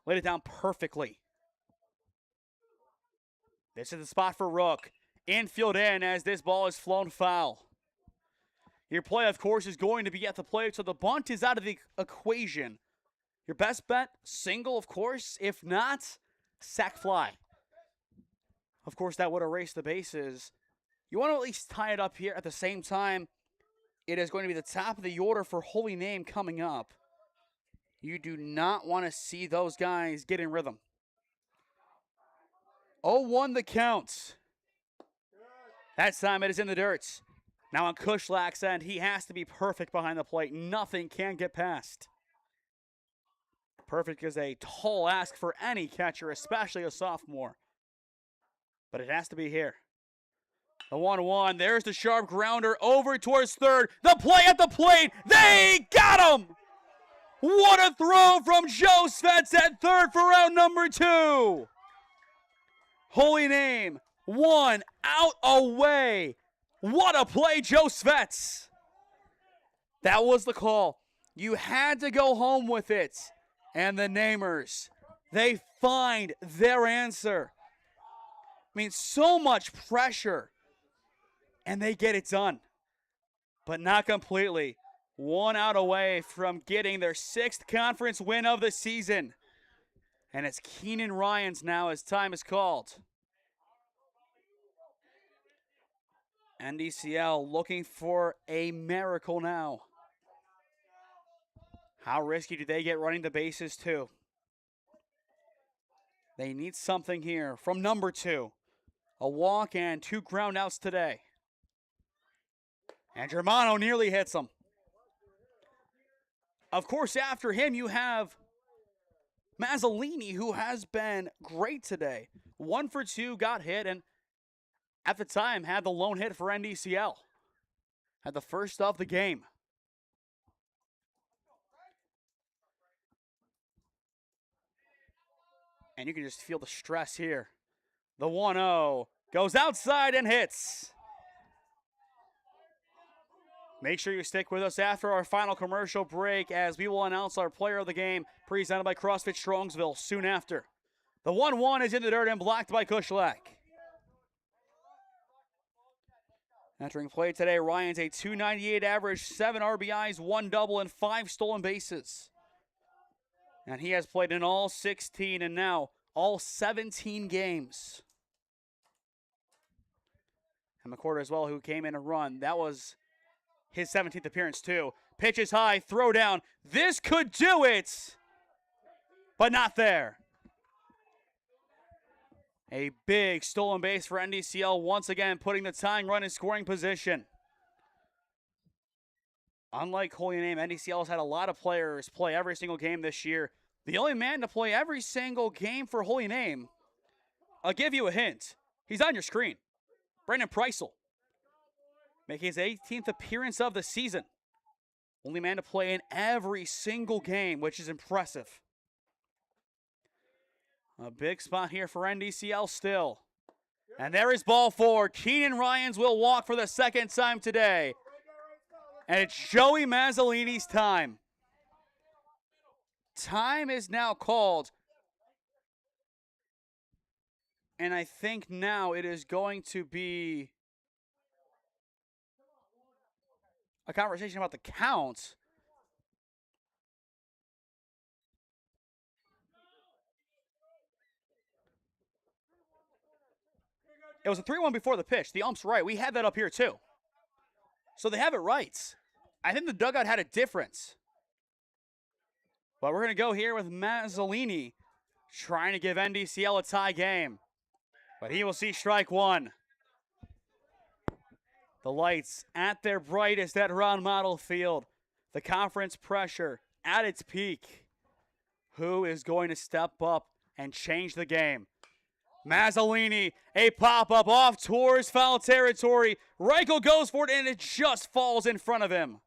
Laid it down perfectly. This is the spot for Rook. Infield in as this ball is flown foul. Your play, of course, is going to be at the plate, so the bunt is out of the equation. Your best bet, single, of course. If not, sac fly. Of course, that would erase the bases. You want to at least tie it up here. At the same time, it is going to be the top of the order for Holy Name coming up. You do not want to see those guys get in rhythm. 0-1 the count. That time it is in the dirt. Now on Kushlak's end, he has to be perfect behind the plate. Nothing can get past. Perfect is a tall ask for any catcher, especially a sophomore. But it has to be here. The 1-1, there's the sharp grounder over towards third. The play at the plate, they got him! What a throw from Joe Svets at third for out number 2. Holy Name, 1 out away. What a play, Joe Svets. That was the call. You had to go home with it. And the Namers, they find their answer. I mean, so much pressure. And they get it done. But not completely. 1 out away from getting their 6th conference win of the season. And it's Keenan Ryans now as time is called. NDCL looking for a miracle now. How risky do they get running the bases too? They need something here from number 2. A walk and 2 ground outs today. And Germano nearly hits him. Of course, after him, you have Mazzolini, who has been great today. 1 for 2, got hit, and at the time had the lone hit for NDCL. Had the first of the game. And you can just feel the stress here. The 1-0 goes outside and hits. Make sure you stick with us after our final commercial break as we will announce our player of the game presented by CrossFit Strongsville soon after. The 1-1 is in the dirt and blocked by Kushlak. Entering play today, Ryan's a .298 average, 7 RBIs, 1 double, and 5 stolen bases. And he has played in all 16 and now all 17 games. And McCord as well, who came in and run. That was his 17th appearance too. Pitch is high, throw down. This could do it, but not there. A big stolen base for NDCL once again, putting the tying run in scoring position. Unlike Holy Name, NDCL has had a lot of players play every single game this year. The only man to play every single game for Holy Name, I'll give you a hint. He's on your screen. Brandon Preisel, making his 18th appearance of the season. Only man to play in every single game, which is impressive. A big spot here for NDCL still. And there is ball 4. Keenan Ryans will walk for the 2nd time today. And it's Joey Mazzolini's time. Time is now called. And I think now it is going to be a conversation about the count. It was a 3-1 before the pitch. The ump's right. We had that up here too. So they have it right. I think the dugout had a difference. But we're going to go here with Mazzolini trying to give NDCL a tie game. But he will see strike 1. The lights at their brightest at Ron Mottl Field. The conference pressure at its peak. Who is going to step up and change the game? Mazzolini, a pop-up off towards foul territory. Reichel goes for it, and it just falls in front of him.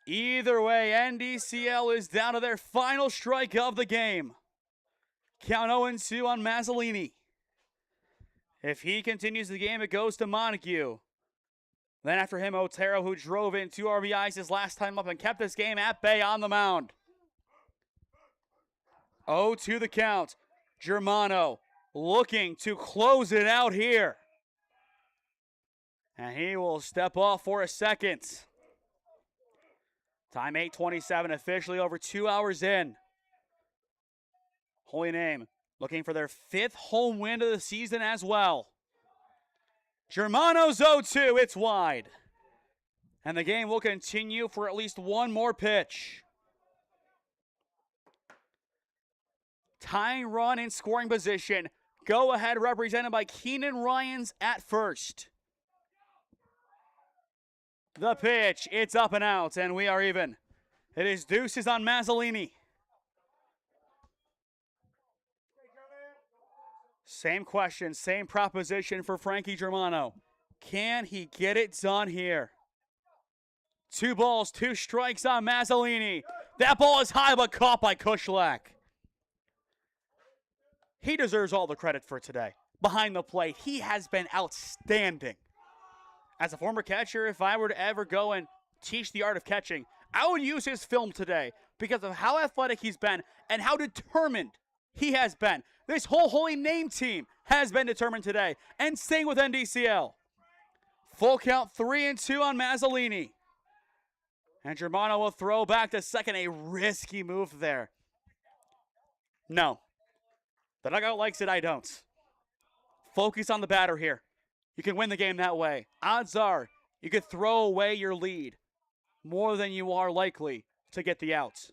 Either way, NDCL is down to their final strike of the game. Count 0-2 on Mazzolini. If he continues the game, it goes to Montague. Then after him, Otero, who drove in 2 RBIs his last time up and kept this game at bay on the mound. 0-2 the count. Germano looking to close it out here. And he will step off for a second. Time 8:27, officially over 2 hours in. Holy Name looking for their 5th home win of the season as well. Germano's 0-2, it's wide. And the game will continue for at least one more pitch. Tying run in scoring position. Go ahead represented by Keenan Ryans at first. The pitch, it's up and out, and we are even. It is deuces on Mazzolini. Same question, same proposition for Frankie Germano. Can he get it done here? 2 balls, 2 strikes on Mazzolini. That ball is high but caught by Kushlak. He deserves all the credit for today. Behind the plate, he has been outstanding. As a former catcher, if I were to ever go and teach the art of catching, I would use his film today because of how athletic he's been and how determined he has been. This whole Holy Name team has been determined today. And same with NDCL. Full count 3-2 on Mazzolini. And Germano will throw back to second. A risky move there. No. The dugout likes it, I don't. Focus on the batter here. You can win the game that way. Odds are you could throw away your lead more than you are likely to get the out.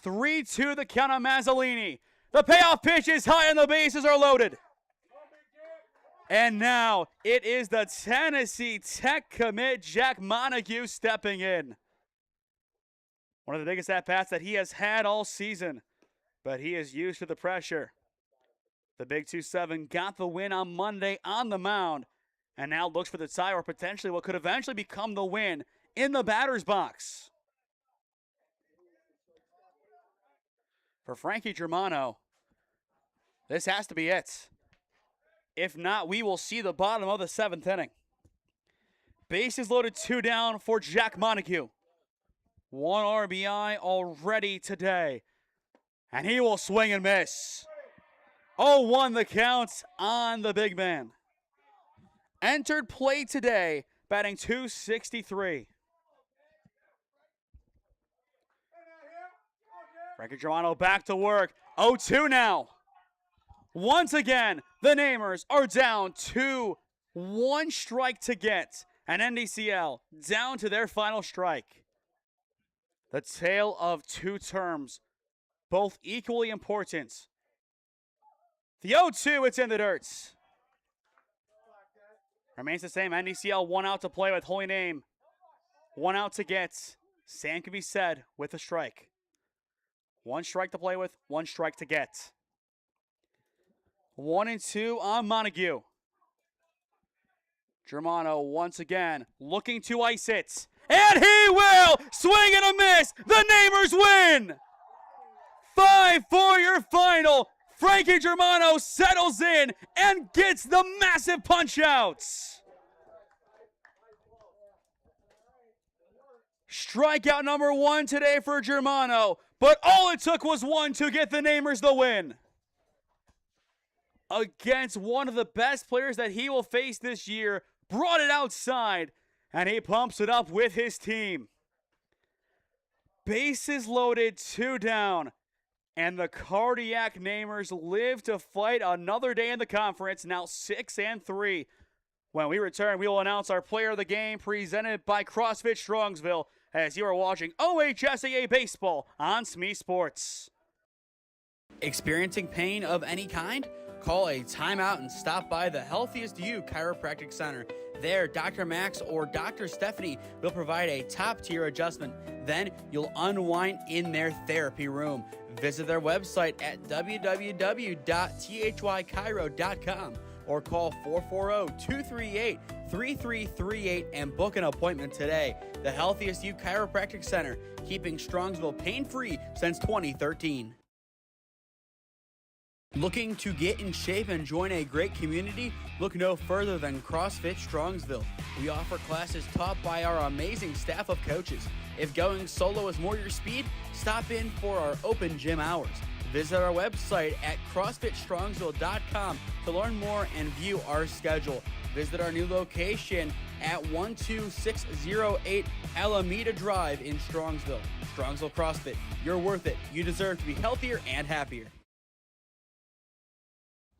3-2 the count on Mazzolini. The payoff pitch is high and the bases are loaded. And now it is the Tennessee Tech commit, Jack Montague, stepping in. One of the biggest at-bats that he has had all season, but he is used to the pressure. The big 2-7 got the win on Monday on the mound, and now looks for the tie or potentially what could eventually become the win in the batter's box. For Frankie Germano, this has to be it. If not, we will see the bottom of the 7th inning. Bases loaded, 2 down for Jack Montague. 1 RBI already today. And he will swing and miss. 0-1 the count on the big man. Entered play today, batting .263. Frankie Germano back to work. 0-2 now. Once again, the Namers are down to 1 strike to get. And NDCL down to their final strike. The tale of 2 terms, both equally important. The 0-2, it's in the dirt. Remains the same. NDCL 1 out to play with Holy Name. 1 out to get. Same can be said with a strike. 1 strike to play with, 1 strike to get. 1-2 on Montague. Germano once again looking to ice it. And he will! Swing and a miss! The Namers win! 5 for your final. Frankie Germano settles in and gets the massive punch-outs. Strikeout number 1 today for Germano, but all it took was 1 to get the Namers the win. Against one of the best players that he will face this year, brought it outside, and he pumps it up with his team. Bases loaded, 2 down. And the Cardiac Namers live to fight another day in the conference, now 6-3. When we return, we will announce our player of the game presented by CrossFit Strongsville as you are watching OHSAA Baseball on SmeeSports. Experiencing pain of any kind? Call a timeout and stop by the Healthiest You Chiropractic Center. There, Dr. Max or Dr. Stephanie will provide a top-tier adjustment. Then you'll unwind in their therapy room. Visit their website at www.thychiro.com or call 440-238-3338 and book an appointment today. The Healthiest You Chiropractic Center, keeping Strongsville pain-free since 2013. Looking to get in shape and join a great community? Look no further than CrossFit Strongsville. We offer classes taught by our amazing staff of coaches. If going solo is more your speed, stop in for our open gym hours. Visit our website at CrossFitStrongsville.com to learn more and view our schedule. Visit our new location at 12608 Alameda Drive in Strongsville. Strongsville CrossFit, you're worth it. You deserve to be healthier and happier.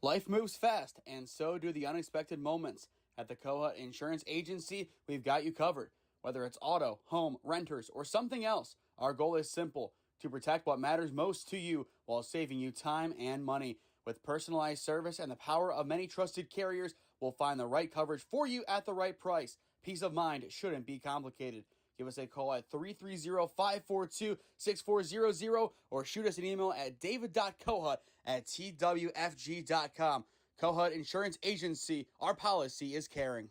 Life moves fast, and so do the unexpected moments. At the Kohut Insurance Agency, we've got you covered. Whether it's auto, home, renters, or something else, our goal is simple: to protect what matters most to you while saving you time and money. With personalized service and the power of many trusted carriers, we'll find the right coverage for you at the right price. Peace of mind shouldn't be complicated. Give us a call at 330-542-6400 or shoot us an email at david.kohut@twfg.com. Kohut Insurance Agency, our policy is caring.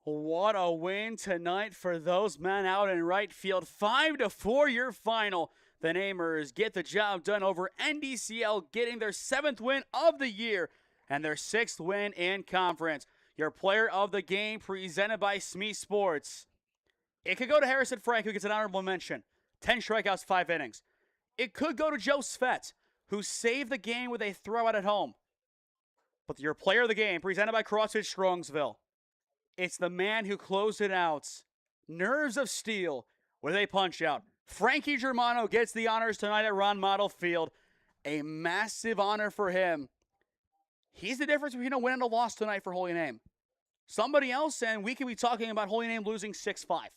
What a win tonight for those men out in right field. 5-4 your final. The Namers get the job done over NDCL, getting their 7th win of the year and their 6th win in conference. Your player of the game presented by SmeeSports. It could go to Harrison Frank, who gets an honorable mention. 10 strikeouts, 5 innings. It could go to Joe Svet, who saved the game with a throwout at home. But your player of the game presented by CrossFit Strongsville. It's the man who closed it out. Nerves of steel with a punch-out. Frankie Germano gets the honors tonight at Ron Mottl Field. A massive honor for him. He's the difference between a win and a loss tonight for Holy Name. Somebody else, and we could be talking about Holy Name losing 6-5.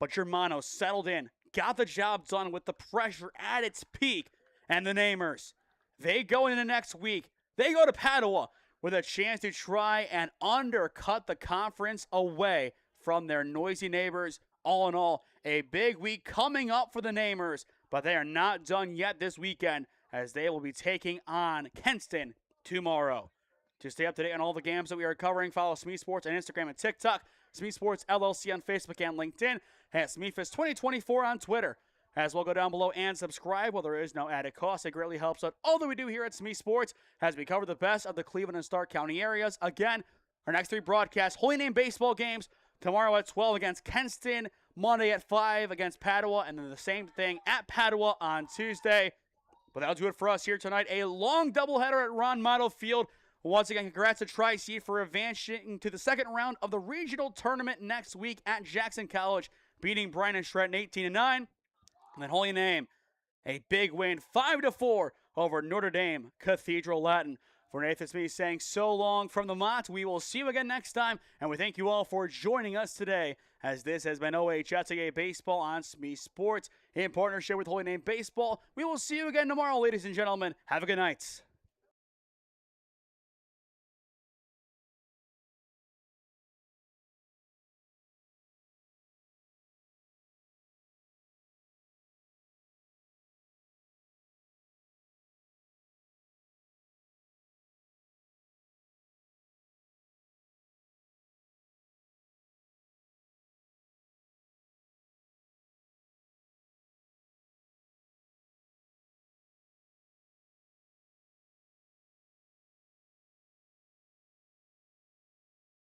But Germano settled in, got the job done with the pressure at its peak. And the Namers, they go into next week. They go to Padua with a chance to try and undercut the conference away from their noisy neighbors. All in all, a big week coming up for the Namers, but they are not done yet this weekend as they will be taking on Kenston tomorrow. To stay up to date on all the games that we are covering, follow SmeeSports on Instagram and TikTok, SmeeSports LLC on Facebook and LinkedIn, and SmeeFest 2024 on Twitter. As well, go down below and subscribe. While there is no added cost, it greatly helps out all that we do here at SmeeSports as we cover the best of the Cleveland and Stark County areas. Again, our next 3 broadcasts: Holy Name baseball games tomorrow at 12 against Kenston, Monday at 5 against Padua, and then the same thing at Padua on Tuesday. But that'll do it for us here tonight. A long doubleheader at Ron Mottl Field. Once again, congrats to Tri-Seed for advancing to the second round of the regional tournament next week at Jackson College, beating Bryan and Stratton 18-9. And then Holy Name, a big win, 5-4 over Notre Dame Cathedral Latin. For Nathan Smee saying so long from the Mott. We will see you again next time, and we thank you all for joining us today, as this has been OHSAA Baseball on SmeeSports in partnership with Holy Name Baseball. We will see you again tomorrow, ladies and gentlemen. Have a good night.